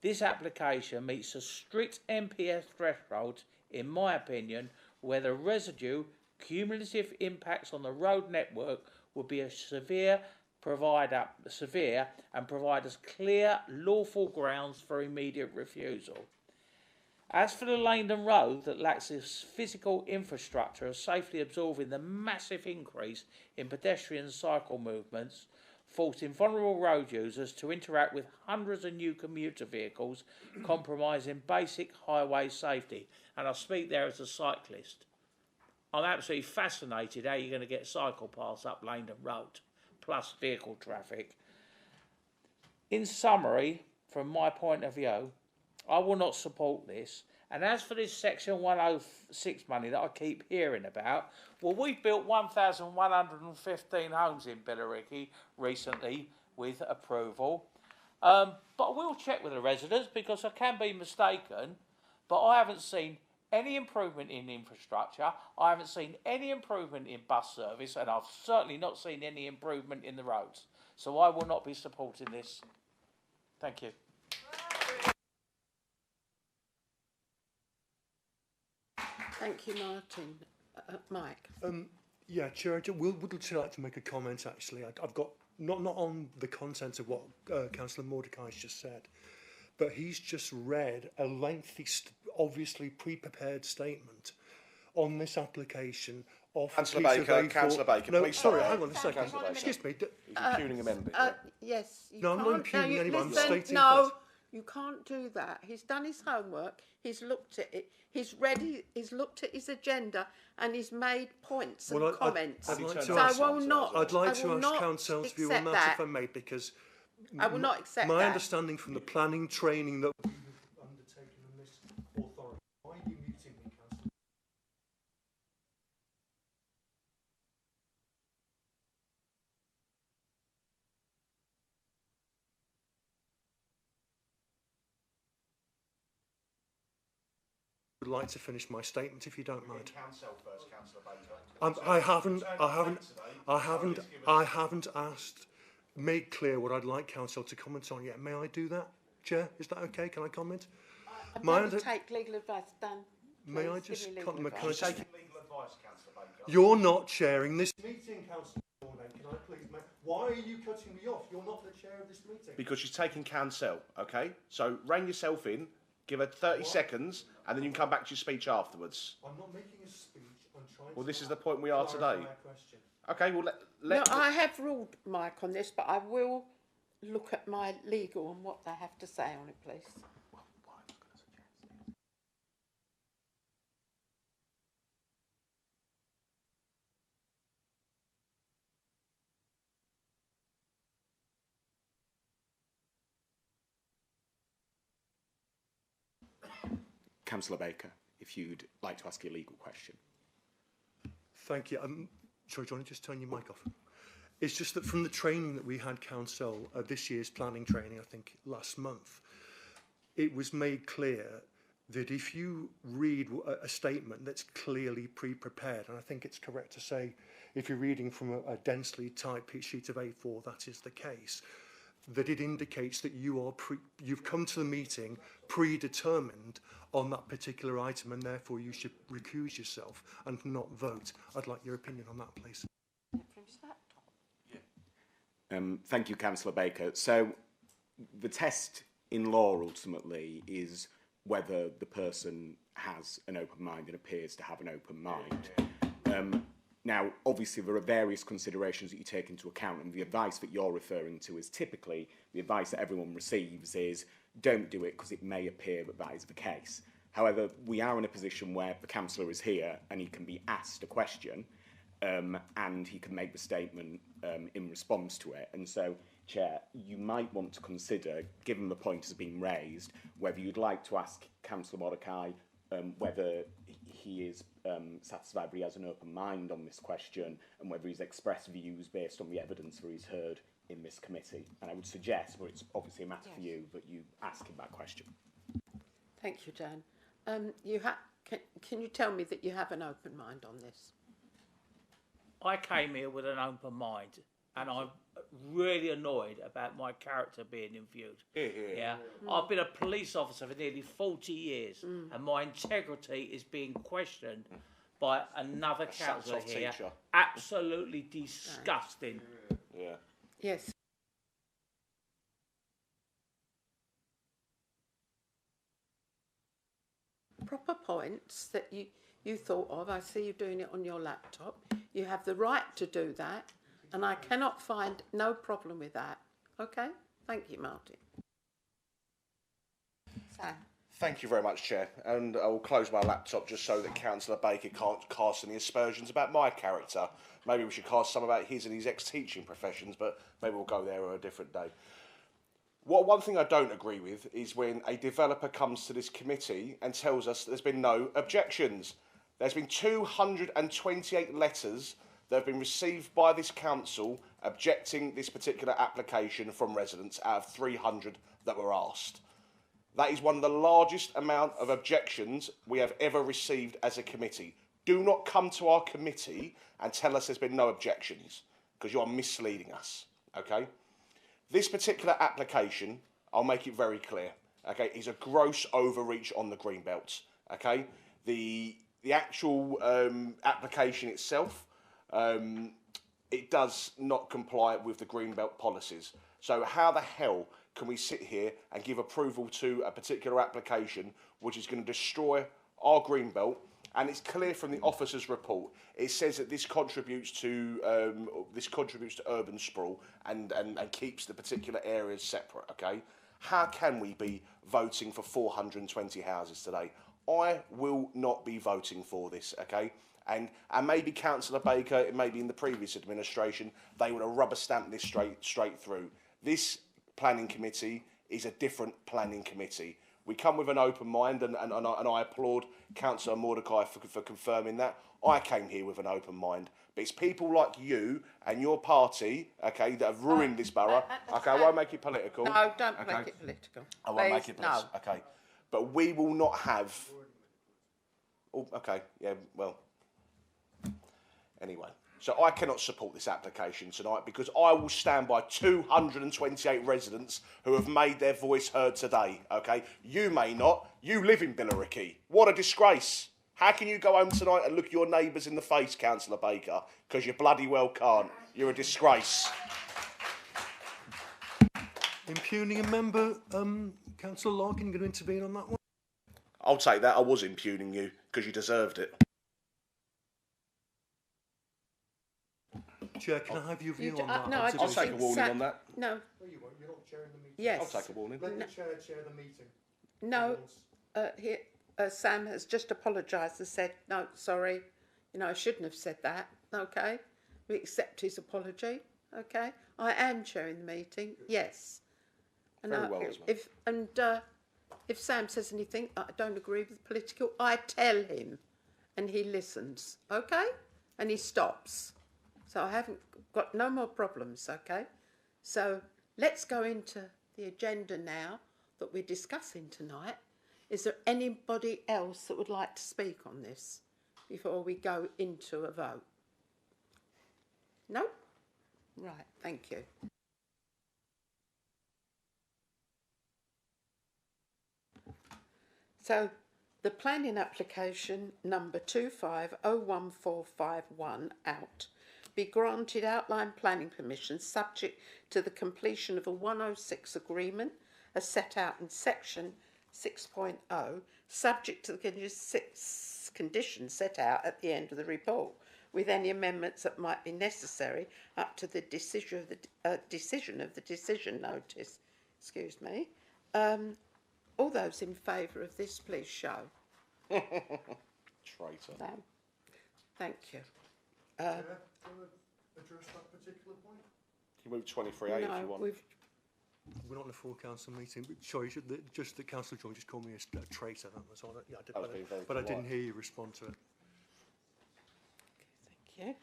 Speaker 12: This application meets a strict MPS threshold, in my opinion, where the residue cumulative impacts on the road network would be severe and provide us clear, lawful grounds for immediate refusal. As for the Langdon Road that lacks this physical infrastructure of safely absorbing the massive increase in pedestrian and cycle movements, forcing vulnerable road users to interact with hundreds of new commuter vehicles, compromising basic highway safety. And I speak there as a cyclist. I'm absolutely fascinated how you're going to get cycle paths up Langdon Road, plus vehicle traffic. In summary, from my point of view, I will not support this. And as for this Section 106 money that I keep hearing about, well, we've built 1,115 homes in Billericay recently with approval. But I will check with the residents because I can be mistaken, but I haven't seen any improvement in infrastructure. I haven't seen any improvement in bus service, and I've certainly not seen any improvement in the roads. So I will not be supporting this. Thank you.
Speaker 2: Thank you, Martin. Mike.
Speaker 11: Yeah, Chair, would like to make a comment, actually. I've got, not on the content of what Councillor Mordecai's just said, but he's just read a lengthy, obviously pre-prepared statement on this application of
Speaker 1: Councillor Baker, Councillor Baker,
Speaker 11: no,
Speaker 1: please
Speaker 11: sorry,
Speaker 1: stop.
Speaker 11: hang on a second.
Speaker 1: Councillor Baker.
Speaker 11: Excuse me.
Speaker 1: He's impugning a member.
Speaker 2: Yes. You
Speaker 11: No, I'm not
Speaker 2: can't-
Speaker 11: impugning anyone, I'm
Speaker 2: listen,
Speaker 11: stating
Speaker 2: no,
Speaker 11: facts.
Speaker 2: you can't do that. He's done his homework. He's looked at it. He's read. He's looked at his agenda and he's made points and
Speaker 11: Well,
Speaker 2: comments.
Speaker 11: I'd like to
Speaker 2: so
Speaker 11: ask,
Speaker 2: I will not.
Speaker 11: I'd like
Speaker 2: I
Speaker 11: to
Speaker 2: will
Speaker 11: ask
Speaker 2: not
Speaker 11: Council's view on
Speaker 2: accept
Speaker 11: that, if I may, because
Speaker 2: I will not accept
Speaker 11: my
Speaker 2: that.
Speaker 11: understanding from the planning training that we have undertaken in this authority. Why are you muting me, Councillor? Would like to finish my statement, if you don't mind. I haven't asked, made clear what I'd like Council to comment on yet. May I do that, Chair? Is that okay? Can I comment?
Speaker 2: I'm going to take legal advice. Dan,
Speaker 11: May I
Speaker 2: please give
Speaker 11: just
Speaker 2: me legal
Speaker 11: comment?
Speaker 2: advice.
Speaker 1: legal advice, Councillor Baker.
Speaker 11: You're not chairing this meeting, Councillor Jordan. Can I please make... Why are you cutting me off? You're not the chair of this meeting.
Speaker 1: Because she's taking counsel, okay? So rein yourself in, give her 30 seconds, and then you can come back to your speech afterwards.
Speaker 11: I'm not making a speech. I'm trying
Speaker 1: Well,
Speaker 11: to...
Speaker 1: this is the point we are
Speaker 11: clarify
Speaker 1: today.
Speaker 11: a question.
Speaker 1: Okay, well,
Speaker 2: No, I have ruled, Mike, on this, but I will look at my legal and what they have to say on it, please.
Speaker 4: Councillor Baker, if you'd like to ask your legal question.
Speaker 11: Thank you. Sorry, do you want to just turn your mic off? It's just that from the training that we had, Council, this year's planning training, I think last month, it was made clear that if you read a statement that's clearly pre-prepared, and I think it's correct to say if you're reading from a densely typed sheet of A4, that is the case, that it indicates that you've come to the meeting predetermined on that particular item, and therefore you should recuse yourself and not vote. I'd like your opinion on that, please.
Speaker 4: Thank you, Councillor Baker. So the test in law ultimately is whether the person has an open mind and appears to have an open mind. Now, obviously, there are various considerations that you take into account, and the advice that you're referring to is typically the advice that everyone receives is don't do it because it may appear that that is the case. However, we are in a position where the councillor is here and he can be asked a question and he can make the statement in response to it. And so, Chair, you might want to consider, given the point has been raised, whether you'd like to ask Councillor Mordecai whether he is satisfied that he has an open mind on this question and whether he's expressed views based on the evidence that he's heard in this committee. And I would suggest, but it's obviously a matter for you, that you ask him that question.
Speaker 2: Thank you, Dan. Can you tell me that you have an open mind on this?
Speaker 12: I came here with an open mind, and I'm really annoyed about my character being impugned. Yeah, I've been a police officer for nearly 40 years, and my integrity is being questioned by another councillor here.
Speaker 1: Teacher.
Speaker 12: Absolutely disgusting.
Speaker 1: Yeah.
Speaker 2: Yes. Proper points that you thought of. I see you doing it on your laptop. You have the right to do that, and I cannot find no problem with that. Okay? Thank you, Martin. Sam.
Speaker 1: Thank you very much, Chair. And I will close my laptop just so that Councillor Baker can't cast any aspersions about my character. Maybe we should cast some about his and his ex-teaching professions, but maybe we'll go there on a different day. One thing I don't agree with is when a developer comes to this committee and tells us there's been no objections. There's been 228 letters that have been received by this council objecting this particular application from residents out of 300 that were asked. That is one of the largest amount of objections we have ever received as a committee. Do not come to our committee and tell us there's been no objections, because you are misleading us, okay? This particular application, I'll make it very clear, okay, is a gross overreach on the Greenbelt, okay? The actual application itself, it does not comply with the Greenbelt policies. So how the hell can we sit here and give approval to a particular application which is going to destroy our Greenbelt? And it's clear from the officer's report. It says that this contributes to urban sprawl and keeps the particular areas separate. Okay, how can we be voting for 420 houses today? I will not be voting for this. Okay, and maybe Councillor Baker, it may be in the previous administration, they would have rubber stamped this straight through. This planning committee is a different planning committee. We come with an open mind, and I applaud Councillor Mordecai for confirming that. I came here with an open mind. But it's people like you and your party, okay, that have ruined this borough. Okay, I won't make it political.
Speaker 2: No, don't make it political.
Speaker 1: I won't make it political. No. Okay. But we will not have... Oh, okay, yeah, well... Anyway. So I cannot support this application tonight because I will stand by 228 residents who have made their voice heard today, okay? You may not. You live in Billericay. What a disgrace. How can you go home tonight and look your neighbours in the face, Councillor Baker? Because you bloody well can't. You're a disgrace.
Speaker 11: Impugning a member, Councillor Larkin, you going to intervene on that one?
Speaker 1: I'll take that. I was impugning you because you deserved it.
Speaker 11: Chair, can I have your view on that?
Speaker 2: No,
Speaker 1: I'll take a warning on that.
Speaker 2: No.
Speaker 11: No, you won't. You're not chairing the meeting.
Speaker 2: Yes.
Speaker 1: I'll take a warning.
Speaker 11: Let the chair chair the meeting.
Speaker 2: No. Sam has just apologised and said, no, sorry, I shouldn't have said that, okay? We accept his apology, okay? I am chairing the meeting, yes. And
Speaker 1: Very well as well.
Speaker 2: If Sam says anything I don't agree with political, I tell him and he listens, okay? And he stops. So I haven't got no more problems, okay? So let's go into the agenda now that we're discussing tonight. Is there anybody else that would like to speak on this before we go into a vote? No? Right, thank you. So the planning application number 2501451 out. Be granted outline planning permission subject to the completion of a 106 agreement as set out in section 6.0, subject to the conditions set out at the end of the report, with any amendments that might be necessary up to the decision of the decision notice. Excuse me. All those in favour of this, please show.
Speaker 1: Traitor.
Speaker 2: No. Thank you.
Speaker 11: Chair, do you want to address that particular point?
Speaker 1: You move 23A if you want.
Speaker 11: We're not in a full council meeting, but sorry, just that Councillor John just called me a traitor. That was all. Yeah, I did, but I didn't hear you respond to it.
Speaker 2: Okay, thank you.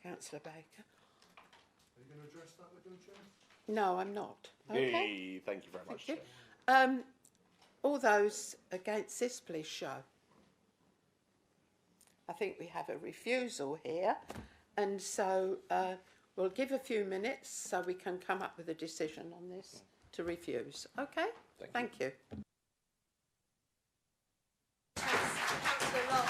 Speaker 2: Councillor Baker.
Speaker 11: Are you going to address that, Madam Chair?
Speaker 2: No, I'm not. Okay.
Speaker 1: Hey, thank you very much.
Speaker 2: Thank you. All those against this, please show. I think we have a refusal here, and so we'll give a few minutes so we can come up with a decision on this to refuse. Okay? Thank you.
Speaker 19: Councillor Locke.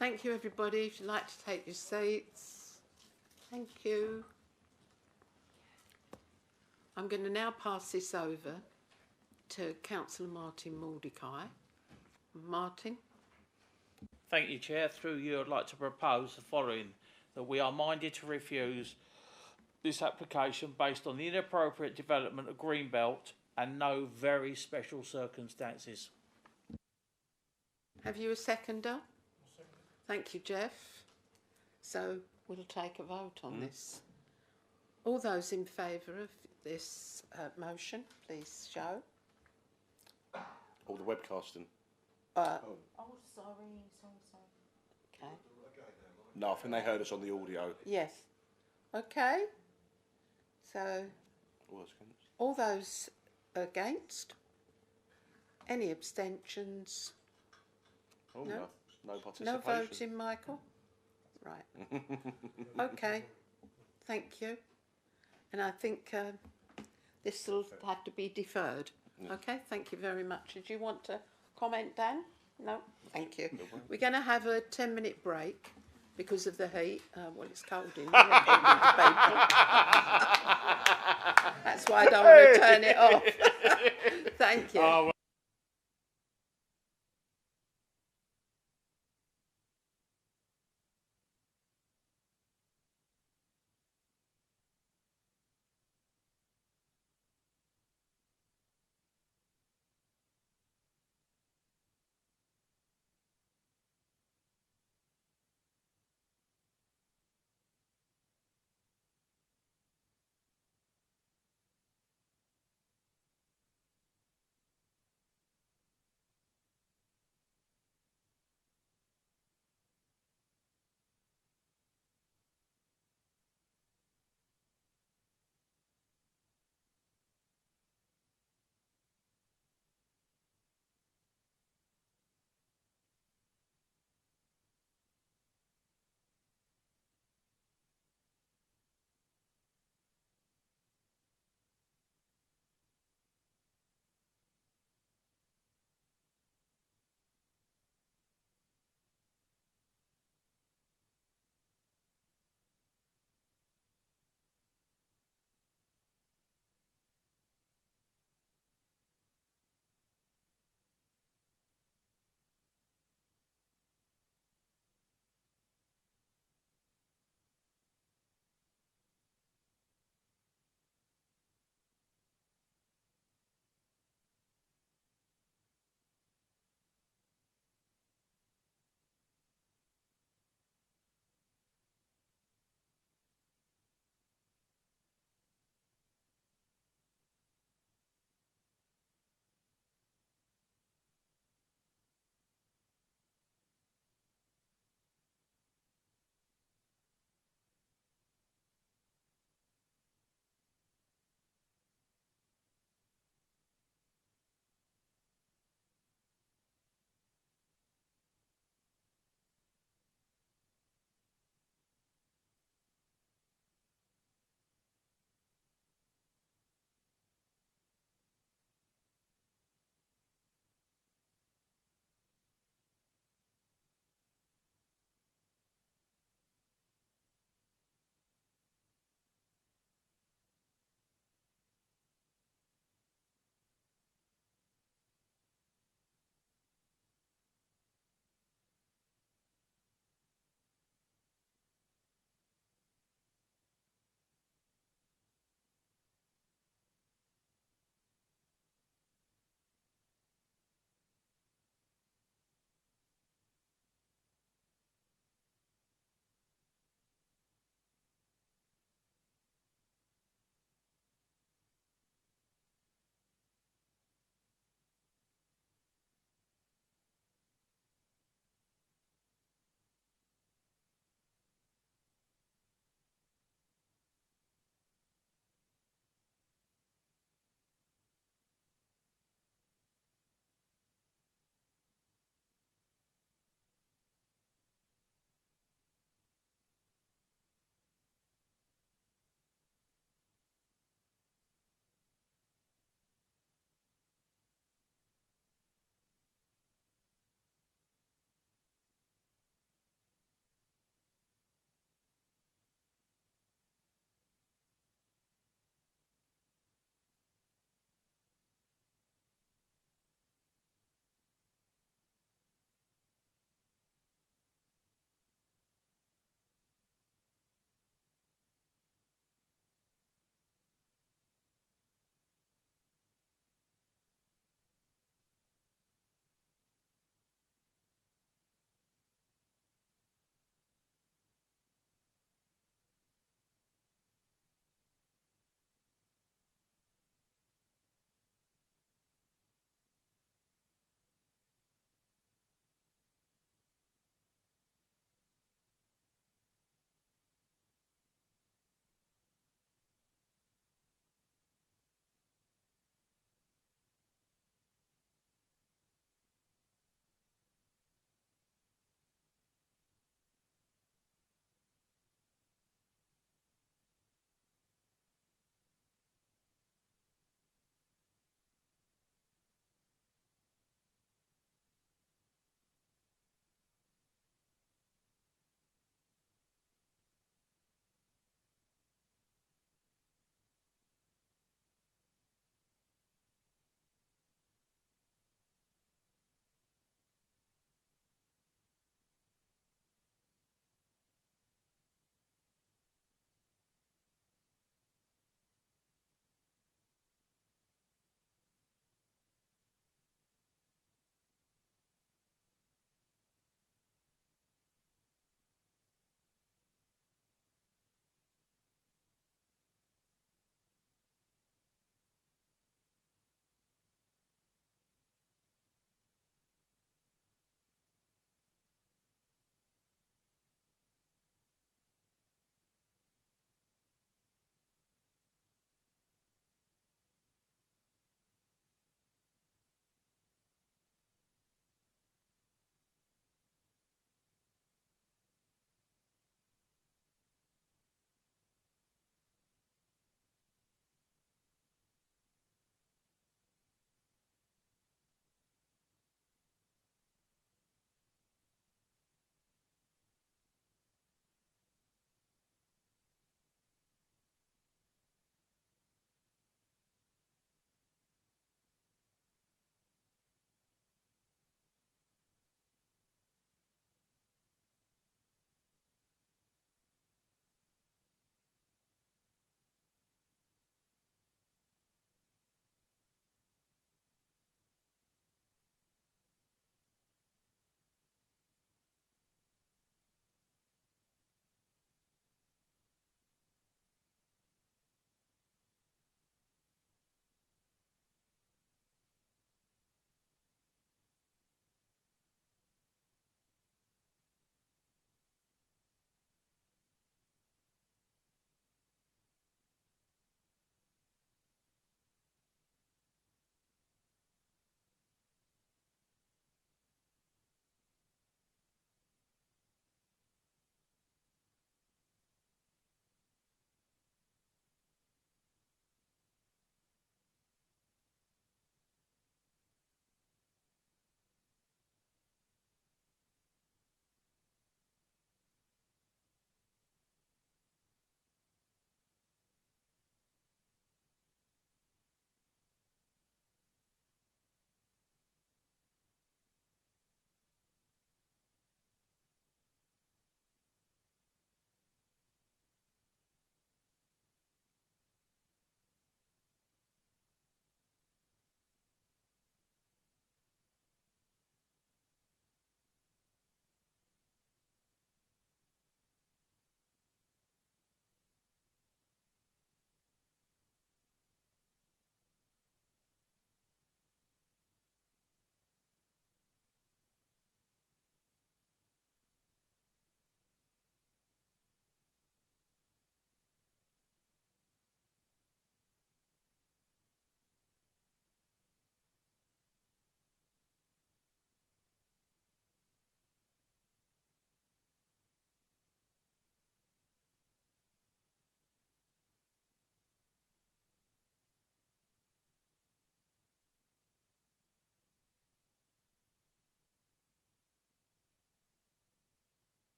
Speaker 2: Thank you, everybody. If you'd like to take your seats. Thank you. I'm going to now pass this over to Councillor Martin Mordecai. Martin.
Speaker 12: Thank you, Chair. Through you, I'd like to propose the following: that we are minded to refuse this application based on the inappropriate development of Greenbelt and no very special circumstances.
Speaker 2: Have you a seconder? Thank you, Jeff. So we'll take a vote on this. All those in favour of this motion, please show.
Speaker 1: All the webcasting.
Speaker 2: Sorry. Okay.
Speaker 1: No, I think they heard us on the audio.
Speaker 2: Yes. Okay. So, all those against? Any abstentions?
Speaker 1: Oh,
Speaker 2: no.
Speaker 1: No participation.
Speaker 2: No voting, Michael? Right. Okay. Thank you. And I think this will have to be deferred.
Speaker 1: Yeah.
Speaker 2: Okay, thank you very much. Did you want to comment, Dan? No? Thank you. We're going to have a 10-minute break because of the heat. Well, it's cold in here, according to people. That's why I don't want to turn it off. Thank you.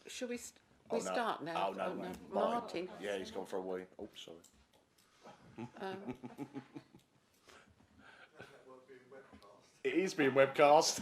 Speaker 2: Shall we
Speaker 1: Oh, no.
Speaker 2: start now?
Speaker 1: Oh, no, no.
Speaker 2: Martin.
Speaker 1: Yeah, he's gone for a wee. Oh, sorry. It is being webcast.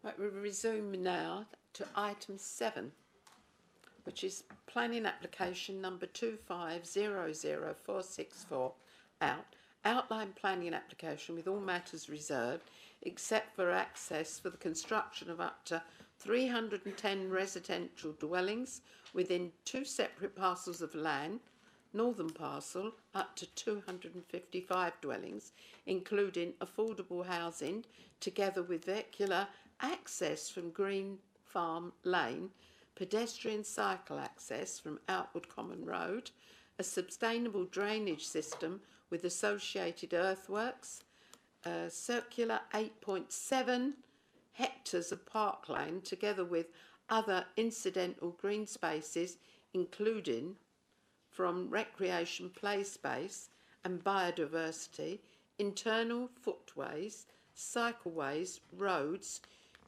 Speaker 2: Right, we resume now to item 7, which is planning application number 2500464 outline planning application with all matters reserved except for access for the construction of up to 310 residential dwellings within 2 separate parcels of land, northern parcel up to 255 dwellings, including affordable housing, together with vehicular access from Green Farm Lane, pedestrian cycle access from Outwood Common Road, a sustainable drainage system with associated earthworks, circular 8.7 hectares of parkland, together with other incidental green spaces, including from recreation play space and biodiversity, internal footways, cycleways, roads,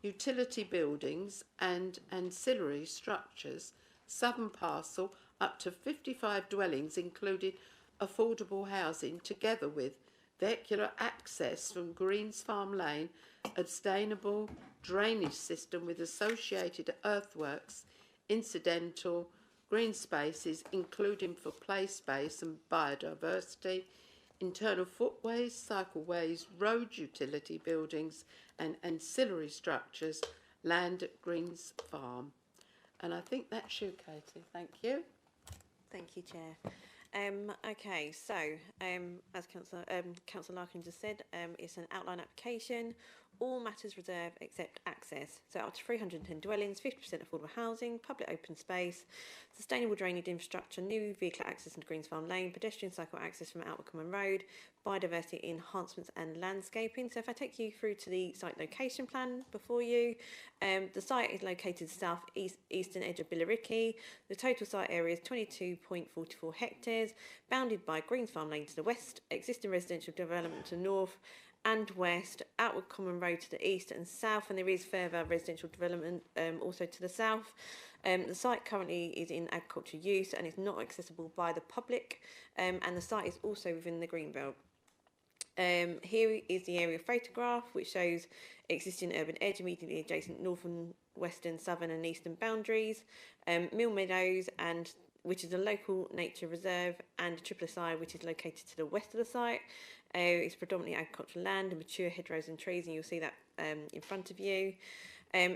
Speaker 2: utility buildings and ancillary structures, southern parcel up to 55 dwellings, including affordable housing, together with vehicular access from Greens Farm Lane, a sustainable drainage system with associated earthworks, incidental green spaces, including for play space and biodiversity, internal footways, cycleways, road utility buildings and ancillary structures, land at Greens Farm. And I think that's you, Katie. Thank you.
Speaker 3: Thank you, Chair. Okay, so as Councillor Larkin just said, it's an outline application. All matters reserved except access. So up to 310 dwellings, 50% affordable housing, public open space, sustainable drainage infrastructure, new vehicle access into Greens Farm Lane, pedestrian cycle access from Outwood Common Road, biodiversity enhancements and landscaping. So if I take you through to the site location plan before you, the site is located south eastern edge of Billericay. The total site area is 22.44 hectares, bounded by Greens Farm Lane to the west, existing residential development to the north and west, Outwood Common Road to the east and south, and there is further residential development also to the south. The site currently is in agricultural use and is not accessible by the public, and the site is also within the Greenbelt. Here is the aerial photograph, which shows existing urban edge immediately adjacent northern, western, southern and eastern boundaries, Mill Meadows, and which is a local nature reserve, and Triple SI, which is located to the west of the site. It's predominantly agricultural land and mature hedgerows and trees, and you'll see that in front of you.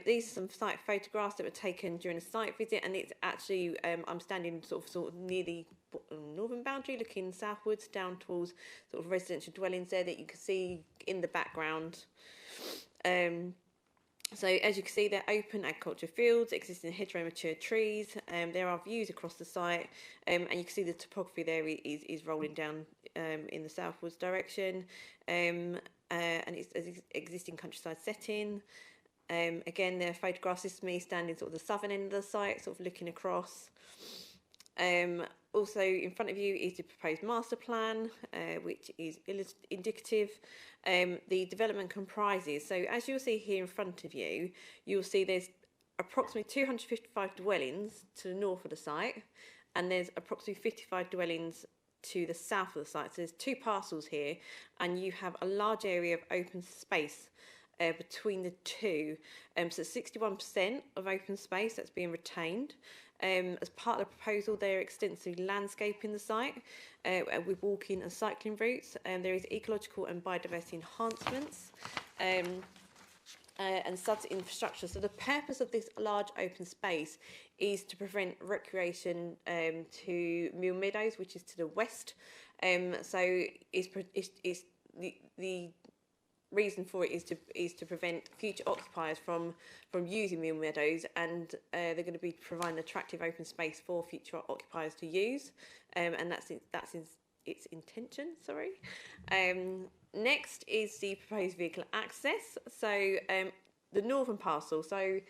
Speaker 3: These are some site photographs that were taken during a site visit, and it's actually, I'm standing sort of near the northern boundary, looking southwards down towards sort of residential dwellings there that you can see in the background. So as you can see, they're open agricultural fields, existing hedgerow mature trees. There are views across the site, and you can see the topography there is rolling down in the southwards direction, and it's an existing countryside setting. Again, there are photographs. This is me standing sort of the southern end of the site, sort of looking across. Also in front of you is the proposed master plan, which is indicative. The development comprises, so as you'll see here in front of you, you'll see there's approximately 255 dwellings to the north of the site, and there's approximately 55 dwellings to the south of the site. So there's two parcels here, and you have a large area of open space between the two. So 61% of open space that's being retained. As part of the proposal, they're extensively landscaping the site with walking and cycling routes. There is ecological and biodiversity enhancements. And such infrastructure. So the purpose of this large open space is to prevent recreation to Mill Meadows, which is to the west. So the reason for it is to prevent future occupiers from using Mill Meadows, and they're going to be providing attractive open space for future occupiers to use, and that's its intention. Sorry. Next is the proposed vehicle access. So the northern parcel. So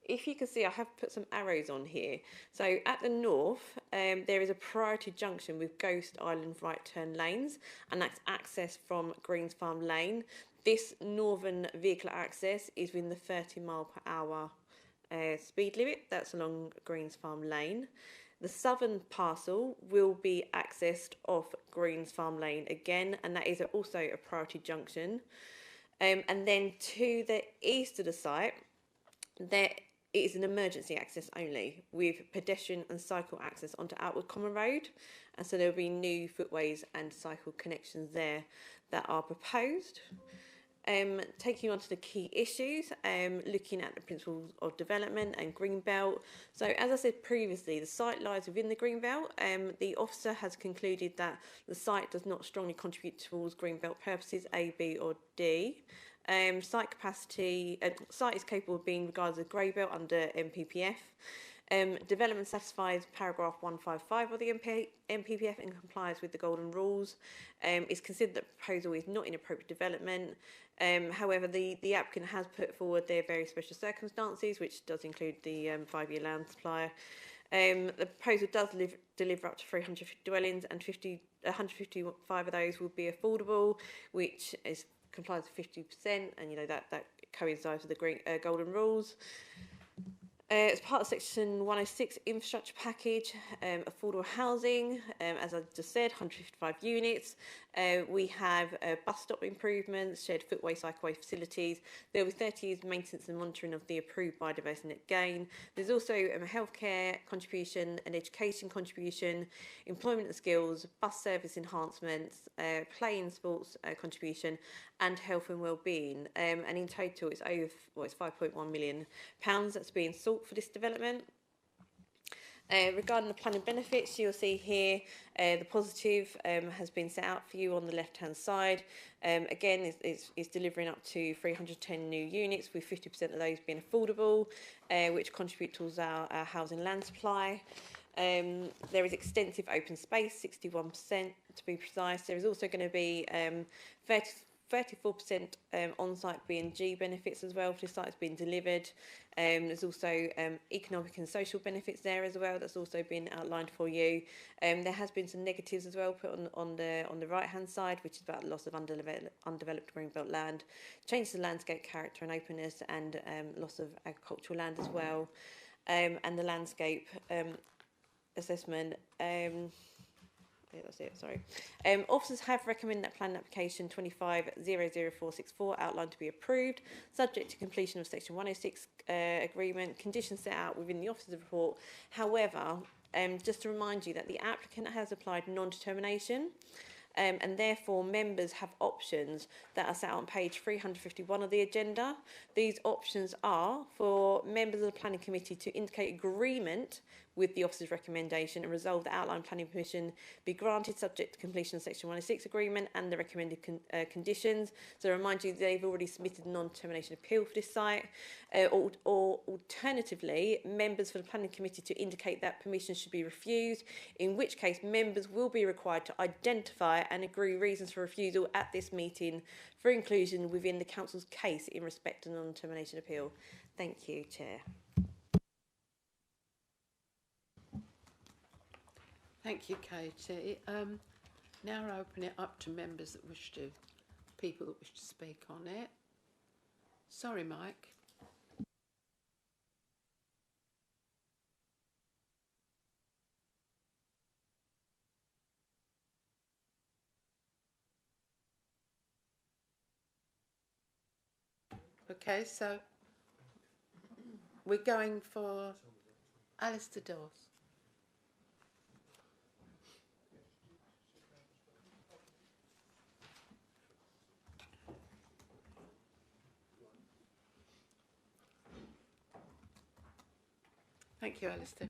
Speaker 3: if you can see, I have put some arrows on here. So at the north, there is a priority junction with Ghost Island right turn lanes, and that's access from Greens Farm Lane. This northern vehicle access is within the 30 mph speed limit. That's along Greens Farm Lane. The southern parcel will be accessed off Greens Farm Lane again, and that is also a priority junction. And then to the east of the site, there is an emergency access only with pedestrian and cycle access onto Outwood Common Road. And so there will be new footways and cycle connections there that are proposed. Taking on to the key issues, looking at the principles of development and Greenbelt. So as I said previously, the site lies within the Greenbelt. The officer has concluded that the site does not strongly contribute towards Greenbelt purposes A, B or D. Site capacity, site is capable of being regarded as a grey belt under MPPF. Development satisfies paragraph 155 of the MPPF and complies with the golden rules. It's considered that the proposal is not inappropriate development. However, the applicant has put forward their very special circumstances, which does include the 5-year land supply. The proposal does deliver up to 350 dwellings, and 155 of those will be affordable, which complies with 50%, and you know that coincides with the golden rules. As part of Section 106 infrastructure package, affordable housing, as I just said, 155 units. We have bus stop improvements, shared footway, cycleway facilities. There will be 30 years maintenance and monitoring of the approved biodiversity net gain. There's also a healthcare contribution, an education contribution, employment and skills, bus service enhancements, play and sports contribution, and health and wellbeing. And in total, it's over it's £5.1 million that's being sought for this development. Regarding the planning benefits, you'll see here the positive has been set out for you on the left-hand side. Again, it's delivering up to 310 new units, with 50% of those being affordable, which contribute towards our housing land supply. There is extensive open space, 61% to be precise. There is also going to be 34% on-site B&G benefits as well for this site that's been delivered. There's also economic and social benefits there as well that's also been outlined for you. There has been some negatives as well put on the right-hand side, which is about loss of undeveloped greenbelt land, changes to landscape character and openness, and loss of agricultural land as well. And the landscape assessment. That's it, sorry. Officers have recommended that planning application 2500464 outlined to be approved, subject to completion of Section 106 agreement, conditions set out within the officer's report. However, just to remind you that the applicant has applied non-determination, and therefore members have options that are set out on page 351 of the agenda. These options are for members of the planning committee to indicate agreement with the officer's recommendation and resolve the outline planning permission be granted subject to completion of Section 106 agreement and the recommended conditions. So I remind you they've already submitted a non-determination appeal for this site. Or alternatively, members for the planning committee to indicate that permission should be refused, in which case members will be required to identify and agree reasons for refusal at this meeting for inclusion within the council's case in respect to non-determination appeal. Thank you, Chair.
Speaker 2: Thank you, Katie. Now I open it up to members that people that wish to speak on it. Sorry, Mike. Okay, so we're going for Alistair Dawes. Thank you, Alistair.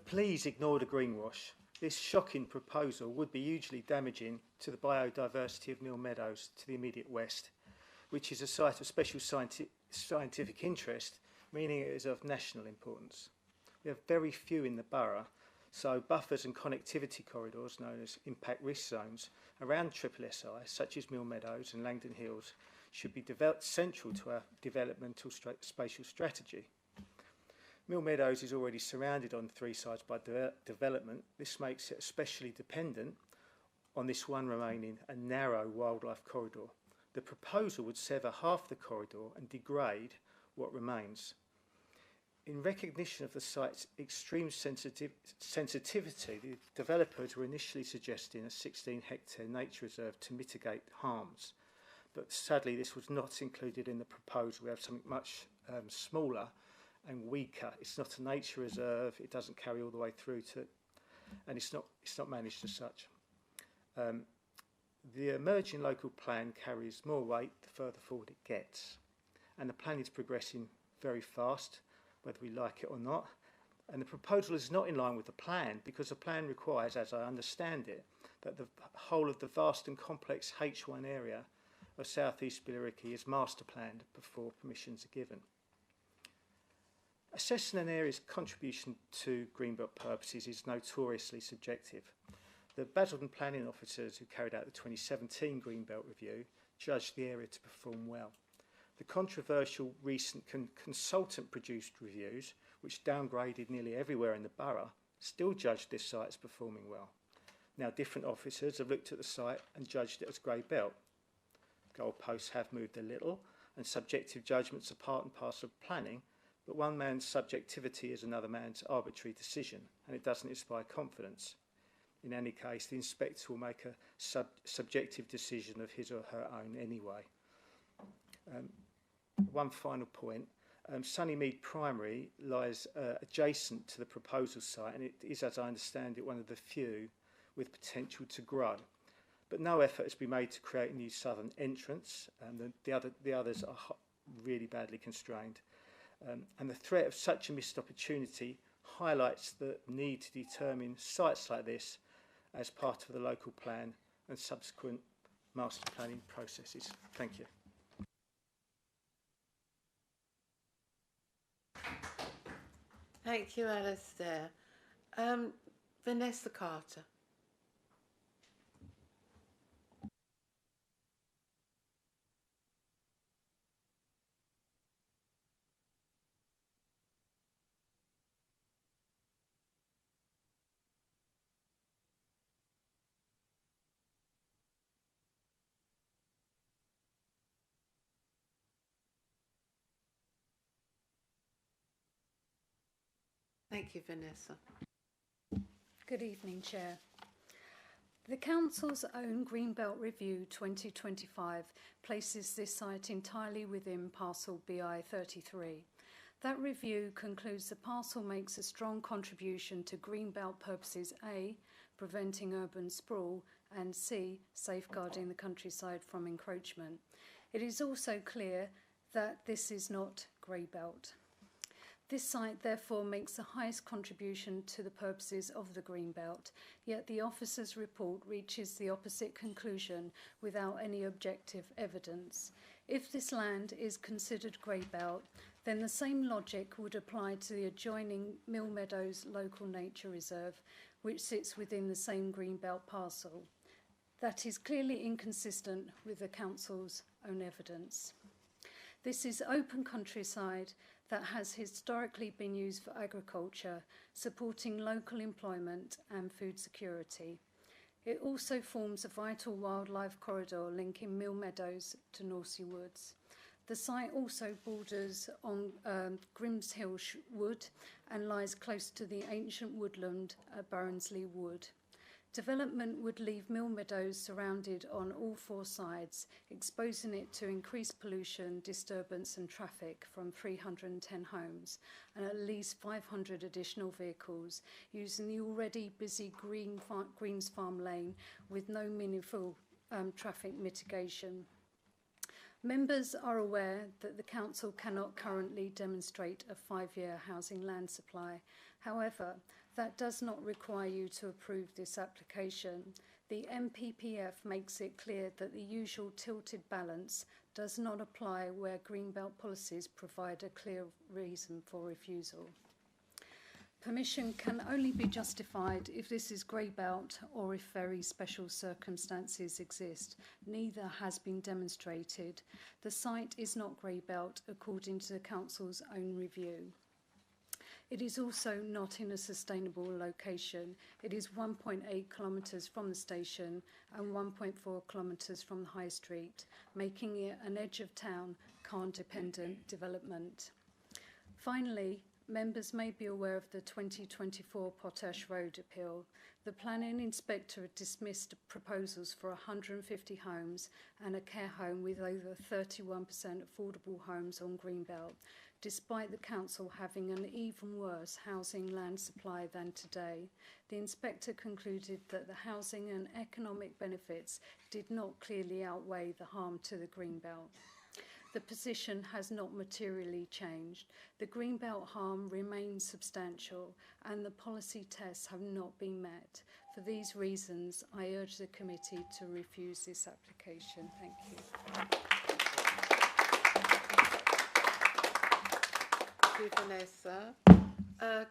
Speaker 15: Please ignore the greenwash. This shocking proposal would be hugely damaging to the biodiversity of Mill Meadows to the immediate west, which is a site of special scientific interest, meaning it is of national importance. We have very few in the borough, so buffers and connectivity corridors, known as impact risk zones, around SSSI, such as Mill Meadows and Langdon Hills, should be developed central to our developmental spatial strategy. Mill Meadows is already surrounded on three sides by development. This makes it especially dependent on this one remaining, a narrow wildlife corridor. The proposal would sever half the corridor and degrade what remains. In recognition of the site's extreme sensitivity, the developers were initially suggesting a 16-hectare nature reserve to mitigate harms. But sadly, this was not included in the proposal. We have something much smaller and weaker. It's not a nature reserve. It doesn't carry all the way through to, and it's not managed as such. The emerging local plan carries more weight the further forward it gets, and the plan is progressing very fast, whether we like it or not. And the proposal is not in line with the plan, because the plan requires, as I understand it, that the whole of the vast and complex H1 area of South East Billericay is master planned before permissions are given. Assessing an area's contribution to Greenbelt purposes is notoriously subjective. The Basildon planning officers who carried out the 2017 Greenbelt review judged the area to perform well. The controversial recent consultant-produced reviews, which downgraded nearly everywhere in the borough, still judged this site as performing well. Now, different officers have looked at the site and judged it as grey belt. Goalposts have moved a little, and subjective judgments are part and parcel of planning, but one man's subjectivity is another man's arbitrary decision, and it doesn't inspire confidence. In any case, the inspector will make a subjective decision of his or her own anyway. One final point. Sunnymead Primary lies adjacent to the proposal site, and it is, as I understand it, one of the few with potential to grow. But no effort has been made to create a new southern entrance, and the others are really badly constrained. And the threat of such a missed opportunity highlights the need to determine sites like this as part of the local plan and subsequent master planning processes. Thank you.
Speaker 2: Thank you, Alistair. Vanessa Carter. Thank you, Vanessa.
Speaker 18: Good evening, Chair. The Council's own Greenbelt Review 2025 places this site entirely within parcel BI 33. That review concludes the parcel makes a strong contribution to Greenbelt purposes A, preventing urban sprawl, and C, safeguarding the countryside from encroachment. It is also clear that this is not Greybelt. This site therefore makes the highest contribution to the purposes of the Greenbelt, yet the officer's report reaches the opposite conclusion without any objective evidence. If this land is considered Greybelt, then the same logic would apply to the adjoining Mill Meadows Local Nature Reserve, which sits within the same Greenbelt parcel. That is clearly inconsistent with the Council's own evidence. This is open countryside that has historically been used for agriculture, supporting local employment and food security. It also forms a vital wildlife corridor linking Mill Meadows to Norsey Woods. The site also borders on Grimshill Wood and lies close to the ancient woodland at Barnsley Wood. Development would leave Mill Meadows surrounded on all four sides, exposing it to increased pollution, disturbance and traffic from 310 homes and at least 500 additional vehicles using the already busy Greens Farm Lane with no meaningful traffic mitigation. Members are aware that the Council cannot currently demonstrate a 5-year housing land supply. However, that does not require you to approve this application. The MPPF makes it clear that the usual tilted balance does not apply where Greenbelt policies provide a clear reason for refusal. Permission can only be justified if this is grey belt or if very special circumstances exist. Neither has been demonstrated. The site is not grey belt according to the Council's own review. It is also not in a sustainable location. It is 1.8 kilometres from the station and 1.4 kilometres from the High Street, making it an edge of town, car-dependent development. Finally, members may be aware of the 2024 Potash Road appeal. The planning inspector dismissed proposals for 150 homes and a care home with over 31% affordable homes on Greenbelt, despite the council having an even worse housing land supply than today. The inspector concluded that the housing and economic benefits did not clearly outweigh the harm to the Greenbelt. The position has not materially changed. The Greenbelt harm remains substantial and the policy tests have not been met. For these reasons, I urge the committee to refuse this application. Thank you.
Speaker 2: Thank you, Vanessa.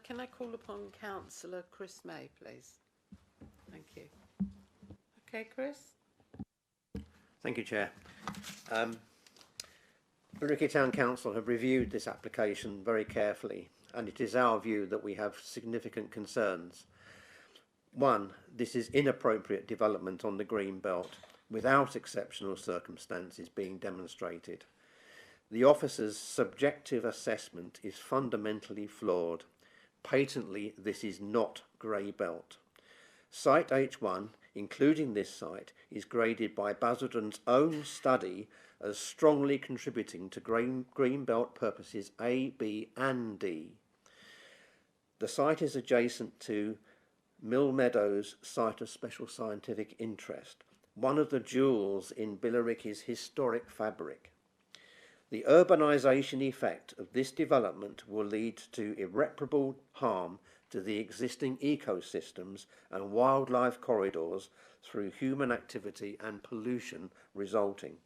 Speaker 2: Can I call upon Councillor Chris May, please? Thank you. Okay, Chris.
Speaker 21: Thank you, Chair. Billericay Town Council have reviewed this application very carefully, and it is our view that we have significant concerns. One, this is inappropriate development on the Green Belt without exceptional circumstances being demonstrated. The officer's subjective assessment is fundamentally flawed. Patently, this is not grey belt. Site H1, including this site, is graded by Basildon's own study as strongly contributing to green belt purposes A, B and D. The site is adjacent to Mill Meadows Site of Special Scientific Interest, one of the jewels in Billericay's historic fabric. The urbanisation effect of this development will lead to irreparable harm to the existing ecosystems and wildlife corridors through human activity and pollution resulting.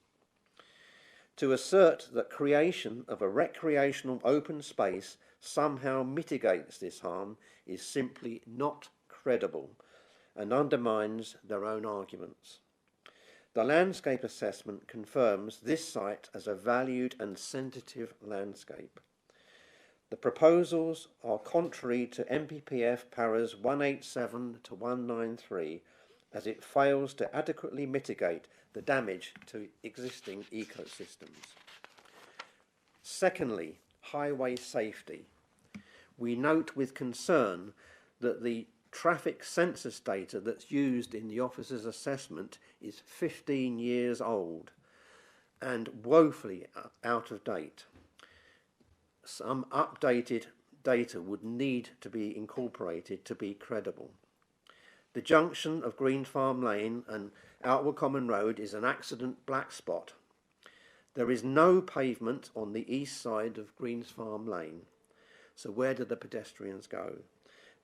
Speaker 21: To assert that creation of a recreational open space somehow mitigates this harm is simply not credible and undermines their own arguments. The landscape assessment confirms this site as a valued and sensitive landscape. The proposals are contrary to MPPF Paras 187 to 193 as it fails to adequately mitigate the damage to existing ecosystems. Secondly, highway safety. We note with concern that the traffic census data that's used in the officer's assessment is 15 years old and woefully out of date. Some updated data would need to be incorporated to be credible. The junction of Green Farm Lane and Outward Common Road is an accident black spot. There is no pavement on the east side of Greens Farm Lane, so where do the pedestrians go?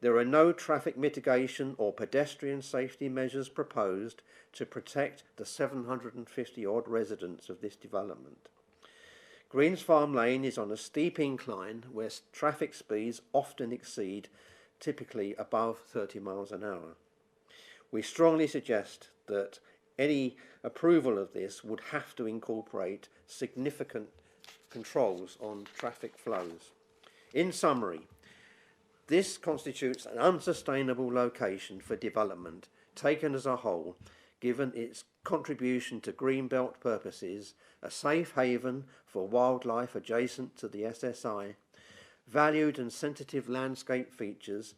Speaker 21: There are no traffic mitigation or pedestrian safety measures proposed to protect the 750 odd residents of this development. Greens Farm Lane is on a steep incline where traffic speeds often exceed, typically above 30 miles an hour. We strongly suggest that any approval of this would have to incorporate significant controls on traffic flows. In summary, this constitutes an unsustainable location for development, taken as a whole, given its contribution to Greenbelt purposes, a safe haven for wildlife adjacent to the SSI, valued and sensitive landscape features,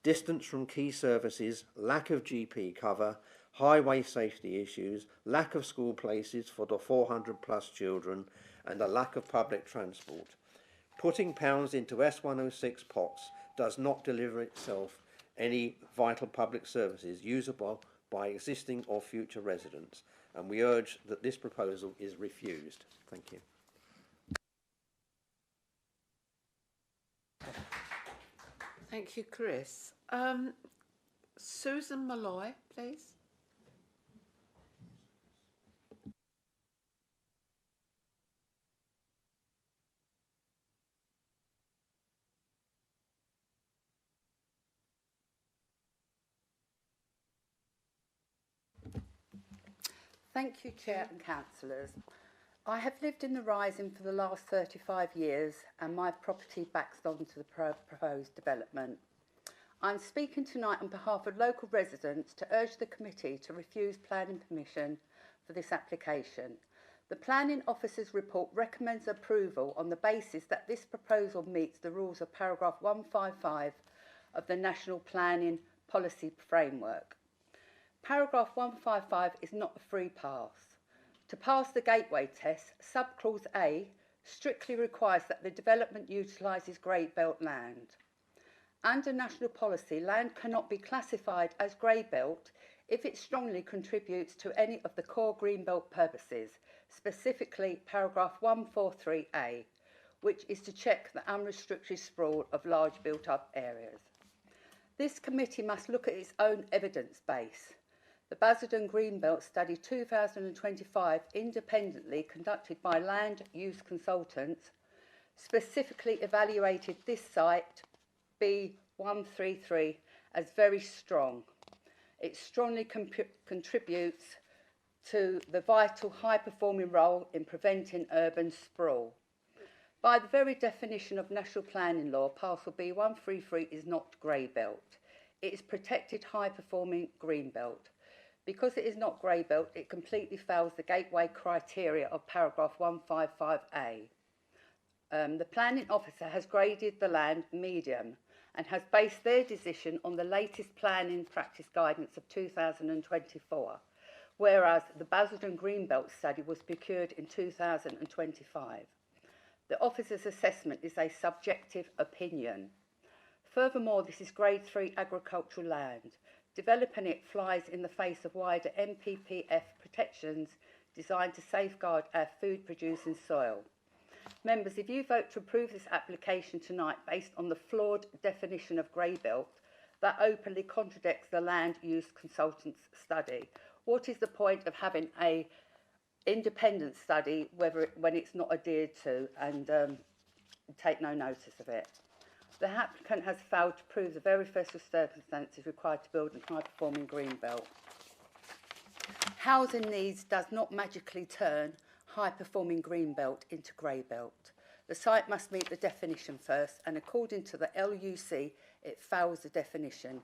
Speaker 21: distance from key services, lack of GP cover, highway safety issues, lack of school places for the 400 plus children, and a lack of public transport. Putting pounds into S106 pots does not deliver itself any vital public services usable by existing or future residents, and we urge that this proposal is refused. Thank you.
Speaker 2: Thank you, Chris. Susan Malloy, please.
Speaker 5: Thank you, Chair and Councillors. I have lived in the Rising for the last 35 years and my property backs onto the proposed development. I'm speaking tonight on behalf of local residents to urge the committee to refuse planning permission for this application. The Planning Officer's report recommends approval on the basis that this proposal meets the rules of paragraph 155 of the National Planning Policy Framework. Paragraph 155 is not a free pass. To pass the gateway test, subclause A strictly requires that the development utilises grey belt land. Under national policy, land cannot be classified as grey belt if it strongly contributes to any of the core green belt purposes, specifically paragraph 143A, which is to check the unrestricted sprawl of large built-up areas. This committee must look at its own evidence base. The Basildon Greenbelt Study 2025, independently conducted by land use consultants, specifically evaluated this site, B133, as very strong. It strongly contributes to the vital high-performing role in preventing urban sprawl. By the very definition of national planning law, parcel B133 is not grey belt. It is protected high-performing green belt. Because it is not grey belt, it completely fails the gateway criteria of paragraph 155A. The planning officer has graded the land medium and has based their decision on the latest planning practice guidance of 2024, whereas the Basildon Greenbelt study was procured in 2025. The officer's assessment is a subjective opinion. Furthermore, this is grade 3 agricultural land. Developing it flies in the face of wider NPPF protections designed to safeguard our food-producing soil. Members, if you vote to approve this application tonight based on the flawed definition of grey belt, that openly contradicts the land use consultant's study. What is the point of having an independent study when it's not adhered to and take no notice of it? The applicant has failed to prove the very special circumstances required to build a high-performing green belt. Housing needs does not magically turn high-performing green belt into grey belt. The site must meet the definition first, and according to the LUC, it fails the definition.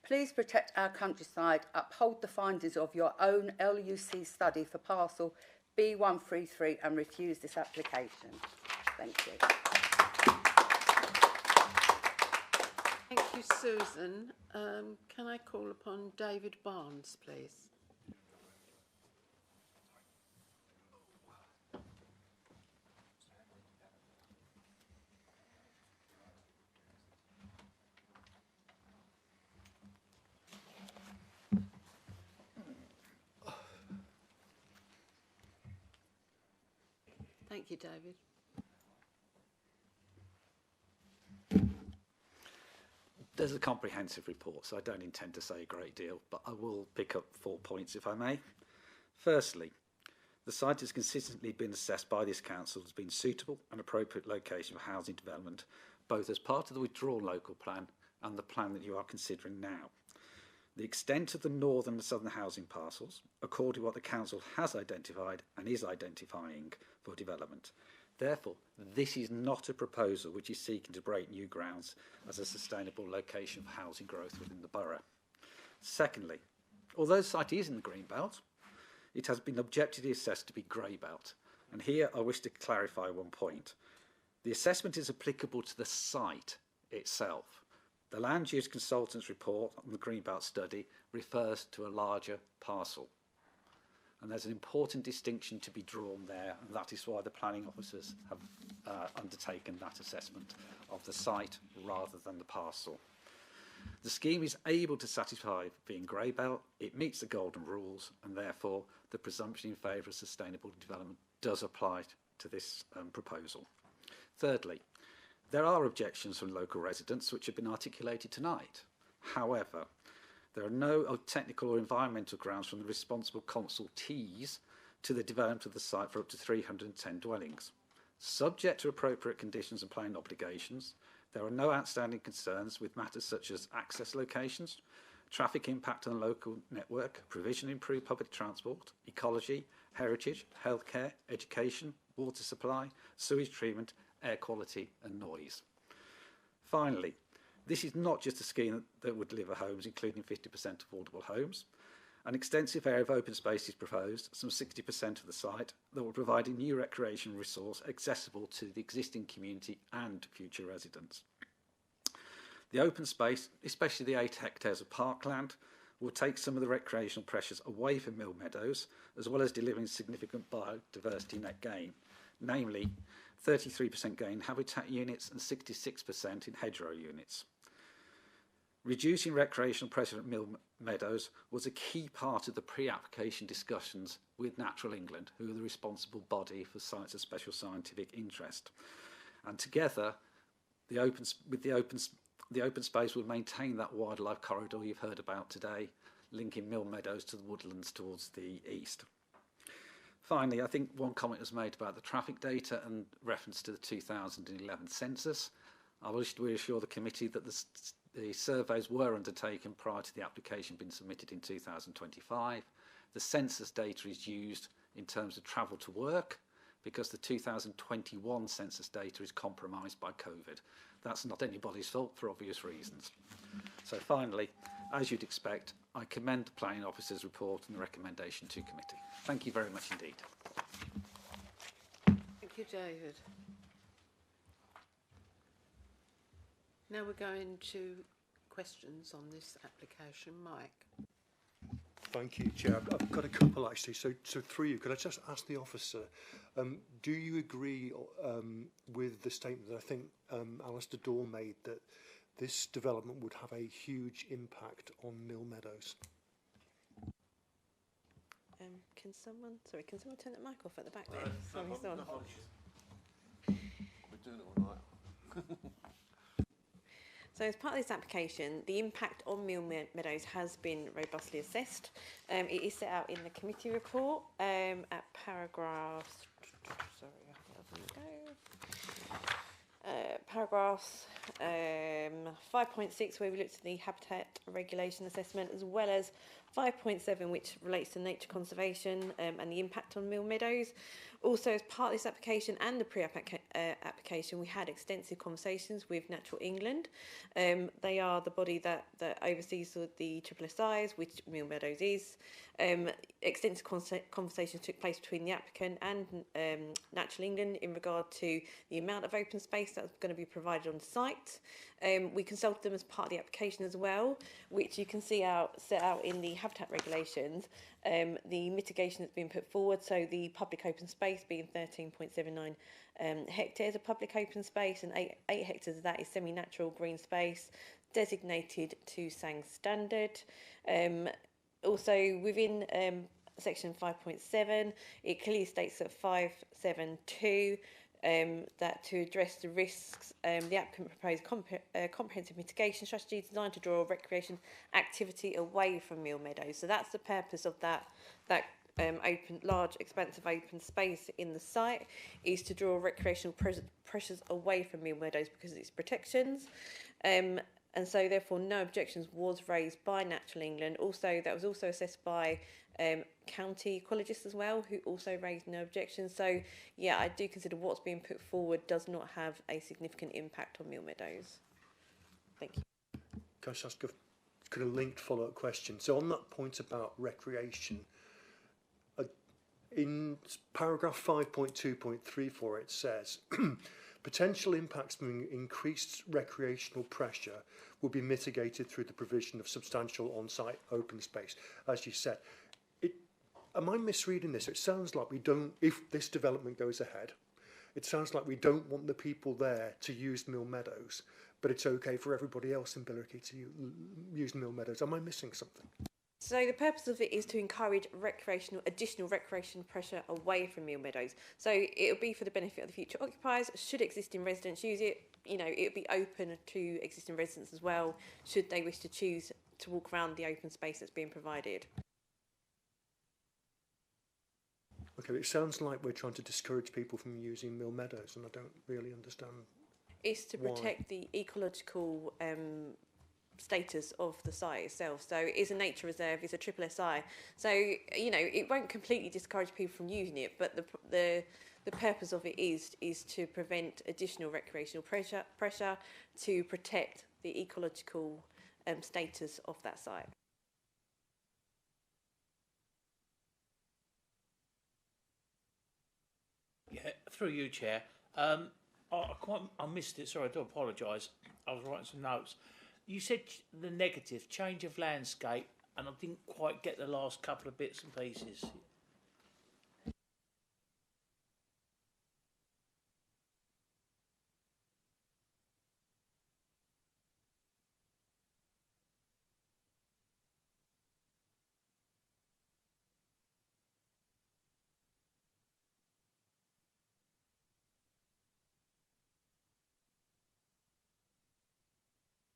Speaker 5: Please protect our countryside, uphold the findings of your own LUC study for parcel B133 and refuse this application. Thank you.
Speaker 2: Thank you, Susan. Can I call upon David Barnes, please? Thank you, David.
Speaker 22: There's a comprehensive report, so I don't intend to say a great deal, but I will pick up 4 points if I may. Firstly, the site has consistently been assessed by this council as being suitable and appropriate location for housing development, both as part of the withdrawn local plan and the plan that you are considering now. The extent of the northern and southern housing parcels, according to what the council has identified and is identifying for development. Therefore, this is not a proposal which is seeking to break new grounds as a sustainable location for housing growth within the borough. Secondly, although the site is in the green belt, it has been objectively assessed to be grey belt. And here I wish to clarify one point. The assessment is applicable to the site itself, The land use consultant's report on the Greenbelt study refers to a larger parcel. And there's an important distinction to be drawn there, and that is why the planning officers have undertaken that assessment of the site rather than the parcel. The scheme is able to satisfy being grey belt, it meets the golden rules, and therefore the presumption in favour of sustainable development does apply to this proposal. Thirdly, there are objections from local residents which have been articulated tonight. However, there are no technical or environmental grounds from the responsible consultees to the development of the site for up to 310 dwellings. Subject to appropriate conditions and planning obligations, there are no outstanding concerns with matters such as access locations, traffic impact on the local network, provision of improved public transport, ecology, heritage, healthcare, education, water supply, sewage treatment, air quality and noise. Finally, this is not just a scheme that would deliver homes, including 50% affordable homes. An extensive area of open space is proposed, some 60% of the site, that will provide a new recreation resource accessible to the existing community and future residents. The open space, especially the 8 hectares of parkland, will take some of the recreational pressures away from Mill Meadows, as well as delivering significant biodiversity net gain, namely 33% gain in habitat units and 66% in hedgerow units. Reducing recreational pressure at Mill Meadows was a key part of the pre-application discussions with Natural England, who are the responsible body for sites of special scientific interest. And together, the open space will maintain that wildlife corridor you've heard about today, linking Mill Meadows to the woodlands towards the east. Finally, I think one comment was made about the traffic data and reference to the 2011 census. I wish to reassure the committee that the surveys were undertaken prior to the application being submitted in 2025. The census data is used in terms of travel to work because the 2021 census data is compromised by COVID. That's not anybody's fault for obvious reasons. So finally, as you'd expect, I commend the planning officer's report and the recommendation to committee. Thank you very much indeed.
Speaker 2: Thank you, David. Now we're going to questions on this application. Mike.
Speaker 11: Thank you, Chair. I've got a couple actually. So through you, could I just ask the officer, do you agree with the statement that I think Alistair Dorr made that this development would have a huge impact on Mill Meadows?
Speaker 3: Can someone turn that mic off at the back there? Sorry,
Speaker 9: We're doing it all right.
Speaker 3: So as part of this application, the impact on Mill Meadows has been robustly assessed. It is set out in the committee report at paragraphs, paragraphs 5.6, where we looked at the habitat regulation assessment, as well as 5.7, which relates to nature conservation and the impact on Mill Meadows. Also, as part of this application and the pre-application, we had extensive conversations with Natural England. They are the body that oversees the SSSIs, which Mill Meadows is. Extensive conversations took place between the applicant and Natural England in regard to the amount of open space that's going to be provided on the site. We consulted them as part of the application as well, which you can see set out in the habitat regulations. The mitigation that's been put forward, so the public open space being 13.79 hectares of public open space, and 8 hectares of that is semi-natural green space designated to SANG standard. Also within section 5.7, it clearly states that 5.7.2 that to address the risks, the applicant proposed comprehensive mitigation strategy designed to draw recreation activity away from Mill Meadows. So that's the purpose of that open, large, expansive open space in the site, is to draw recreational pressures away from Mill Meadows because of its protections. And so therefore no objections was raised by Natural England. Also, that was also assessed by county ecologists as well, who also raised no objections. So yeah, I do consider what's being put forward does not have a significant impact on Mill Meadows. Thank you.
Speaker 11: Can I just ask a kind of linked follow-up question? So on that point about recreation, in paragraph 5.2.34 it says Potential impacts from increased recreational pressure will be mitigated through the provision of substantial on-site open space. As you said, am I misreading this? It sounds like we don't, if this development goes ahead, it sounds like we don't want the people there to use Mill Meadows, but it's okay for everybody else in Billericay to use Mill Meadows. Am I missing something?
Speaker 3: So the purpose of it is to encourage additional recreational pressure away from Mill Meadows. So it'll be for the benefit of the future occupiers. Should existing residents use it, it'll be open to existing residents as well, should they wish to choose to walk around the open space that's being provided.
Speaker 11: Okay, it sounds like we're trying to discourage people from using Mill Meadows, and I don't really understand.
Speaker 3: It's to protect the ecological status of the site itself. So it is a nature reserve, it's a triple SI. So, it won't completely discourage people from using it, but the purpose of it is to prevent additional recreational pressure to protect the ecological status of that site.
Speaker 12: Yeah, through you, Chair. I missed it, sorry, I do apologise. I was writing some notes. You said the negative, change of landscape, and I didn't quite get the last couple of bits and pieces.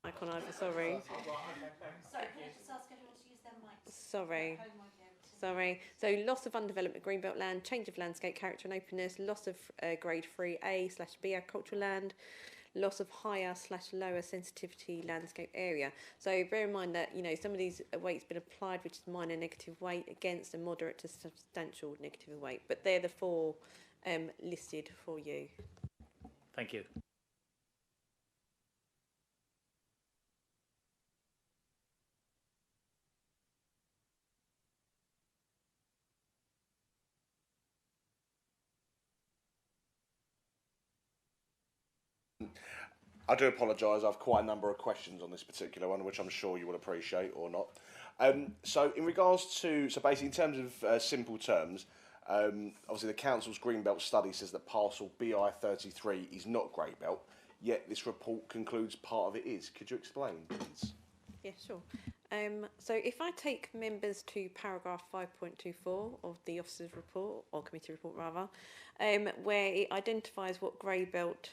Speaker 3: Icon over, sorry. Sorry. So loss of undeveloped greenbelt land, change of landscape character and openness, loss of grade 3A/B agricultural land, loss of higher/lower sensitivity landscape area. So bear in mind that some of these weights been applied, which is minor negative weight against a moderate to substantial negative weight. But they're the four listed for you.
Speaker 12: Thank you.
Speaker 1: I do apologise, I have quite a number of questions on this particular one, which I'm sure you will appreciate or not. So in regards to, basically in terms of simple terms, obviously the Council's Greenbelt study says that parcel BI33 is not Greybelt, yet this report concludes part of it is. Could you explain, please?
Speaker 3: Yeah, sure. So if I take members to paragraph 5.24 of the officer's report, or committee report rather, where it identifies what Greybelt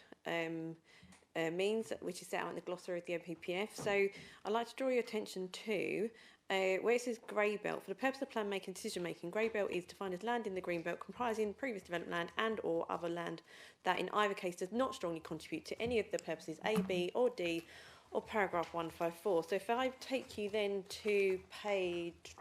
Speaker 3: means, which is set out in the glossary of the NPPF. So I'd like to draw your attention to where it says Greybelt. For the purpose of plan making decision making, Greybelt is defined as land in the Greenbelt comprising previous developed land and or other land that in either case does not strongly contribute to any of the purposes A, B or D or paragraph 154. So if I take you then to page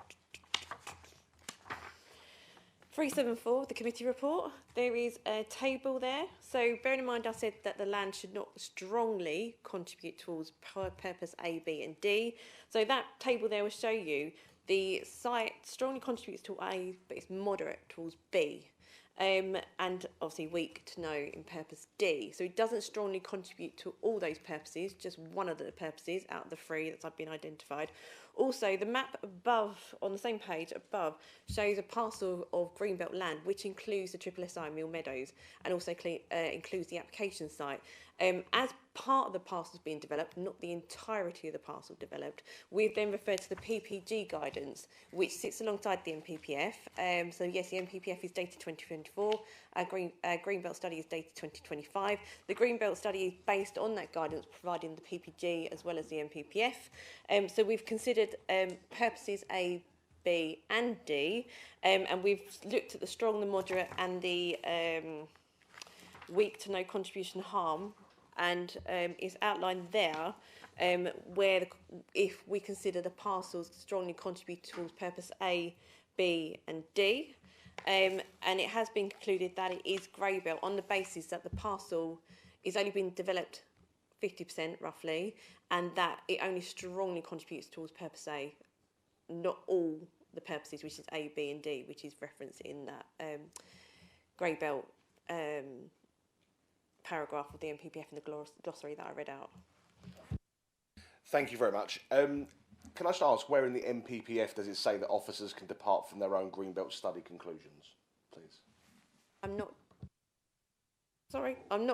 Speaker 3: 374 of the committee report, there is a table there. So bearing in mind I said that the land should not strongly contribute towards purpose A, B and D. So that table there will show you the site strongly contributes to A, but it's moderate towards B. And obviously weak to no in purpose D. So it doesn't strongly contribute to all those purposes, just one of the purposes out of the three that have been identified. Also, the map above, on the same page above, shows a parcel of Greenbelt land, which includes the Triple SI Mill Meadows and also includes the application site. As part of the parcels being developed, not the entirety of the parcel developed, we've then referred to the PPG guidance, which sits alongside the NPPF. So yes, the NPPF is dated 2024, Greenbelt study is dated 2025. The Greenbelt study is based on that guidance, providing the PPG as well as the NPPF. So we've considered purposes A, B and D, and we've looked at the strong, the moderate and the weak to no contribution harm, and is outlined there where if we consider the parcels strongly contribute towards purpose A, B and D, and it has been concluded that it is Greybelt on the basis that the parcel is only been developed 50% roughly, and that it only strongly contributes towards purpose A, not all the purposes, which is A, B and D, which is referenced in that Greybelt paragraph of the NPPF in the glossary that I read out.
Speaker 1: Thank you very much. Can I just ask, where in the NPPF does it say that officers can depart from their own Greenbelt study conclusions, please?
Speaker 3: I'm not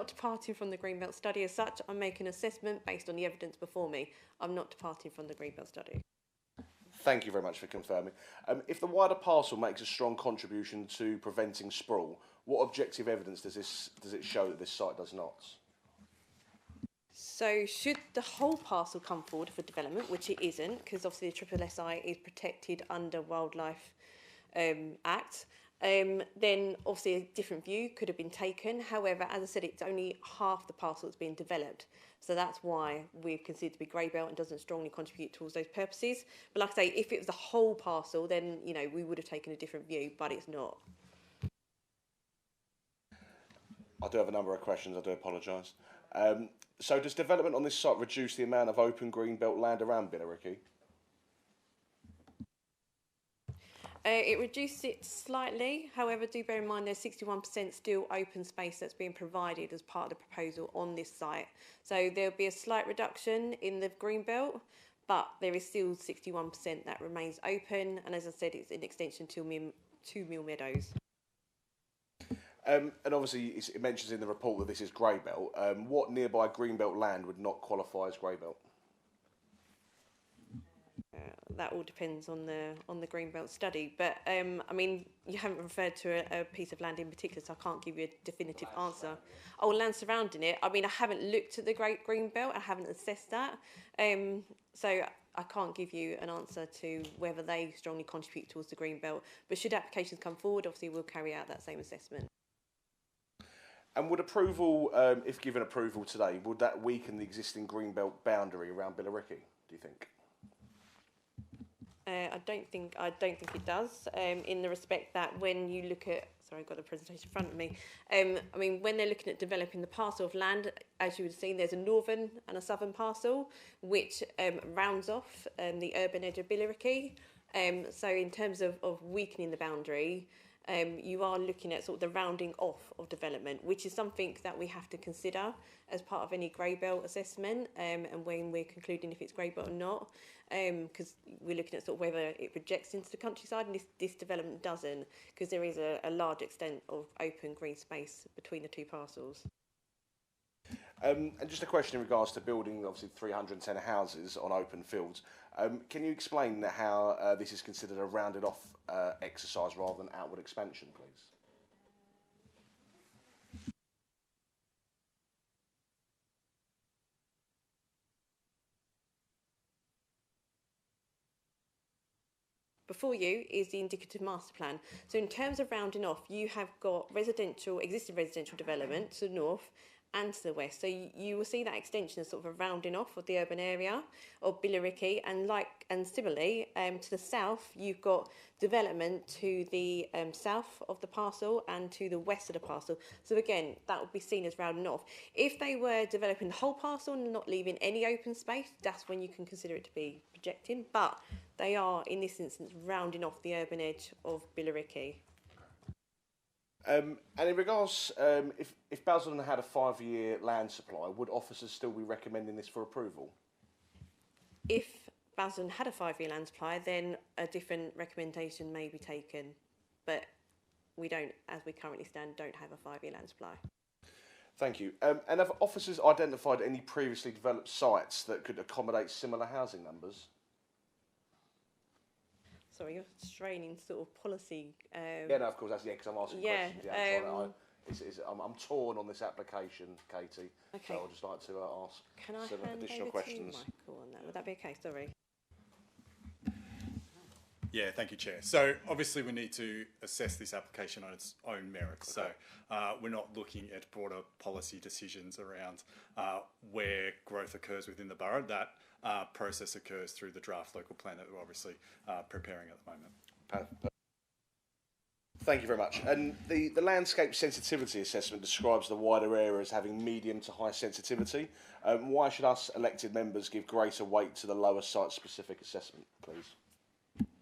Speaker 3: departing from the Greenbelt study as such. I'm making an assessment based on the evidence before me. I'm not departing from the Greenbelt study.
Speaker 1: Thank you very much for confirming. If the wider parcel makes a strong contribution to preventing sprawl, what objective evidence does it show that this site does not?
Speaker 3: So should the whole parcel come forward for development, which it isn't, because obviously the SSSI is protected under Wildlife Act, then obviously a different view could have been taken. However, as I said, it's only half the parcel that's being developed. So that's why we've considered to be grey belt and doesn't strongly contribute towards those purposes. But like I say, if it was the whole parcel, then, you know, we would have taken a different view, but it's not.
Speaker 1: I do have a number of questions, I do apologise. So does development on this site reduce the amount of open green belt land around Billericay?
Speaker 3: It reduced it slightly. However, do bear in mind there's 61% still open space that's being provided as part of the proposal on this site. So there'll be a slight reduction in the green belt, but there is still 61% that remains open. And as I said, it's an extension to Mill Meadows.
Speaker 1: And obviously it mentions in the report that this is grey belt. What nearby green belt land would not qualify as grey belt?
Speaker 3: That all depends on the Greenbelt study, but I mean, you haven't referred to a piece of land in particular, so I can't give you a definitive answer. Oh, land surrounding it. I mean, I haven't looked at the Great Greenbelt. I haven't assessed that, so I can't give you an answer to whether they strongly contribute towards the Greenbelt. But should applications come forward, obviously we'll carry out that same assessment.
Speaker 1: And would approval, if given approval today, would that weaken the existing Greenbelt boundary around Billericay, do you think?
Speaker 3: I don't think it does. In the respect that when you look at, sorry, I've got the presentation in front of me. I mean, when they're looking at developing the parcel of land, as you would have seen, there's a northern and a southern parcel, which rounds off the urban edge of Billericay. So in terms of weakening the boundary, you are looking at sort of the rounding off of development, which is something that we have to consider as part of any grey belt assessment, and when we're concluding if it's grey belt or not, because we're looking at sort of whether it projects into the countryside, and this development doesn't, because there is a large extent of open green space between the two parcels.
Speaker 1: And just a question in regards to building, obviously 310 houses on open fields. Can you explain how this is considered a rounded off exercise rather than outward expansion, please?
Speaker 3: Before you is the indicative master plan. So in terms of rounding off, you have got existing residential development to the north and to the west. So you will see that extension as sort of a rounding off of the urban area of Billericay, and similarly to the south, you've got development to the south of the parcel and to the west of the parcel. So again, that would be seen as rounding off. If they were developing the whole parcel and not leaving any open space, that's when you can consider it to be projecting. But they are, in this instance, rounding off the urban edge of Billericay.
Speaker 1: And in regards, if Basildon had a 5-year land supply, would officers still be recommending this for approval?
Speaker 3: If Basildon had a 5-year land supply, then a different recommendation may be taken. But we don't, as we currently stand, don't have a 5-year land supply.
Speaker 1: Thank you. And have officers identified any previously developed sites that could accommodate similar housing numbers?
Speaker 3: Sorry, you're straining sort of policy.
Speaker 1: Yeah, no, of course, that's because I'm asking questions. Yeah, I'm torn on this application, Katie. Okay. So I'd just like to ask some additional questions.
Speaker 3: To Michael on that? Would that be okay? Sorry.
Speaker 13: Yeah, thank you, Chair. So obviously we need to assess this application on its own merits. So we're not looking at broader policy decisions around where growth occurs within the borough. That process occurs through the draft local plan that we're obviously preparing at the moment.
Speaker 1: Thank you very much. And the landscape sensitivity assessment describes the wider area as having medium to high sensitivity. Why should us elected members give greater weight to the lower site-specific assessment, please?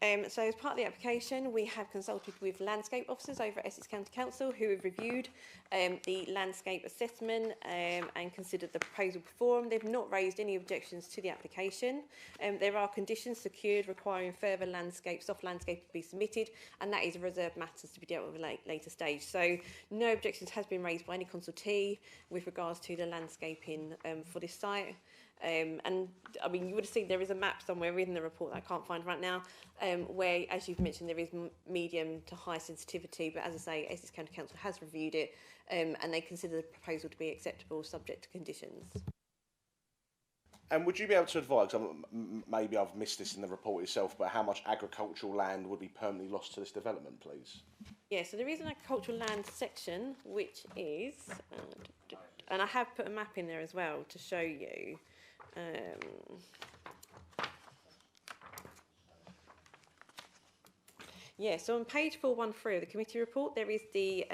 Speaker 3: So as part of the application, we have consulted with landscape officers over at Essex County Council who have reviewed the landscape assessment and considered the proposal before them. They've not raised any objections to the application. There are conditions secured requiring further soft landscape to be submitted, and that is a reserved matters to be dealt with at a later stage. So no objections has been raised by any consultee with regards to the landscaping for this site. And I mean, you would have seen there is a map somewhere in the report that I can't find right now, where, as you've mentioned, there is medium to high sensitivity. But as I say, Essex County Council has reviewed it, and they consider the proposal to be acceptable, subject to conditions.
Speaker 1: And would you be able to advise, maybe I've missed this in the report itself, but how much agricultural land would be permanently lost to this development, please?
Speaker 3: Yeah, so there is an agricultural land section, which is, and I have put a map in there as well to show you. Yeah, so on page 413 of the committee report, there is the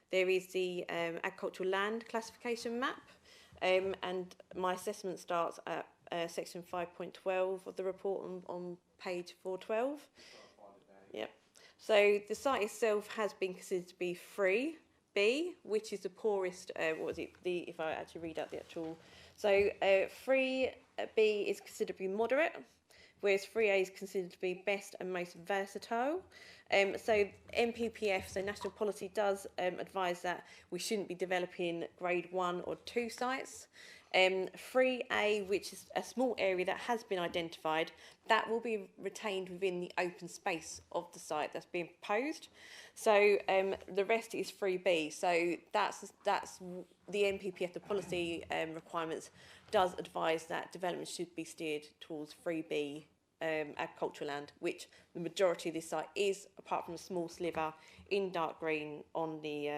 Speaker 3: agricultural land classification map, and my assessment starts at section 5.12 of the report on page 412. Yep. So the site itself has been considered to be 3B, which is the poorest. If I actually read out the actual. So 3B is considered to be moderate, whereas 3A is considered to be best and most versatile. So NPPF, so National Policy, does advise that we shouldn't be developing grade 1 or 2 sites. 3A, which is a small area that has been identified, that will be retained within the open space of the site that's being proposed. So the rest is 3B. So that's the NPPF, the policy requirements, does advise that development should be steered towards 3B agricultural land, which the majority of this site is, apart from a small sliver in dark green on the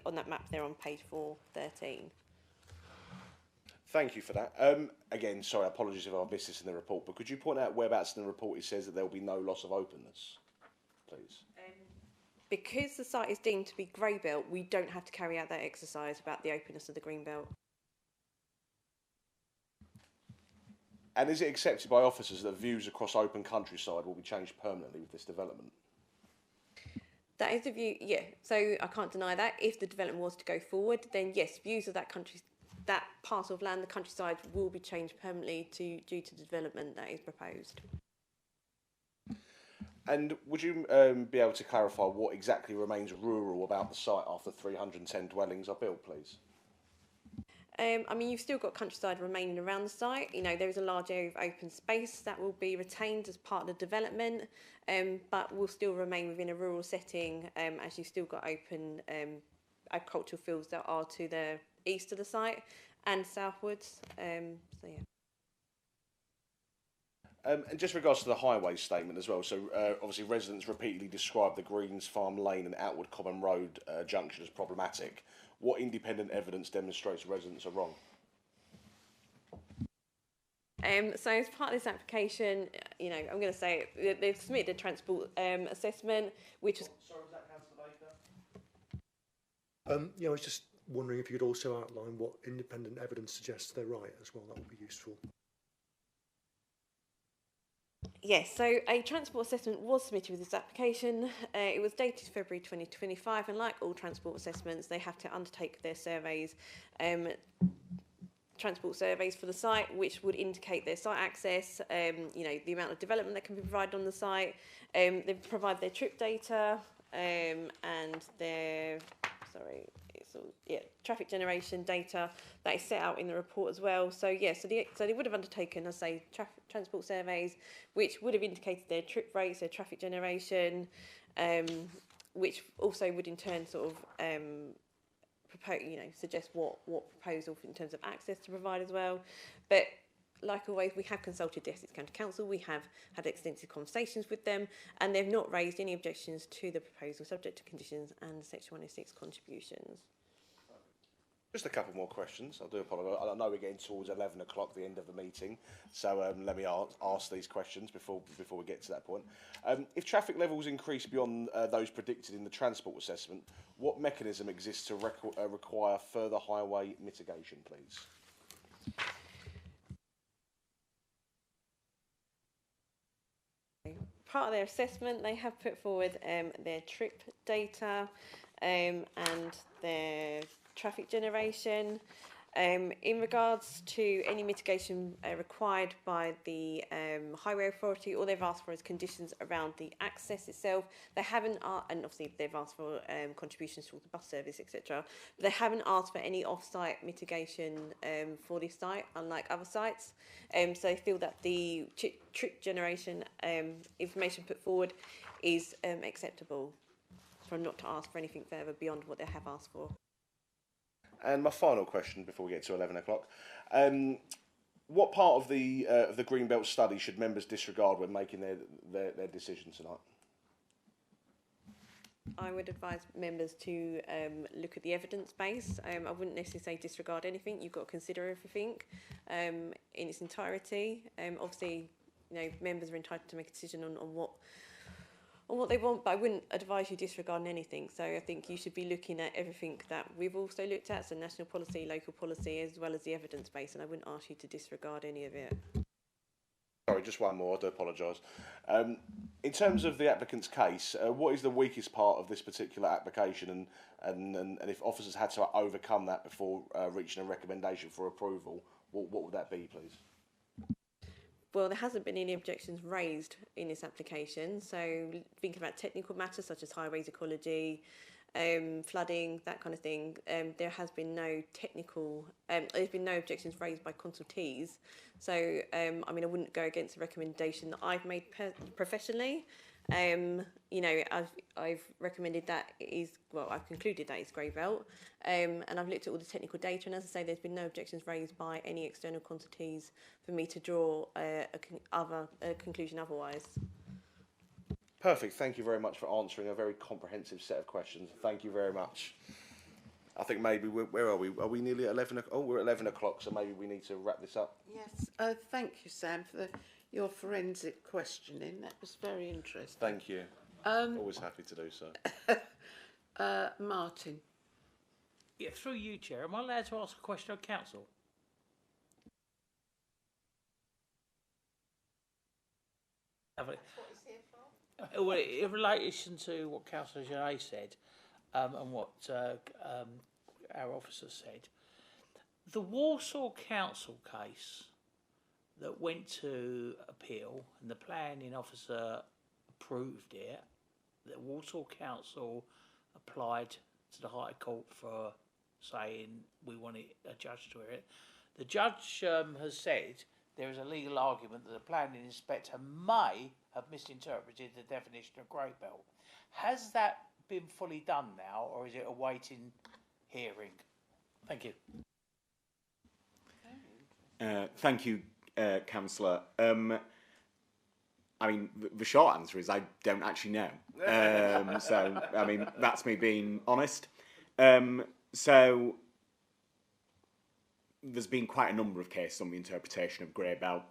Speaker 3: on that map there on page 413.
Speaker 1: Thank you for that. Again, sorry, apologies if I missed this in the report, but could you point out whereabouts in the report it says that there will be no loss of openness, please?
Speaker 3: Because the site is deemed to be grey belt, we don't have to carry out that exercise about the openness of the green belt.
Speaker 1: And is it accepted by officers that views across open countryside will be changed permanently with this development?
Speaker 3: That is the view, yeah. So I can't deny that. If the development was to go forward, then yes, views of that parcel of land, the countryside, will be changed permanently due to the development that is proposed.
Speaker 1: And would you be able to clarify what exactly remains rural about the site after 310 dwellings are built, please?
Speaker 3: I mean, you've still got countryside remaining around the site. You know, there is a large area of open space that will be retained as part of the development, but will still remain within a rural setting, as you've still got open agricultural fields that are to the east of the site and southwards. So yeah.
Speaker 1: And just regards to the highway statement as well, so obviously residents repeatedly describe the Greens Farm Lane and Outward Common Road junction as problematic. What independent evidence demonstrates residents are wrong?
Speaker 3: So as part of this application, you know, I'm going to say they've submitted a transport assessment, which was...
Speaker 1: Sorry, was that Councillor Baker?
Speaker 11: Yeah, I was just wondering if you could also outline what independent evidence suggests they're right as well. That would be useful.
Speaker 3: Yes, so a transport assessment was submitted with this application. It was dated February 2025, and like all transport assessments, they have to undertake their surveys, transport surveys for the site, which would indicate their site access, you know, the amount of development that can be provided on the site. They provide their trip data and their, traffic generation data that is set out in the report as well. So yeah, so they would have undertaken, as I say, transport surveys, which would have indicated their trip rates, their traffic generation, which also would in turn sort of propose, you know, suggest what proposal in terms of access to provide as well. But like always, we have consulted the Essex County Council, we have had extensive conversations with them, and they've not raised any objections to the proposal subject to conditions and Section 106 contributions.
Speaker 1: Just a couple more questions. I do apologise. I know we're getting towards 11 o'clock, the end of the meeting, so let me ask these questions before we get to that point. If traffic levels increase beyond those predicted in the transport assessment, what mechanism exists to require further highway mitigation, please?
Speaker 3: part of their assessment, they have put forward their trip data and their traffic generation. In regards to any mitigation required by the Highway Authority, all they've asked for is conditions around the access itself. They haven't, and obviously they've asked for contributions towards the bus service, etc. But they haven't asked for any off-site mitigation for this site, unlike other sites. So they feel that the trip generation information put forward is acceptable, for not to ask for anything further beyond what they have asked for.
Speaker 1: And my final question before we get to 11 o'clock. What part of the Greenbelt study should members disregard when making their decision tonight?
Speaker 3: I would advise members to look at the evidence base. I wouldn't necessarily say disregard anything. You've got to consider everything in its entirety. Obviously, members are entitled to make a decision on what they want, but I wouldn't advise you disregarding anything. So I think you should be looking at everything that we've also looked at, so national policy, local policy, as well as the evidence base, and I wouldn't ask you to disregard any of it.
Speaker 1: Sorry, just one more, I do apologise. In terms of the applicant's case, what is the weakest part of this particular application, and if officers had to overcome that before reaching a recommendation for approval, what would that be, please?
Speaker 3: Well, there hasn't been any objections raised in this application. So thinking about technical matters such as highways ecology, flooding, that kind of thing, there has been no technical, there's been no objections raised by consultees. So, I mean, I wouldn't go against the recommendation that I've made professionally. I've recommended that I've concluded that it's grey belt, and I've looked at all the technical data, and as I say, there's been no objections raised by any external consultees for me to draw a conclusion otherwise.
Speaker 1: Perfect. Thank you very much for answering a very comprehensive set of questions. Thank you very much. I think maybe where are we? Are we nearly at 11 o'clock? Oh, we're at 11 o'clock, so maybe we need to wrap this up.
Speaker 2: Yes. Thank you, Sam, for your forensic questioning. That was very interesting.
Speaker 1: Thank you. Always happy to do so.
Speaker 2: Martin.
Speaker 12: Yeah, through you, Chair. Am I allowed to ask a question of council? Well, in relation to what Councillor Genet said and what our officer said, the Walsall Council case that went to appeal and the planning officer approved it, the Walsall Council applied to the High Court for saying we want a judge to hear it. The judge has said there is a legal argument that the planning inspector may have misinterpreted the definition of grey belt. Has that been fully done now, or is it awaiting hearing? Thank you.
Speaker 4: Thank you, Councillor. I mean, the short answer is I don't actually know. So, I mean, that's me being honest. So, there's been quite a number of cases on the interpretation of grey belt.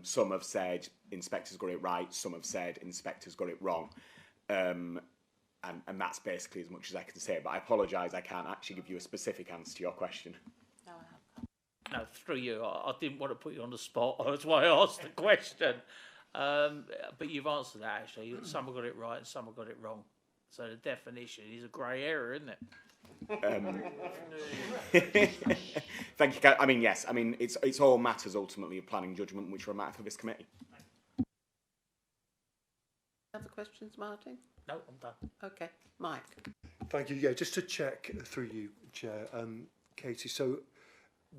Speaker 4: Some have said inspectors got it right, some have said inspectors got it wrong. And that's basically as much as I can say. But I apologise, I can't actually give you a specific answer to your question.
Speaker 12: No, through you. I didn't want to put you on the spot. That's why I asked the question. But you've answered that, actually. Some have got it right and some have got it wrong. So the definition is a grey area, isn't it?
Speaker 4: Thank you. I mean, yes. I mean, it's all matters ultimately of planning judgment, which are a matter for this committee.
Speaker 2: Other questions, Martin?
Speaker 12: No, I'm done.
Speaker 2: Okay, Mike.
Speaker 11: Thank you. Yeah, just to check through you, Chair, Katie. So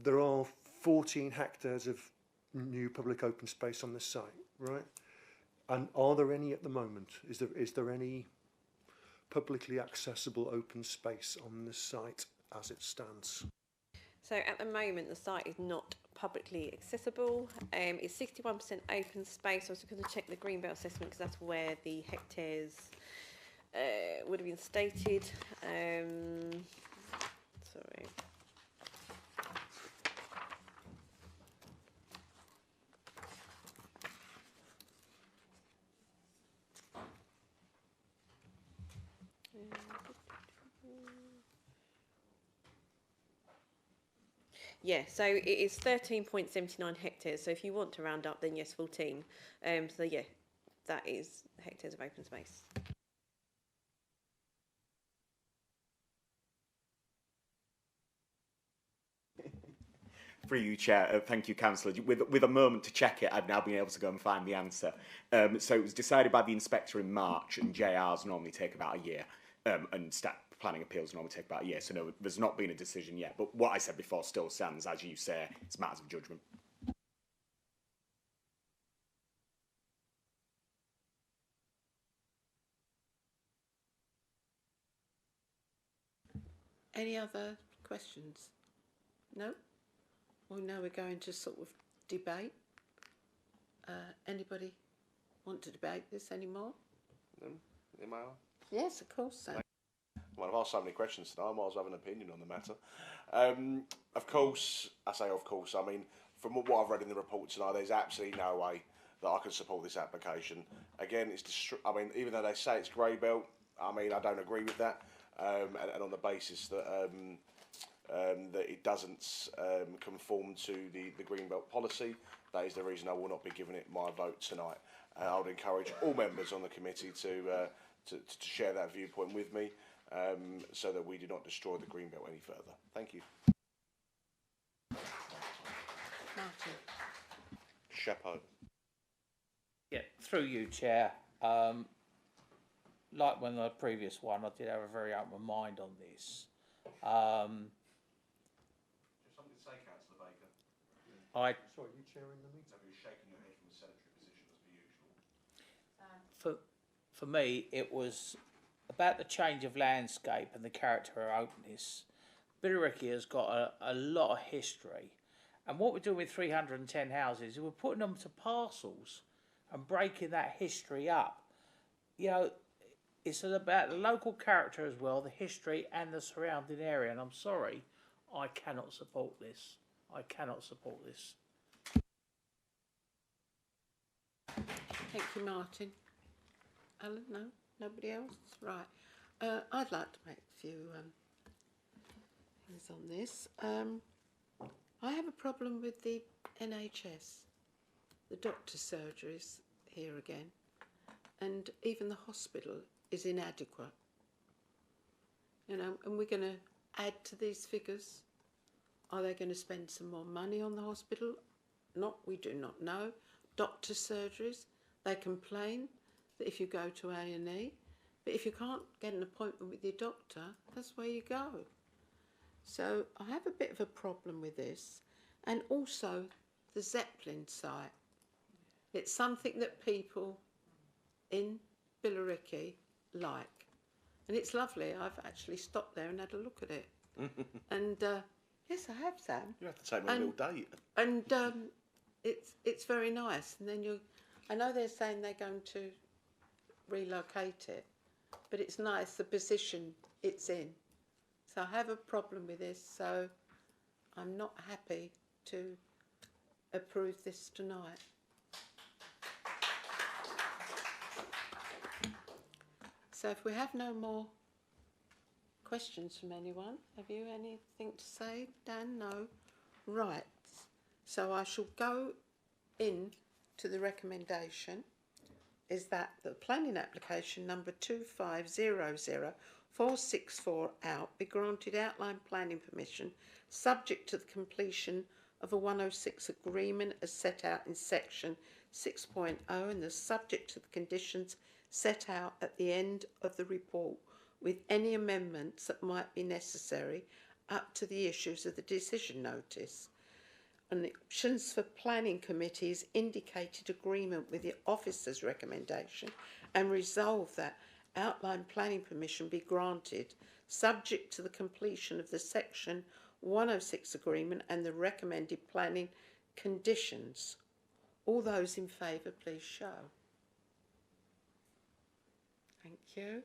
Speaker 11: there are 14 hectares of new public open space on this site, right? And are there any at the moment? Is there any publicly accessible open space on this site as it stands?
Speaker 3: So at the moment, the site is not publicly accessible. It's 61% open space. I was going to check the Greenbelt assessment because that's where the hectares would have been stated. Sorry. Yeah, so it is 13.79 hectares. So if you want to round up, then yes, 14. So yeah, that is hectares of open space.
Speaker 4: Through you, Chair. Thank you, Councillor. With a moment to check it, I've now been able to go and find the answer. So it was decided by the inspector in March, and JRs normally take about a year, and planning appeals normally take about a year. So no, there's not been a decision yet. But what I said before still stands. As you say, it's matters of judgment.
Speaker 2: Any other questions? No? Well, now we're going to sort of debate. Anybody want to debate this anymore?
Speaker 1: Am I on?
Speaker 2: Yes, of course, so.
Speaker 1: Well, I've asked so many questions tonight, I might as well have an opinion on the matter. Of course, I mean, from what I've read in the report tonight, there's absolutely no way that I can support this application. Again, I mean, even though they say it's grey belt, I mean, I don't agree with that. And on the basis that that it doesn't conform to the Greenbelt policy, that is the reason I will not be giving it my vote tonight. I would encourage all members on the committee to share that viewpoint with me, so that we do not destroy the Greenbelt any further. Thank you.
Speaker 2: Martin.
Speaker 1: Chapeau.
Speaker 12: Yeah, through you, Chair. Like when the previous one, I did have a very open mind on this.
Speaker 1: Something to say, Councillor Baker?
Speaker 12: I
Speaker 11: Sorry, you chairing the meeting?
Speaker 1: You're shaking your head from the sedentary position as per usual.
Speaker 12: for me, it was about the change of landscape and the character of openness. Billericay has got a lot of history, and what we're doing with 310 houses is we're putting them to parcels and breaking that history up. You know, it's about the local character as well, the history and the surrounding area, and I'm sorry, I cannot support this. I cannot support this.
Speaker 2: Thank you, Martin. Alan, no? Nobody else? Right. I'd like to make a few things on this. I have a problem with the NHS, the doctor's surgeries here again, and even the hospital is inadequate. You know, and we're going to add to these figures. Are they going to spend some more money on the hospital? We do not know. Doctor's surgeries, they complain that if you go to A&E, but if you can't get an appointment with your doctor, that's where you go. So I have a bit of a problem with this. And also the Zeppelin site. It's something that people in Billericay like. And it's lovely. I've actually stopped there and had a look at it. And yes, I have, Sam.
Speaker 1: You have to take me on a little date.
Speaker 2: And it's very nice. And then I know they're saying they're going to relocate it, but it's nice the position it's in. So I have a problem with this. So I'm not happy to approve this tonight. So if we have no more questions from anyone, have you anything to say, Dan? No? Right. So I shall go in to the recommendation is that the planning application number 2500464 out be granted outline planning permission subject to the completion of a 106 agreement as set out in section 6.0 and the subject to the conditions set out at the end of the report with any amendments that might be necessary up to the issues of the decision notice. And the options for planning committees indicated agreement with the officer's recommendation and resolve that outline planning permission be granted subject to the completion of the section 106 agreement and the recommended planning conditions. All those in favour, please show. Thank you.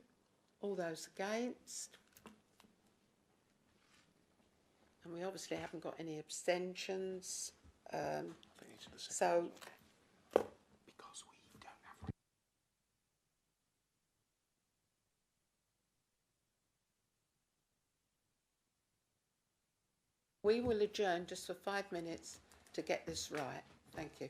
Speaker 2: All those against? And we obviously haven't got any abstentions. So,
Speaker 1: because we don't have.
Speaker 2: we will adjourn just for 5 minutes to get this right. Thank you.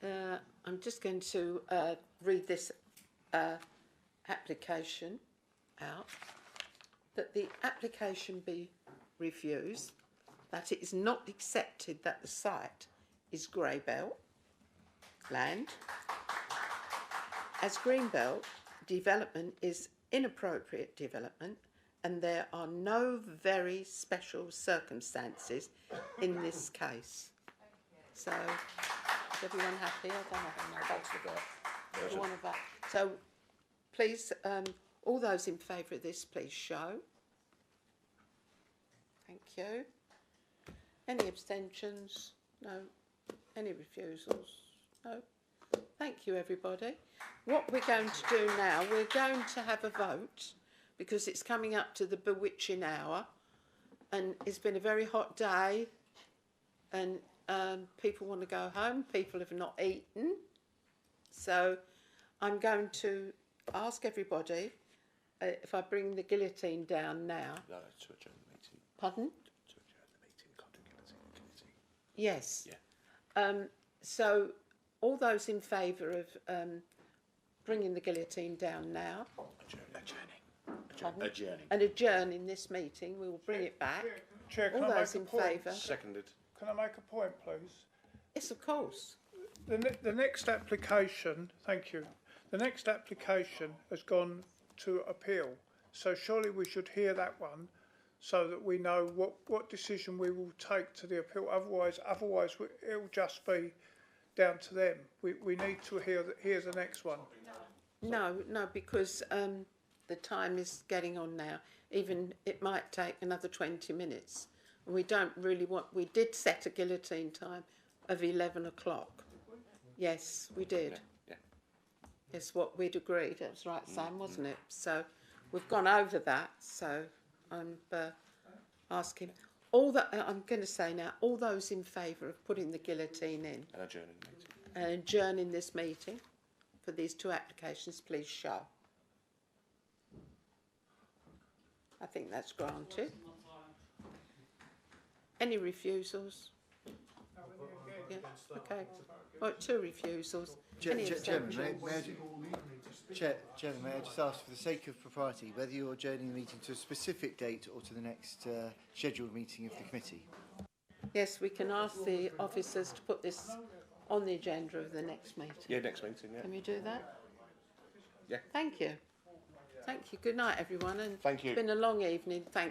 Speaker 2: I'm just going to read this application out. That the application be refused, that it is not accepted that the site is Greybelt land, as Greenbelt development is inappropriate development and there are no very special circumstances in this case. So, is everyone happy? I don't know how much we've got. One of that. So, please, all those in favour of this, please show. Thank you. Any abstentions? No. Any refusals? No. Thank you, everybody. What we're going to do now, we're going to have a vote because it's coming up to the bewitching hour and it's been a very hot day and people want to go home. People have not eaten. So I'm going to ask everybody if I bring the guillotine down now.
Speaker 1: No, to adjourn the meeting.
Speaker 2: Pardon?
Speaker 1: To adjourn the meeting, can't do guillotine.
Speaker 2: Yes.
Speaker 1: Yeah.
Speaker 2: So all those in favour of bringing the guillotine down now.
Speaker 1: Adjourning.
Speaker 2: And adjourning this meeting, we will bring it back.
Speaker 7: Chair, can
Speaker 2: all
Speaker 7: I
Speaker 2: those
Speaker 7: make
Speaker 2: in
Speaker 7: a point?
Speaker 2: favour.
Speaker 1: Seconded.
Speaker 7: Can I make a point, please?
Speaker 2: Yes, of course.
Speaker 7: The next application, thank you. The next application has gone to appeal. So surely we should hear that one so that we know what decision we will take to the appeal. Otherwise it will just be down to them. We need to hear the next one.
Speaker 2: No, because the time is getting on now. Even it might take another 20 minutes. And we don't really want... We did set a guillotine time of 11 o'clock. Yes, we did.
Speaker 1: Yeah.
Speaker 2: It's what we'd agreed. That was right, Sam, wasn't it? So we've gone over that. So I'm asking... I'm going to say now, all those in favour of putting the guillotine in...
Speaker 1: And adjourning the meeting.
Speaker 2: And adjourning this meeting for these two applications, please show. I think that's granted. Any refusals? Yeah, okay. Right, two refusals. Any
Speaker 6: Chairman,
Speaker 2: abstentions?
Speaker 6: Chairman, may I just ask, for the sake of propriety, whether you're adjourning the meeting to a specific date or to the next scheduled meeting of the committee?
Speaker 2: Yes, we can ask the officers to put this on the agenda of the next meeting.
Speaker 1: Yeah, next meeting, yeah.
Speaker 2: Can we do that?
Speaker 1: Yeah.
Speaker 2: Thank you. Thank you. Good night, everyone. And
Speaker 1: Thank you.
Speaker 2: It's been a long evening. Thank